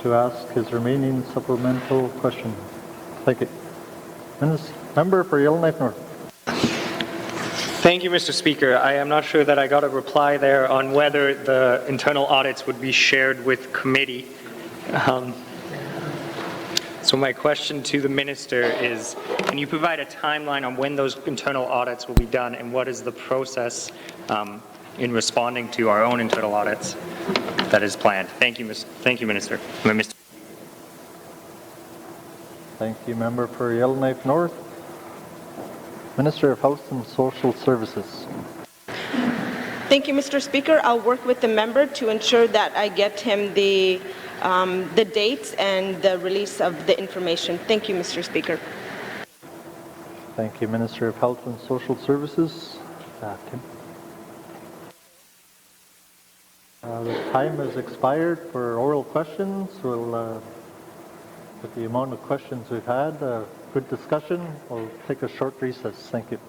to ask his remaining supplemental question. Thank you. Member for Yellowknife North. Thank you, Mr. Speaker. I am not sure that I got a reply there on whether the internal audits would be shared with committee. So my question to the Minister is, can you provide a timeline on when those internal audits will be done, and what is the process in responding to our own internal audits that is planned? Thank you, Minister. Thank you, Member for Yellowknife North. Minister of Health and Social Services. Thank you, Mr. Speaker. I'll work with the member to ensure that I get him the dates and the release of the information. Thank you, Mr. Speaker. Thank you, Minister of Health and Social Services. Tim. The time has expired for oral questions. We'll, with the amount of questions we've had, good discussion. We'll take a short recess. Thank you.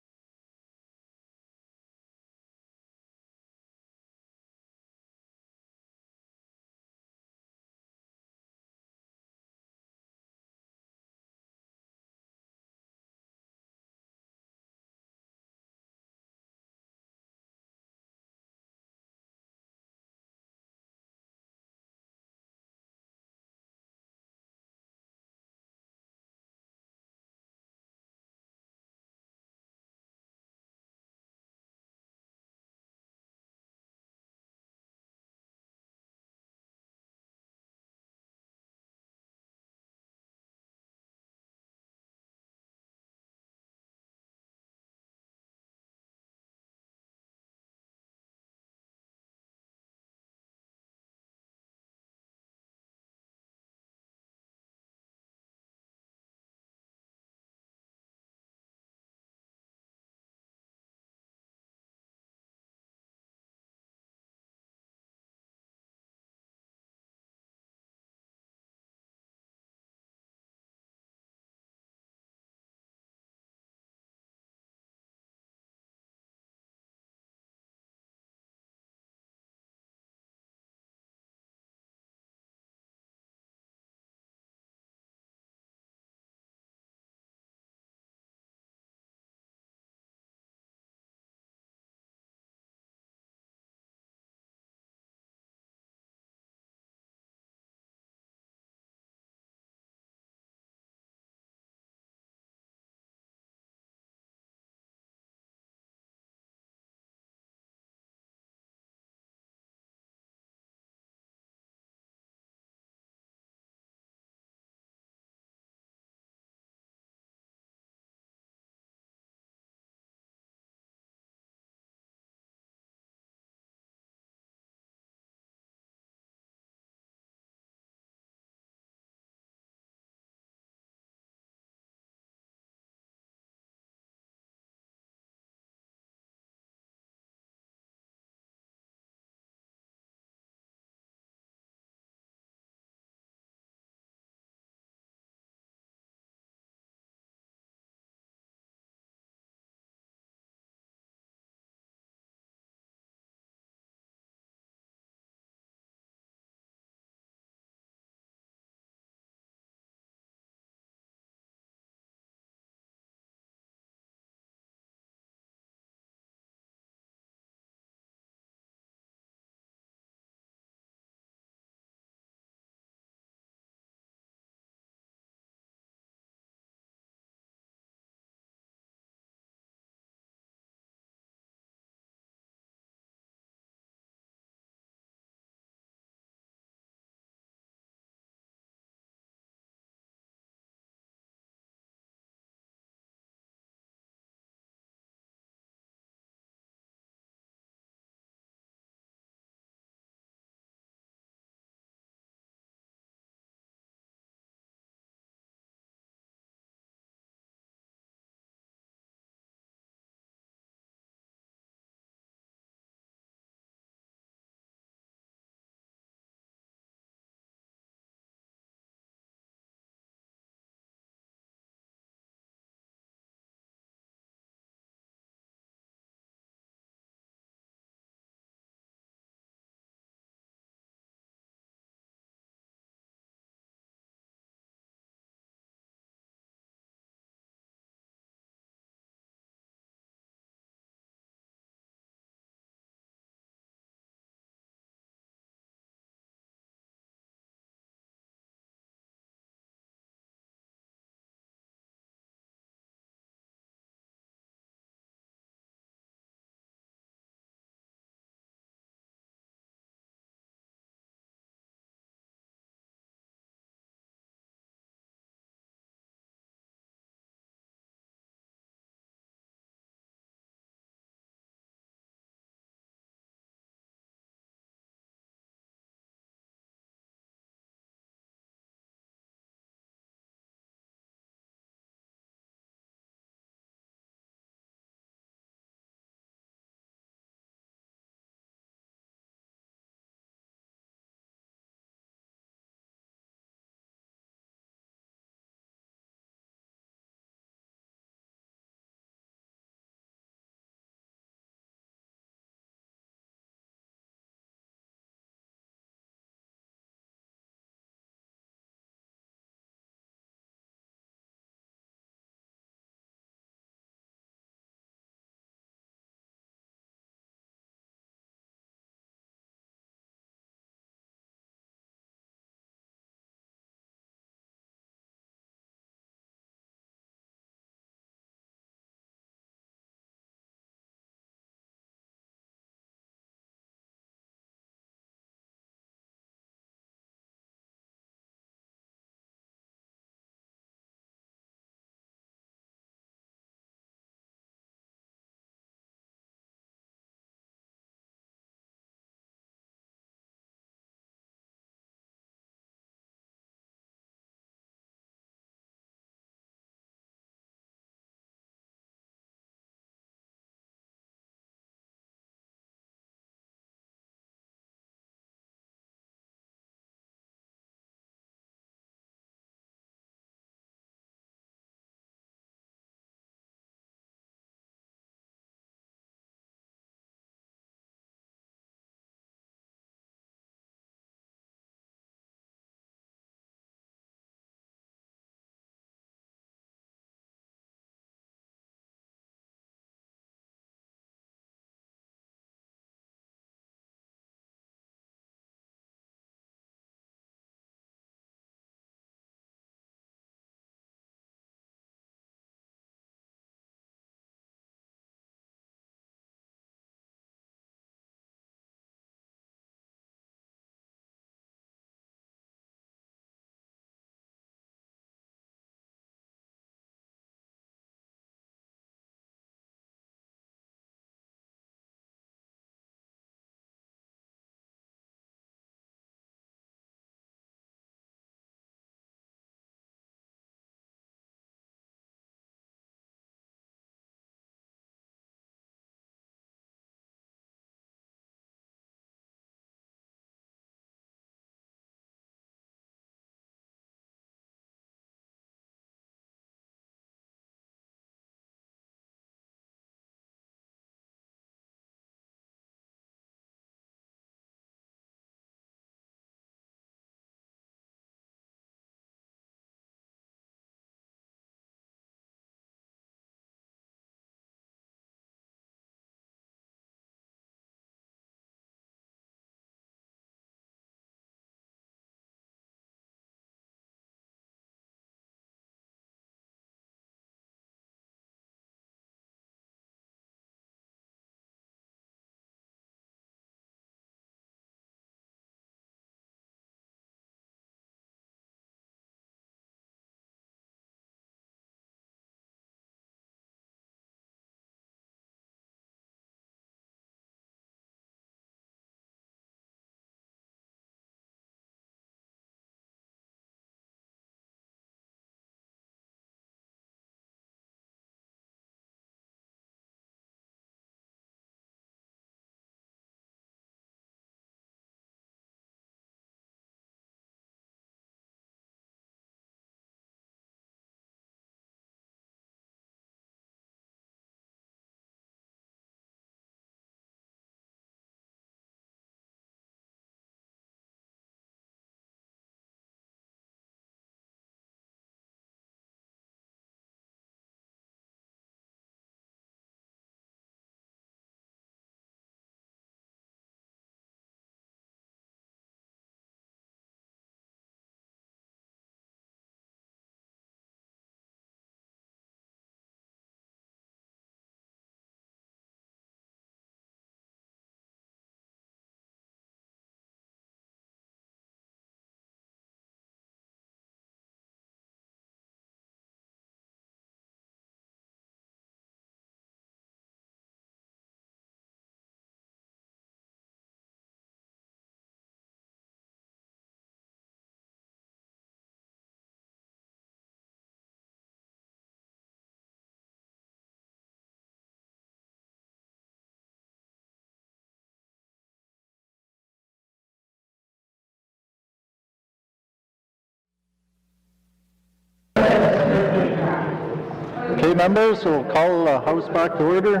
Okay, members, we'll call the House back to order.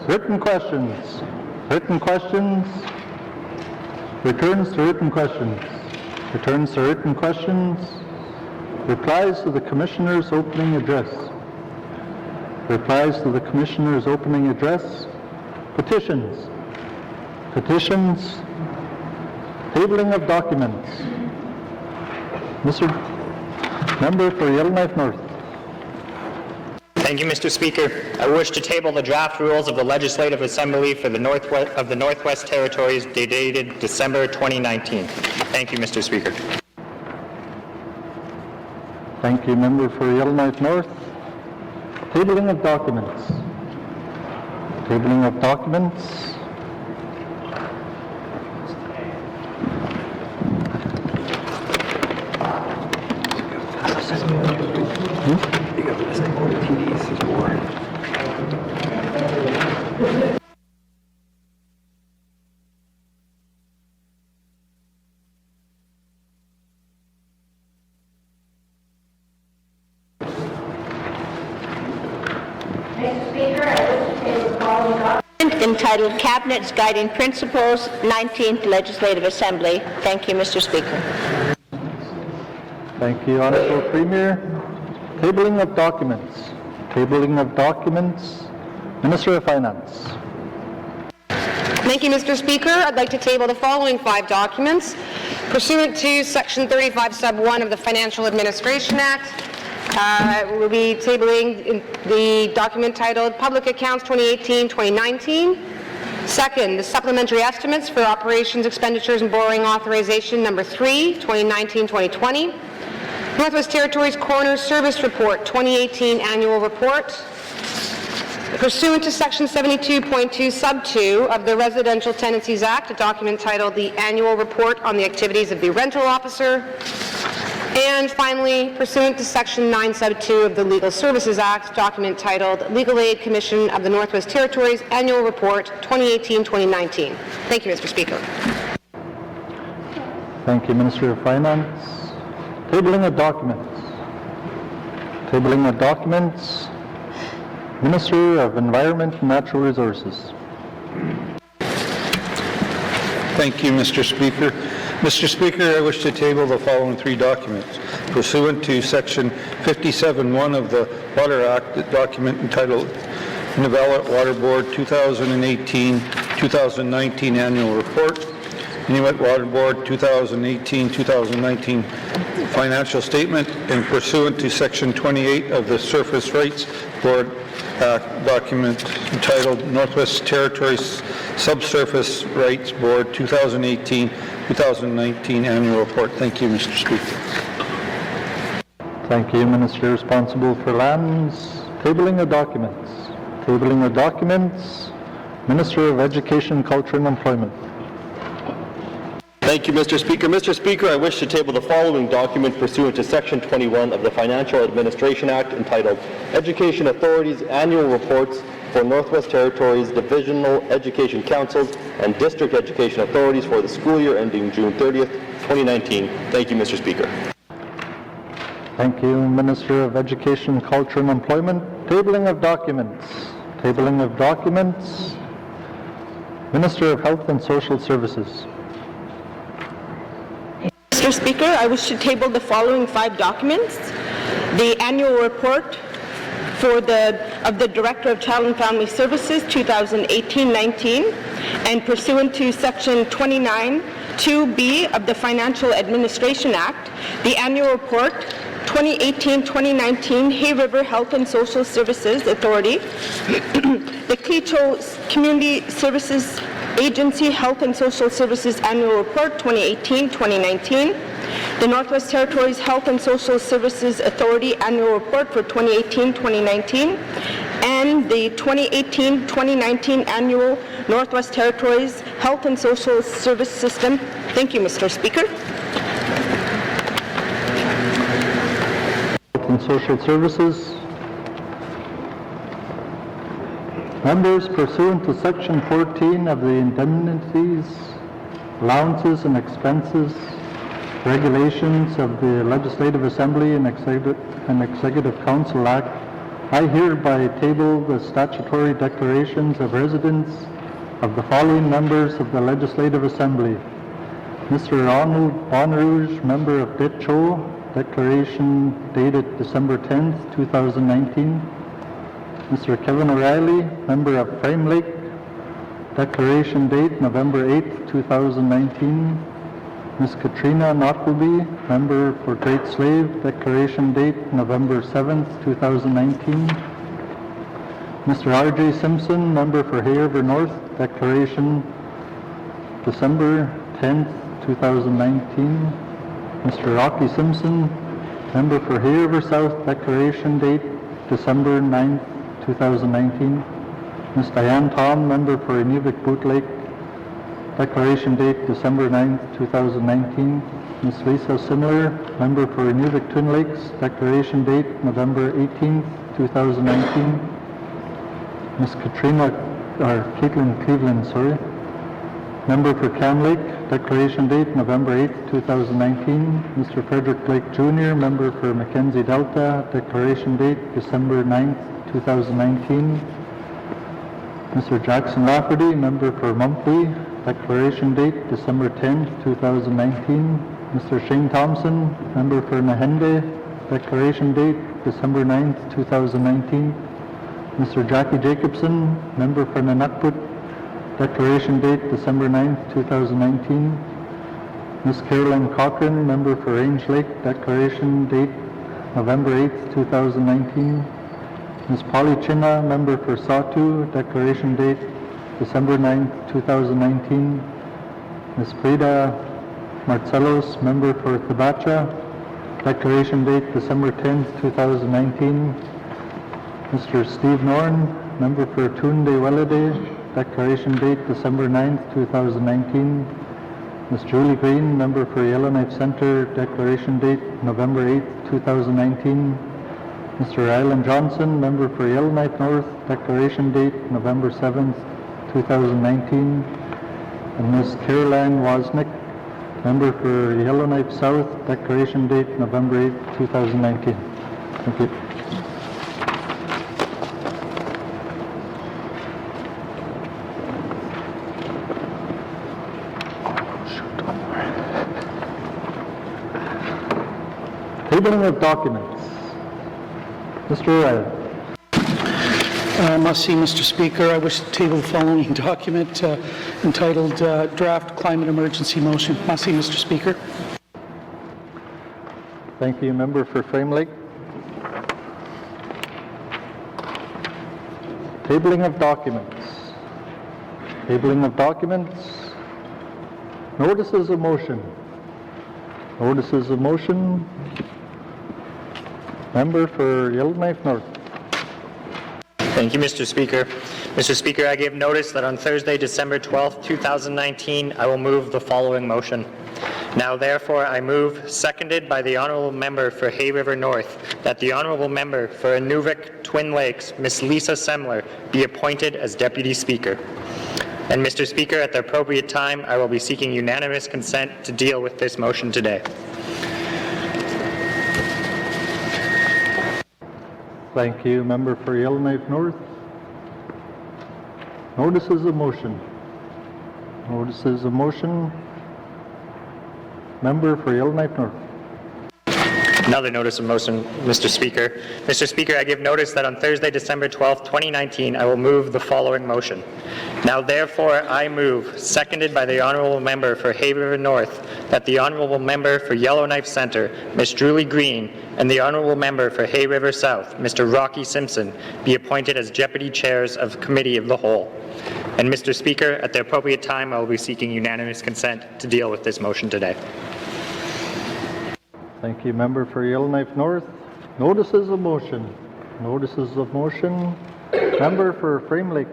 Written questions. Written questions. Returns to written questions. Returns to written questions. Replies to the Commissioner's opening address. Replies to the Commissioner's opening address. Petitions. Petitions. Tabling of documents. Mr. Member for Yellowknife North. Thank you, Mr. Speaker. I wish to table the draft rules of the Legislative Assembly for the Northwest Territories dated December 2019. Thank you, Mr. Speaker. Thank you, Member for Yellowknife North. Tabling of documents. Tabling of documents. Entitled Cabinet's Guiding Principles, 19th Legislative Assembly. Thank you, Mr. Speaker. Thank you, Honourable Premier. Tabling of documents. Tabling of documents. Minister of Finance. Thank you, Mr. Speaker. I'd like to table the following 5 documents. Pursuant to Section 35, Sub 1 of the Financial Administration Act, we'll be tabling the document titled Public Accounts 2018-2019. Second, the supplementary estimates for operations, expenditures, and borrowing authorization number 3, 2019-2020. Northwest Territories Coroner Service Report 2018 Annual Report. Pursuant to Section 72.2 Sub 2 of the Residential Tenancies Act, a document titled the Annual Report on the Activities of the Rental Officer. And finally, pursuant to Section 9 Sub 2 of the Legal Services Act, document titled Legal Aid Commission of the Northwest Territories Annual Report 2018-2019. Thank you, Mr. Speaker. Thank you, Minister of Finance. Tabling of documents. Tabling of documents. Minister of Environment and Natural Resources. Thank you, Mr. Speaker. Mr. Speaker, I wish to table the following 3 documents. Pursuant to Section 57.1 of the Water Act, a document entitled Nwt Water Board 2018-2019 Annual Report, Nwt Water Board 2018-2019 Financial Statement, and pursuant to Section 28 of the Surface Rights Board Act, document entitled Northwest Territories Subsurface Rights Board 2018-2019 Annual Report. Thank you, Mr. Speaker. Thank you, Minister responsible for lands. Tabling of documents. Tabling of documents. Minister of Education, Culture and Employment. Thank you, Mr. Speaker. Mr. Speaker, I wish to table the following document pursuant to Section 21 of the Financial Administration Act entitled Education Authorities Annual Reports for Northwest Territories Divisional Education Councils and District Education Authorities for the school year ending June 30th, 2019. Thank you, Mr. Speaker. Thank you, Minister of Education, Culture and Employment. Tabling of documents. Tabling of documents. Minister of Health and Social Services. Mr. Speaker, I wish to table the following 5 documents. The annual report of the Director of Child and Family Services 2018-19, and pursuant to Section 29(2)(b) of the Financial Administration Act, the annual report 2018-2019 Hay River Health and Social Services Authority, the Clecho Community Services Agency Health and Social Services Annual Report 2018-2019, the Northwest Territories Health and Social Services Authority Annual Report for 2018-2019, and the 2018-2019 Annual Northwest Territories Health and Social Service System. Thank you, Mr. Speaker. Health and Social Services. Members, pursuant to Section 14 of the Indemnities, Allowances and Expenses regulations of the Legislative Assembly and Executive Council Act, I hereby table the statutory declarations of residence of the following members of the Legislative Assembly. Mr. Arnold Bonrouge, member of Decho, declaration dated December 10th, 2019. Mr. Kevin O'Reilly, member of Frame Lake, declaration date November 8th, 2019. Ms. Katrina Knockleby, member for Great Slave, declaration date November 7th, 2019. Mr. R.J. Simpson, member for Hay River North, declaration December 10th, 2019. Mr. Rocky Simpson, member for Hay River South, declaration date December 9th, 2019. Ms. Diane Tom, member for Inuvik Boot Lake, declaration date December 9th, 2019. Ms. Lisa Simler, member for Inuvik Twin Lakes, declaration date November 18th, 2019. Ms. Caitlin Cleveland, member for Cam Lake, declaration date November 8th, 2019. Mr. Frederick Blake Jr., member for Mackenzie Delta, declaration date December 9th, 2019. Mr. Jackson Lafferty, member for Monthly, declaration date December 10th, 2019. Mr. Shane Thompson, member for Nahende, declaration date December 9th, 2019. Mr. Jackie Jacobson, member for Nanakput, declaration date December 9th, 2019. Ms. Carolyn Cochran, member for Range Lake, declaration date November 8th, 2019. Ms. Polly Chinna, member for Satu, declaration date December 9th, 2019. Ms. Frida Marcellos, member for Thabacha, declaration date December 10th, 2019. Mr. Steve Norn, member for Tunde Welade, declaration date December 9th, 2019. Ms. Julie Green, member for Yellowknife Center, declaration date November 8th, 2019. Mr. Ryland Johnson, member for Yellowknife North, declaration date November 7th, 2019. And Ms. Caroline Wozniak, member for Yellowknife South, declaration date November 8th, 2019. Thank you. Tabling of documents. Mr. O'Reilly. Must see, Mr. Speaker, I wish to table the following document entitled Draft Climate Emergency Motion. Must see, Mr. Speaker. Thank you. Member for Frame Lake. Tabling of documents. Tabling of documents. Notices of motion. Notices of motion. Member for Yellowknife North. Thank you, Mr. Speaker. Mr. Speaker, I give notice that on Thursday, December 12th, 2019, I will move the following motion. Now, therefore, I move, seconded by the Honourable Member for Hay River North, that the Honourable Member for Inuvik Twin Lakes, Ms. Lisa Semler, be appointed as Deputy Speaker. And, Mr. Speaker, at the appropriate time, I will be seeking unanimous consent to deal with this motion today. Thank you. Member for Yellowknife North. Notices of motion. Notices of motion. Member for Yellowknife North. Another notice of motion, Mr. Speaker. Mr. Speaker, I give notice that on Thursday, December 12th, 2019, I will move the following motion. Now, therefore, I move, seconded by the Honourable Member for Hay River North, that the Honourable Member for Yellowknife Centre, Ms. Julie Green, and the Honourable Member for Hay River South, Mr. Rocky Simpson, be appointed as Deputy Chairs of Committee of the Whole. And, Mr. Speaker, at the appropriate time, I will be seeking unanimous consent to deal with this motion today. Thank you. Member for Yellowknife North. Notices of motion. Notices of motion. Member for Frame Lake.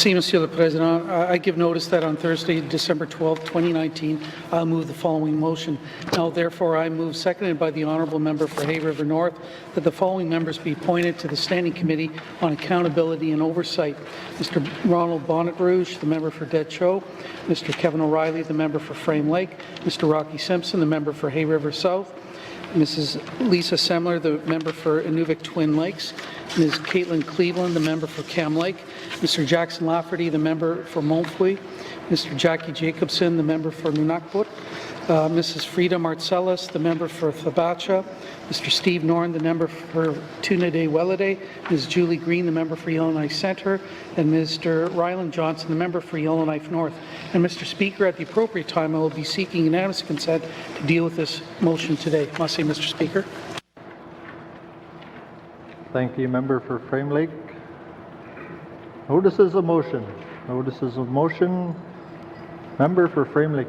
Merci, Monsieur le Président. I give notice that on Thursday, December 12, 2019, I'll move the following motion. Now, therefore, I move, seconded by the Honourable Member for Hay River North, that the following members be appointed to the Standing Committee on Accountability and Oversight. Mr. Ronald Bonnet Rouge, the member for Dead Show. Mr. Kevin O'Reilly, the member for Frame Lake. Mr. Rocky Simpson, the member for Hay River South. Mrs. Lisa Semler, the member for Inuvik Twin Lakes. Ms. Caitlin Cleveland, the member for Cam Lake. Mr. Jackson Lafferty, the member for Montfouille. Mr. Jackie Jacobson, the member for Nunakput. Mrs. Frida Marcellus, the member for Thabacha. Mr. Steve Norn, the member for Tunade Welade. Ms. Julie Green, the member for Yellowknife Centre. And Mr. Ryland Johnson, the member for Yellowknife North. And Mr. Speaker, at the appropriate time, I will be seeking unanimous consent to deal with this motion today. Must say, Mr. Speaker. Thank you, member for Frame Lake. Notices of motion. Notices of motion. Member for Frame Lake.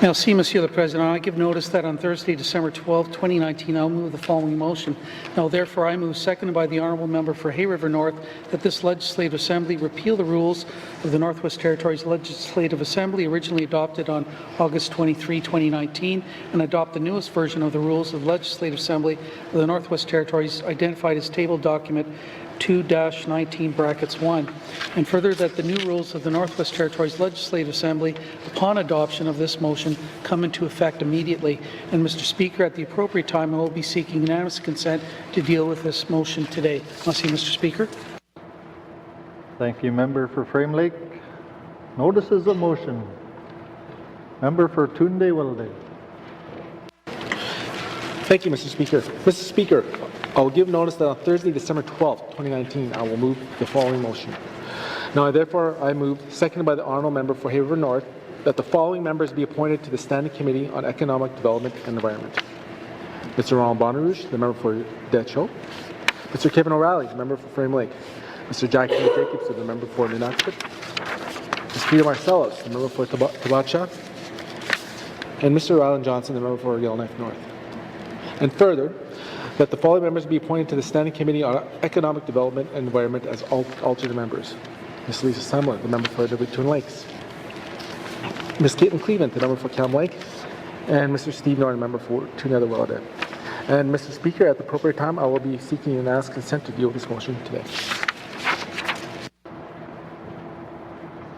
Merci, Monsieur le Président. I give notice that on Thursday, December 12, 2019, I'll move the following motion. Now, therefore, I move, seconded by the Honourable Member for Hay River North, that this Legislative Assembly repeal the rules of the Northwest Territories Legislative Assembly originally adopted on August 23, 2019, and adopt the newest version of the rules of the Legislative Assembly of the Northwest Territories identified as table document 2-19(1), and further that the new rules of the Northwest Territories Legislative Assembly, upon adoption of this motion, come into effect immediately. And Mr. Speaker, at the appropriate time, I will be seeking unanimous consent to deal with this motion today. Merci, Mr. Speaker. Thank you, member for Frame Lake. Notices of motion. Member for Tunde Welade. Thank you, Mr. Speaker. Mr. Speaker, I will give notice that on Thursday, December 12, 2019, I will move the following motion. Now, therefore, I move, seconded by the Honourable Member for Hay River North, that the following members be appointed to the Standing Committee on Economic Development and Environment. Mr. Ronald Bonnet Rouge, the member for Dead Show. Mr. Kevin O'Reilly, the member for Frame Lake. Mr. Jackie Jacobson, the member for Nunakput. Ms. Frida Marcellus, the member for Thabacha. And Mr. Ryland Johnson, the member for Yellowknife North. And further, that the following members be appointed to the Standing Committee on Economic Development and Environment as alternate members. Ms. Lisa Semler, the member for Inuvik Twin Lakes. Ms. Caitlin Cleveland, the member for Cam Lake. And Mr. Steve Norn, the member for Tunade Welade. And Mr. Speaker, at the appropriate time, I will be seeking unanimous consent to deal with this motion today.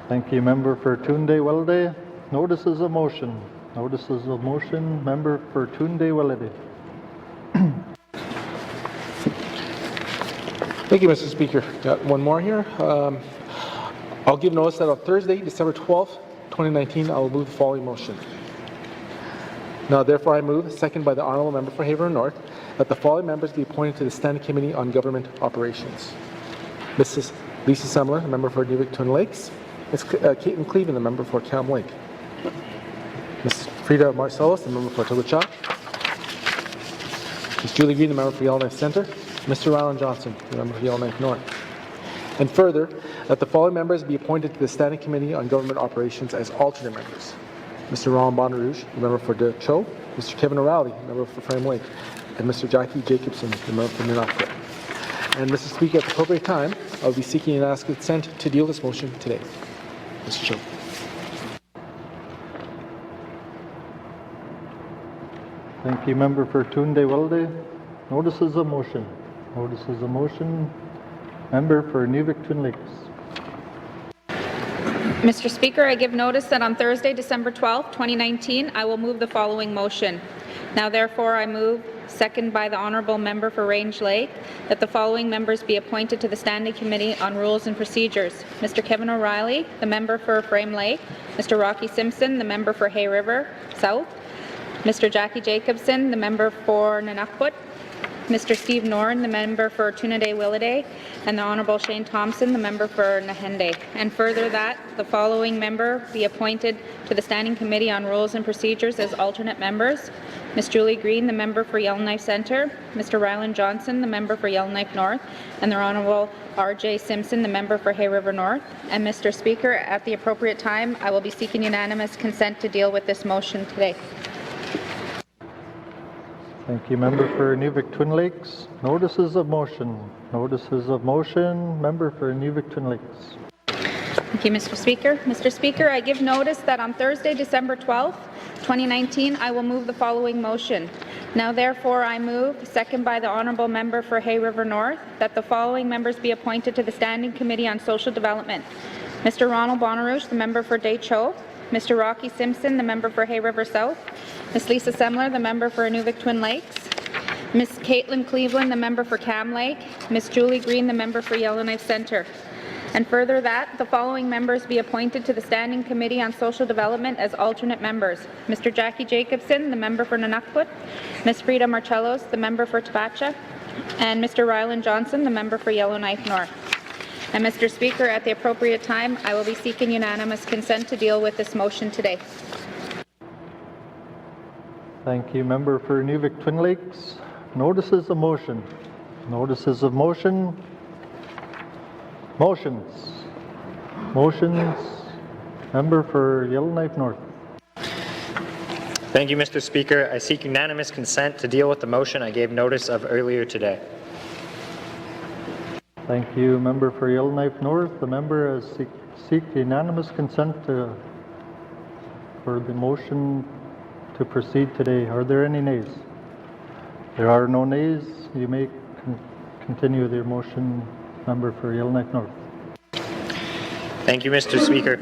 Thank you, member for Tunde Welade. Notices of motion. Notices of motion. Member for Tunde Welade. Thank you, Mr. Speaker. Got one more here. I'll give notice that on Thursday, December 12th, 2019, I will move the following motion. Now, therefore, I move, seconded by the Honourable Member for Hay River North, that the following members be appointed to the Standing Committee on Government Operations. Mrs. Lisa Semler, the member for Inuvik Twin Lakes. Ms. Caitlin Cleveland, the member for Cam Lake. Ms. Frida Marcellus, the member for Thabacha. Ms. Julie Green, the member for Yellowknife Centre. Mr. Ryland Johnson, the member for Yellowknife North. And further, that the following members be appointed to the Standing Committee on Government Operations as alternate members. Mr. Ron Bonnet Rouge, the member for Dead Show. Mr. Kevin O'Reilly, the member for Frame Lake. And Mr. Jackie Jacobson, the member for Nunakput. And Mr. Speaker, at the appropriate time, I will be seeking and ask consent to deal with this motion today. Mr. Chair. Thank you, member for Tunde Welade. Notices of motion. Notices of motion. Member for Inuvik Twin Lakes. Mr. Speaker, I give notice that on Thursday, December 12, 2019, I will move the following motion. Now, therefore, I move, seconded by the Honourable Member for Range Lake, that the following members be appointed to the Standing Committee on Rules and Procedures. Mr. Kevin O'Reilly, the member for Frame Lake. Mr. Rocky Simpson, the member for Hay River South. Mr. Jackie Jacobson, the member for Nunakput. Mr. Steve Norn, the member for Tunade Welade, and the Honourable Shane Thompson, the member for Nahende. And further that the following member be appointed to the Standing Committee on Rules and Procedures as alternate members. Ms. Julie Green, the member for Yellowknife Centre, Mr. Ryland Johnson, the member for Yellowknife North, and the Honourable R.J. Simpson, the member for Hay River North. And Mr. Speaker, at the appropriate time, I will be seeking unanimous consent to deal with this motion today. Thank you, member for Inuvik Twin Lakes. Notices of motion. Notices of motion. Member for Inuvik Twin Lakes. Thank you, Mr. Speaker. Mr. Speaker, I give notice that on Thursday, December 12th, 2019, I will move the following motion. Now, therefore, I move, second by the Honourable Member for Hay River North, that the following members be appointed to the Standing Committee on Social Development. Mr. Ronald Bonarouche, the member for Deschaux. Mr. Rocky Simpson, the member for Hay River South. Ms. Lisa Semler, the member for Inuvik Twin Lakes. Ms. Caitlin Cleveland, the member for Cam Lake. Ms. Julie Green, the member for Yellowknife Centre. And further that the following members be appointed to the Standing Committee on Social Development as alternate members. Mr. Jackie Jacobson, the member for Nunukput. Ms. Frida Marcellos, the member for Tapacha. And Mr. Ryland Johnson, the member for Yellowknife North. And Mr. Speaker, at the appropriate time, I will be seeking unanimous consent to deal with this motion today. Thank you, member for Inuvik Twin Lakes. Notices of motion. Notices of motion. Motions. Motions. Member for Yellowknife North. Thank you, Mr. Speaker. I seek unanimous consent to deal with the motion I gave notice of earlier today. Thank you, member for Yellowknife North. The member has seek unanimous consent for the motion to proceed today. Are there any nays? There are no nays. You may continue with your motion, member for Yellowknife North. Thank you, Mr. Speaker.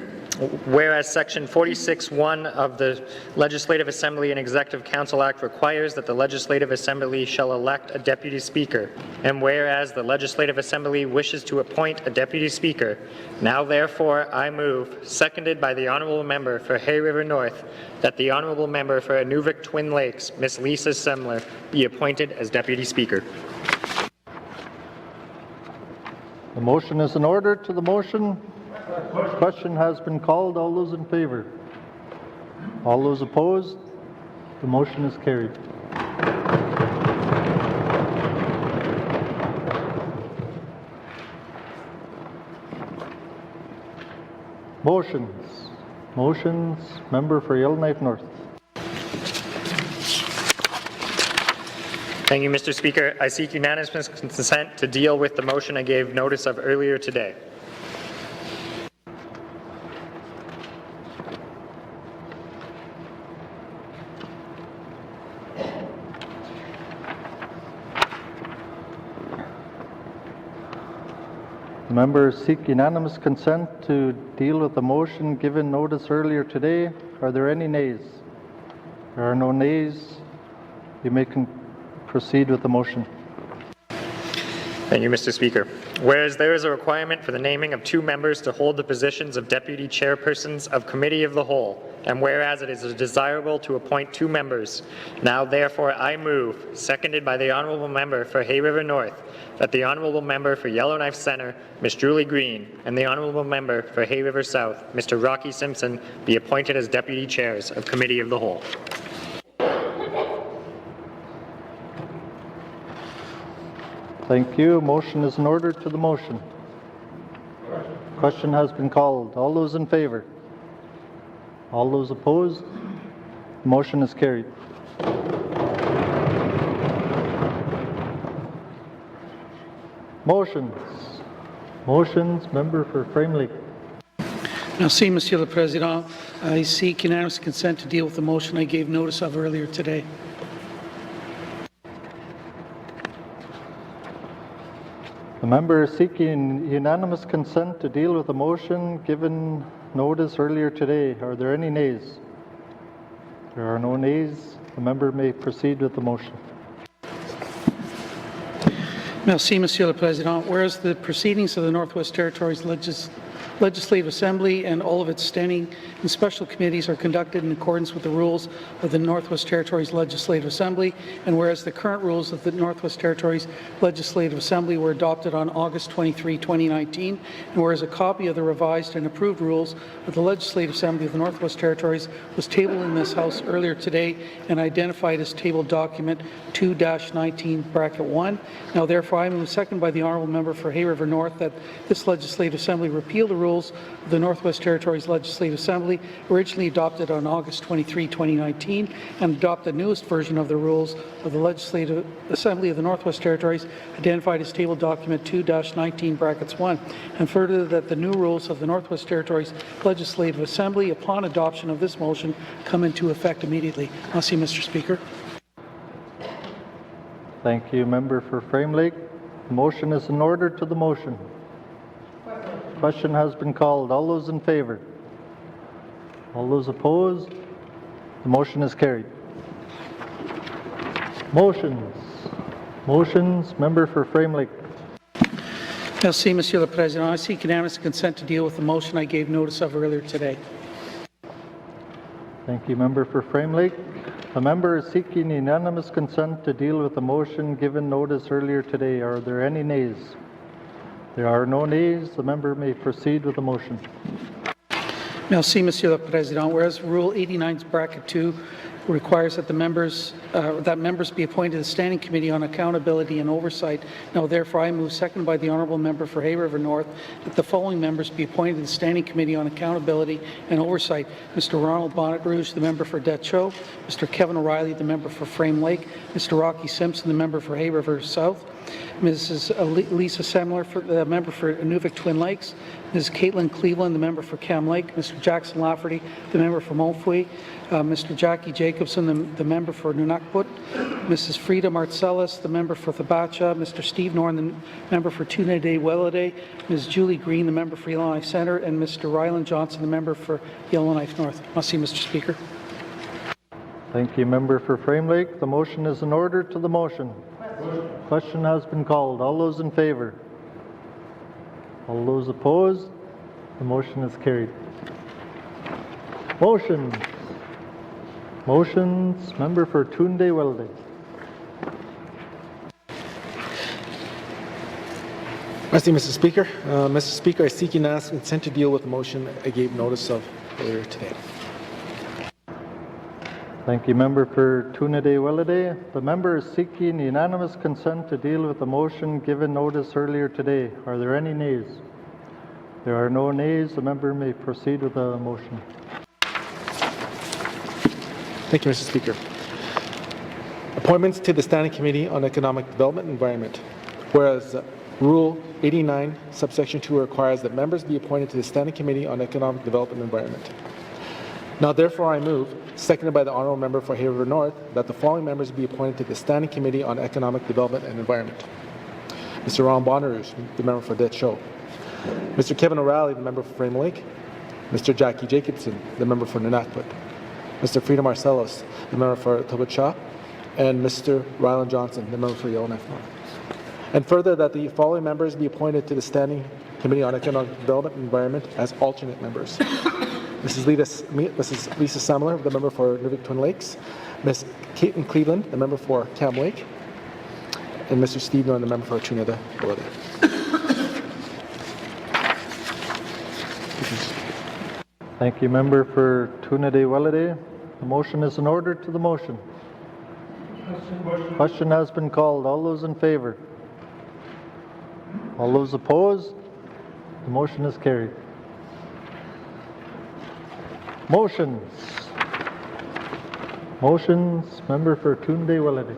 Whereas Section 46(1) of the Legislative Assembly and Executive Council Act requires that the Legislative Assembly shall elect a Deputy Speaker, and whereas the Legislative Assembly wishes to appoint a Deputy Speaker, now therefore I move, seconded by the Honourable Member for Hay River North, that the Honourable Member for Inuvik Twin Lakes, Ms. Lisa Semler, be appointed as Deputy Speaker. The motion is in order. To the motion, question has been called. All those in favor? All those opposed? The motion is carried. Motions. Motions. Member for Yellowknife North. Thank you, Mr. Speaker. I seek unanimous consent to deal with the motion I gave notice of earlier today. Members seek unanimous consent to deal with the motion given notice earlier today. Are there any nays? There are no nays. You may proceed with the motion. Thank you, Mr. Speaker. Whereas there is a requirement for the naming of 2 members to hold the positions of Deputy Chairpersons of Committee of the Whole, and whereas it is desirable to appoint 2 members, now therefore I move, seconded by the Honourable Member for Hay River North, that the Honourable Member for Yellowknife Centre, Ms. Julie Green, and the Honourable Member for Hay River South, Mr. Rocky Simpson, be appointed as Deputy Chairs of Committee of the Whole. Thank you. Motion is in order. To the motion. Question has been called. All those in favor? All those opposed? The motion is carried. Motions. Motions. Member for Frame Lake. Merci, Monsieur le Président. I seek unanimous consent to deal with the motion I gave notice of earlier today. The member is seeking unanimous consent to deal with the motion given notice earlier today. Are there any nays? There are no nays. The member may proceed with the motion. Merci, Monsieur le Président. Whereas the proceedings of the Northwest Territories Legislative Assembly and all of its standing and special committees are conducted in accordance with the rules of the Northwest Territories Legislative Assembly, and whereas the current rules of the Northwest Territories Legislative Assembly were adopted on August 23, 2019, and whereas a copy of the revised and approved rules of the Legislative Assembly of the Northwest Territories was tabled in this House earlier today and identified as table document 2-19(1). Now therefore I move, second by the Honourable Member for Hay River North, that this Legislative Assembly repeal the rules of the Northwest Territories Legislative Assembly Assembly, originally adopted on August 23, 2019, and adopt the newest version of the rules of the Legislative Assembly of the Northwest Territories, identified as Table Document 2-19(1), and further that the new rules of the Northwest Territories Legislative Assembly, upon adoption of this motion, come into effect immediately. Merci, Mr. Speaker. Thank you, Member for Frame Lake. The motion is in order to the motion. Question has been called. All those in favour? All those opposed? The motion is carried. Motions. Member for Frame Lake. Merci, Monsieur le Président. I seek unanimous consent to deal with the motion I gave notice of earlier today. Thank you, Member for Frame Lake. The member is seeking unanimous consent to deal with the motion given notice earlier today. Are there any nays? There are no nays. The member may proceed with the motion. Merci, Monsieur le Président. Whereas Rule 89(2) requires that members be appointed to the Standing Committee on Accountability and Oversight. Now, therefore, I move, seconded by the Honourable Member for Hay River North, that the following members be appointed to the Standing Committee on Accountability and Oversight: Mr. Ronald Bonnet Rouge, the member for Decho; Mr. Kevin O'Reilly, the member for Frame Lake; Mr. Rocky Simpson, the member for Hay River South; Mrs. Lisa Semler, the member for Nwt Twin Lakes; Ms. Caitlin Cleveland, the member for Cam Lake; Mr. Jackson Lafferty, the member for Montfouille; Mr. Jackie Jacobson, the member for Nunakput; Mrs. Frida Marcellus, the member for Thabacha; Mr. Steve Norn, the member for Tunade-Welladay; Ms. Julie Green, the member for Yellowknife Centre; and Mr. Ryland Johnson, the member for Yellowknife North. Merci, Mr. Speaker. Thank you, Member for Frame Lake. The motion is in order to the motion. Question has been called. All those in favour? All those opposed? The motion is carried. Motions. Member for Tunde-Welladay. Merci, Mr. Speaker. Mr. Speaker, I seek unanimous consent to deal with the motion I gave notice of earlier today. Thank you, Member for Tunde-Welladay. The member is seeking unanimous consent to deal with the motion given notice earlier today. Are there any nays? There are no nays. The member may proceed with the motion. Thank you, Mr. Speaker. Appointments to the Standing Committee on Economic Development and Environment. Whereas Rule 89, subsection 2 requires that members be appointed to the Standing Committee on Economic Development and Environment. Now, therefore, I move, seconded by the Honourable Member for Hay River North, that the following members be appointed to the Standing Committee on Economic Development and Environment. Mr. Ron Bonnerouge, the member for Decho; Mr. Kevin O'Reilly, the member for Frame Lake; Mr. Jackie Jacobson, the member for Nunakput; Mr. Frida Marcellus, the member for Thabacha; and Mr. Ryland Johnson, the member for Yellowknife North. And further, that the following members be appointed to the Standing Committee on Economic Development and Environment as alternate members. Mrs. Lisa Semler, the member for Nwt Twin Lakes; Ms. Caitlin Cleveland, the member for Cam Lake; and Mr. Steve Norn, the member for Tunade-Welladay. Thank you, Member for Tunade-Welladay. The motion is in order to the motion. Question has been called. All those in favour? All those opposed? The motion is carried. Motions. Member for Tunde-Welladay.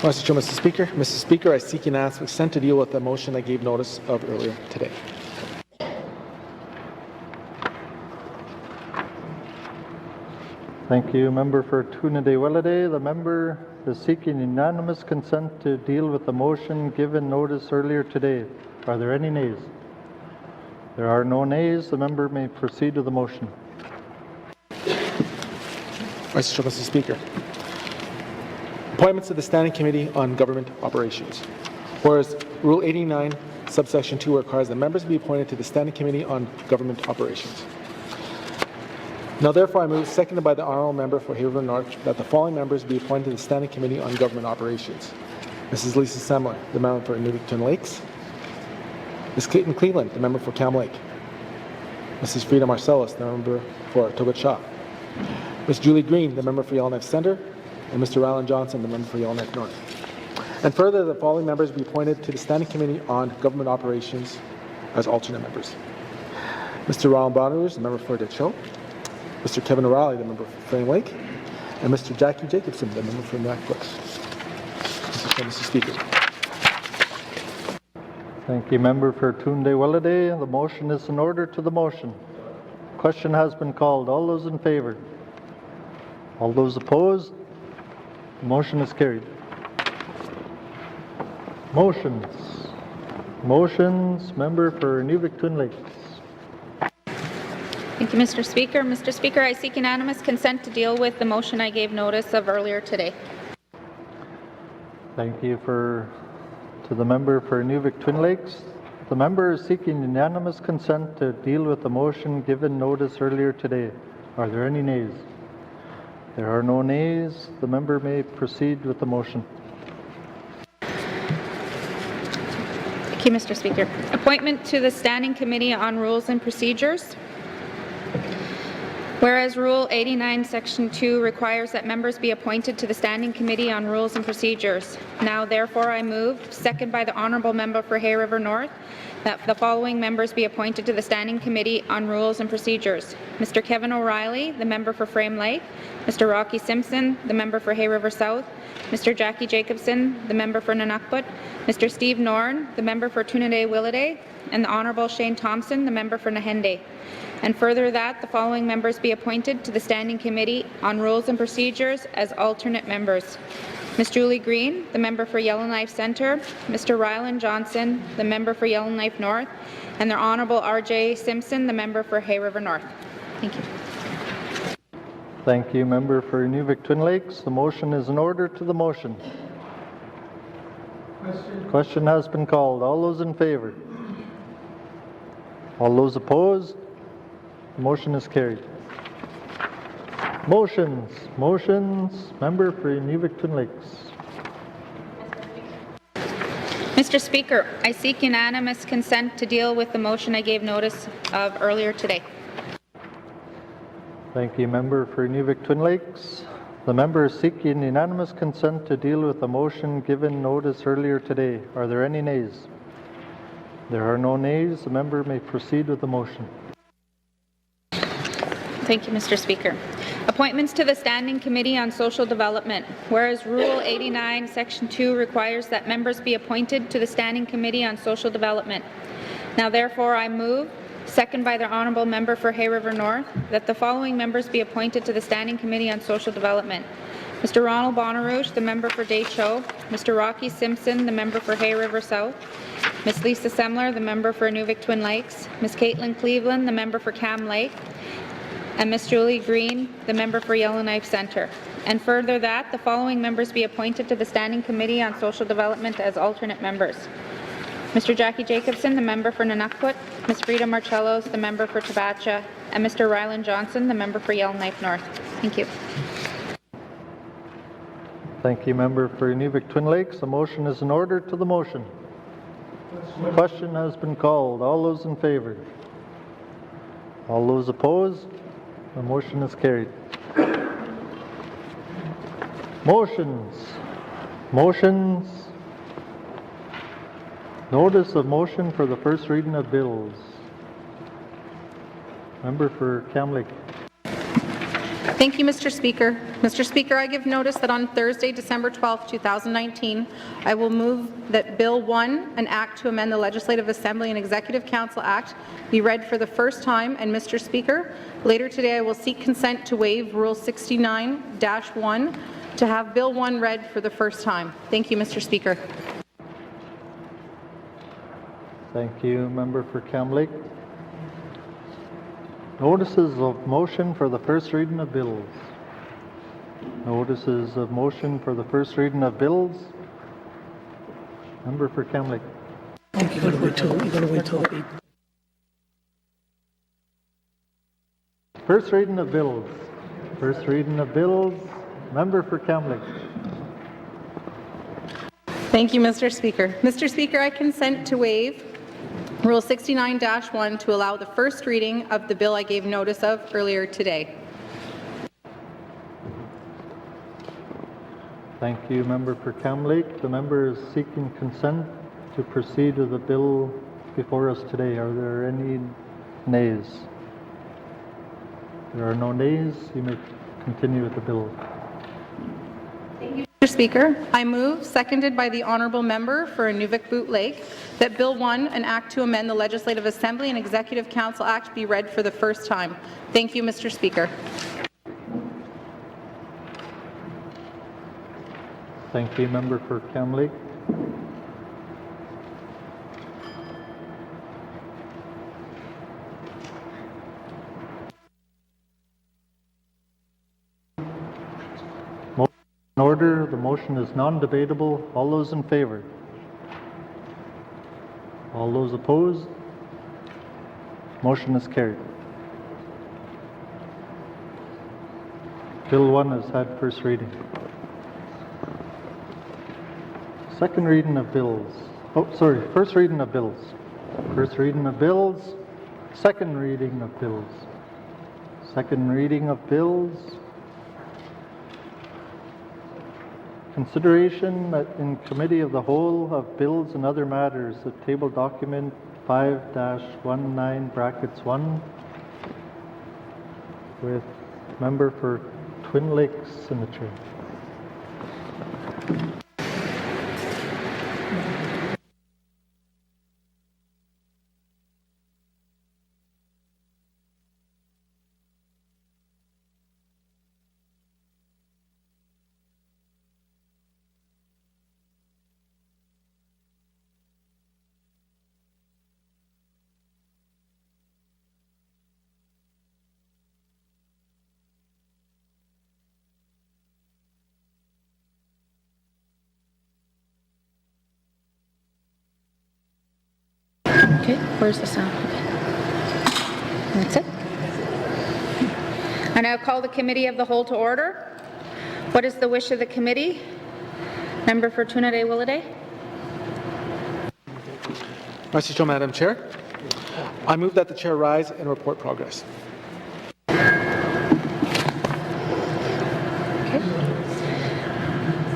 Mr. Speaker. Mr. Speaker, I seek unanimous consent to deal with the motion I gave notice of earlier today. Thank you, Member for Tunde-Welladay. The member is seeking unanimous consent to deal with the motion given notice earlier today. Are there any nays? There are no nays. The member may proceed to the motion. Mr. Speaker. Appointments to the Standing Committee on Government Operations. Whereas Rule 89, subsection 2 requires that members be appointed to the Standing Committee on Government Operations. Now, therefore, I move, seconded by the Honourable Member for Hay River North, that the following members be appointed to the Standing Committee on Government Operations. Mrs. Lisa Semler, the member for Nwt Twin Lakes; Ms. Caitlin Cleveland, the member for Cam Lake; Mrs. Frida Marcellus, the member for Thabacha; Ms. Julie Green, the member for Yellowknife Centre; and Mr. Ryland Johnson, the member for Yellowknife North. And further, the following members be appointed to the Standing Committee on Government Operations as alternate members. Mr. Ronald Bonnerouge, the member for Deschaux, Mr. Kevin O'Reilly, the member for Frame Lake, and Mr. Jackie Jacobson, the member for Macleod. Mr. Speaker. Thank you, member for Tunde Willade. The motion is in order to the motion. Question has been called. All those in favor? All those opposed? The motion is carried. Motions. Member for Nwt Twin Lakes. Thank you, Mr. Speaker. Mr. Speaker, I seek unanimous consent to deal with the motion I gave notice of earlier today. Thank you to the member for Nwt Twin Lakes. The member is seeking unanimous consent to deal with the motion given notice earlier today. Are there any nays? There are no nays. The member may proceed with the motion. Thank you, Mr. Speaker. Appointment to the Standing Committee on Rules and Procedures. Whereas Rule 89, Section 2 requires that members be appointed to the Standing Committee on Rules and Procedures. Now, therefore, I move, second by the Honourable Member for Hay River North, that the following members be appointed to the Standing Committee on Rules and Procedures. Mr. Kevin O'Reilly, the member for Frame Lake, Mr. Rocky Simpson, the member for Hay River South, Mr. Jackie Jacobson, the member for Nunukput, Mr. Steve Norn, the member for Tunde Willade, and the Honourable Shane Thompson, the member for Nahende. And further that the following members be appointed to the Standing Committee on Rules and Procedures as alternate members. Ms. Julie Green, the member for Yellowknife Centre, Mr. Ryland Johnson, the member for Yellowknife North, and their Honourable R.J. Simpson, the member for Hay River North. Thank you. Thank you, member for Nwt Twin Lakes. The motion is in order to the motion. Question has been called. All those in favour? All those opposed? The motion is carried. Motions. Member for Nwt Twin Lakes. Mr. Speaker, I seek unanimous consent to deal with the motion I gave notice of earlier today. Thank you, member for Nwt Twin Lakes. The member is seeking unanimous consent to deal with the motion given notice earlier today. Are there any nays? There are no nays. The member may proceed with the motion. Thank you, Mr. Speaker. Appointments to the Standing Committee on Social Development. Whereas Rule 89, Section 2 requires that members be appointed to the Standing Committee on Social Development. Now, therefore, I move, second by the Honourable Member for Hay River North, that the following members be appointed to the Standing Committee on Social Development. Mr. Ronald Bonnerouge, the member for Deschaux, Mr. Rocky Simpson, the member for Hay River South, Ms. Lisa Semler, the member for Nwt Twin Lakes, Ms. Caitlin Cleveland, the member for Cam Lake, and Ms. Julie Green, the member for Yellowknife Centre. And further that the following members be appointed to the Standing Committee on Social Development as alternate members. Mr. Jackie Jacobson, the member for Nunukput, Ms. Frida Marcellos, the member for Tabacha, and Mr. Ryland Johnson, the member for Yellowknife North. Thank you. Thank you, member for Nwt Twin Lakes. The motion is in order to the motion. Question has been called. All those in favour? All those opposed? The motion is carried. Motions. Notice of motion for the first reading of bills. Member for Cam Lake. Thank you, Mr. Speaker. Mr. Speaker, I give notice that on Thursday, December 12, 2019, I will move that Bill 1, an act to amend the Legislative Assembly and Executive Council Act, be read for the first time. And Mr. Speaker, later today I will seek consent to waive Rule 69-1 to have Bill 1 read for the first time. Thank you, Mr. Speaker. Thank you, member for Cam Lake. Notices of motion for the first reading of bills. Notices of motion for the first reading of bills. Member for Cam Lake. You gotta wait till 8. First reading of bills. First reading of bills. Member for Cam Lake. Thank you, Mr. Speaker. Mr. Speaker, I consent to waive Rule 69-1 to allow the first reading of the bill I gave notice of earlier today. Thank you, member for Cam Lake. The member is seeking consent to proceed with the bill before us today. Are there any nays? There are no nays. You may continue with the bill. Mr. Speaker, I move, seconded by the honourable member for Nunavut Lake, that Bill 1, an act to amend the Legislative Assembly and Executive Council Act, be read for the first time. Thank you, Mr. Speaker. Thank you, member for Cam Lake. In order, the motion is non-debatable. All those in favor? All those opposed? Motion is carried. Bill 1 has had first reading. Second reading of bills. First reading of bills. First reading of bills. Second reading of bills. Second reading of bills. Consideration in Committee of the Whole of bills and other matters of table document 5-19 brackets 1 with member for Twin Lakes signature. Okay, where's the sound? Okay. That's it. I now call the Committee of the Whole to order. What is the wish of the committee? Member for Tunade Willade. Madam Chair. I move that the chair rise and report progress. Okay.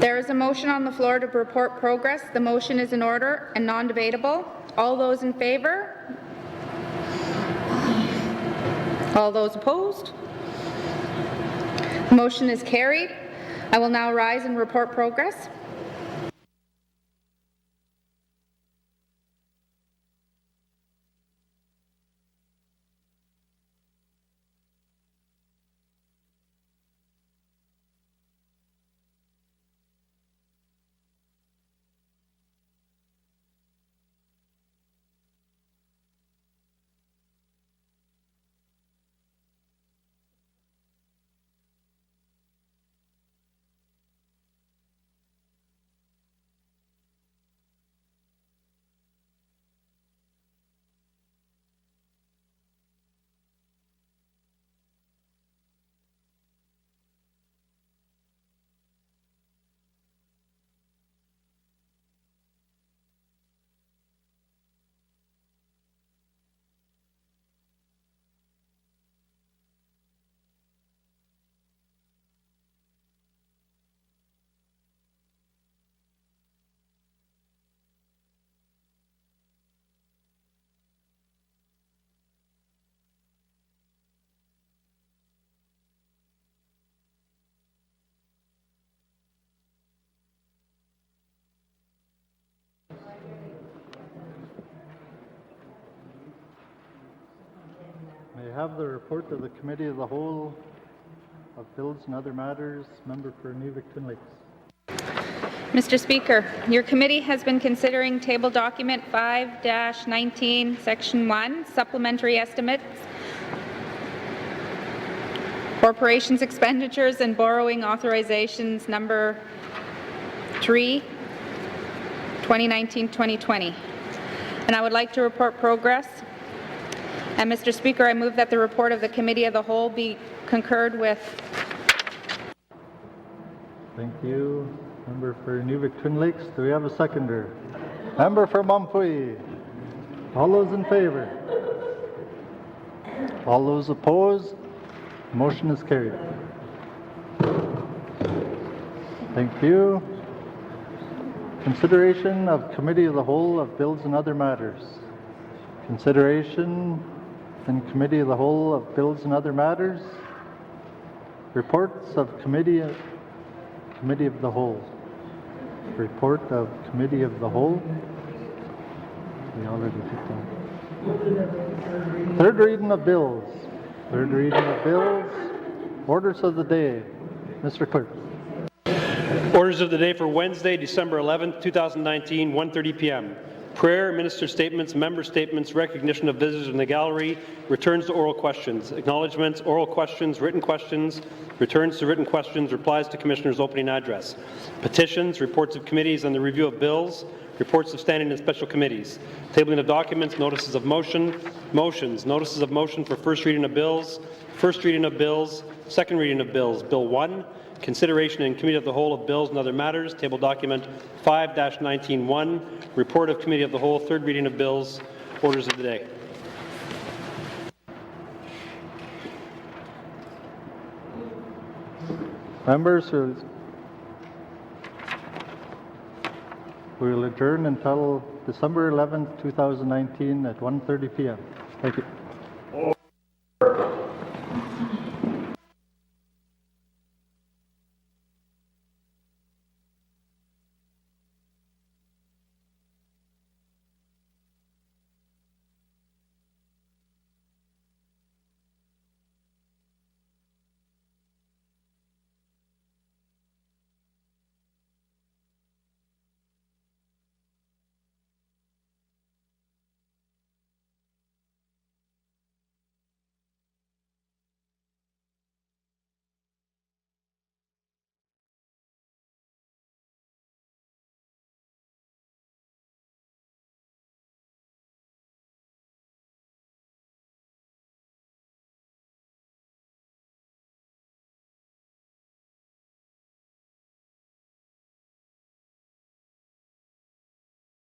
There is a motion on the floor to report progress. The motion is in order and non-debatable. All those in favor? All those opposed? The motion is carried. I will now rise and report progress. May I have the report of the Committee of the Whole of bills and other matters. Member for Nwt Twin Lakes. Mr. Speaker, your committee has been considering table document 5-19, section 1, supplementary estimates, corporations expenditures and borrowing authorizations number 3, 2019-2020. And I would like to report progress. And Mr. Speaker, I move that the report of the Committee of the Whole be concurred with. Thank you. Member for Nwt Twin Lakes. Do we have a seconder? Member for Mumfui. All those in favor? All those opposed? Motion is carried. Thank you. Consideration of Committee of the Whole of bills and other matters. Consideration in Committee of the Whole of Bills and Other Matters. Reports of Committee of the Whole. Report of Committee of the Whole. We already did that. Third reading of bills. Third reading of bills. Orders of the day. Mr. Clerk. Orders of the day for Wednesday, December 11th, 2019, 1:30 p.m. Prayer, minister statements, member statements, recognition of visitors in the gallery, returns to oral questions, acknowledgements, oral questions, written questions, returns to written questions, replies to Commissioner's opening address, petitions, reports of committees and the review of bills, reports of standing and special committees, tabling of documents, notices of motion, motions, notices of motion for first reading of bills, second reading of bills, Bill 1, consideration in Committee of the Whole of Bills and Other Matters, table document 5-19-1, report of Committee of the Whole, third reading of bills, orders of the day. Members, we will adjourn until December 11th, 2019 at 1:30 p.m. Thank you.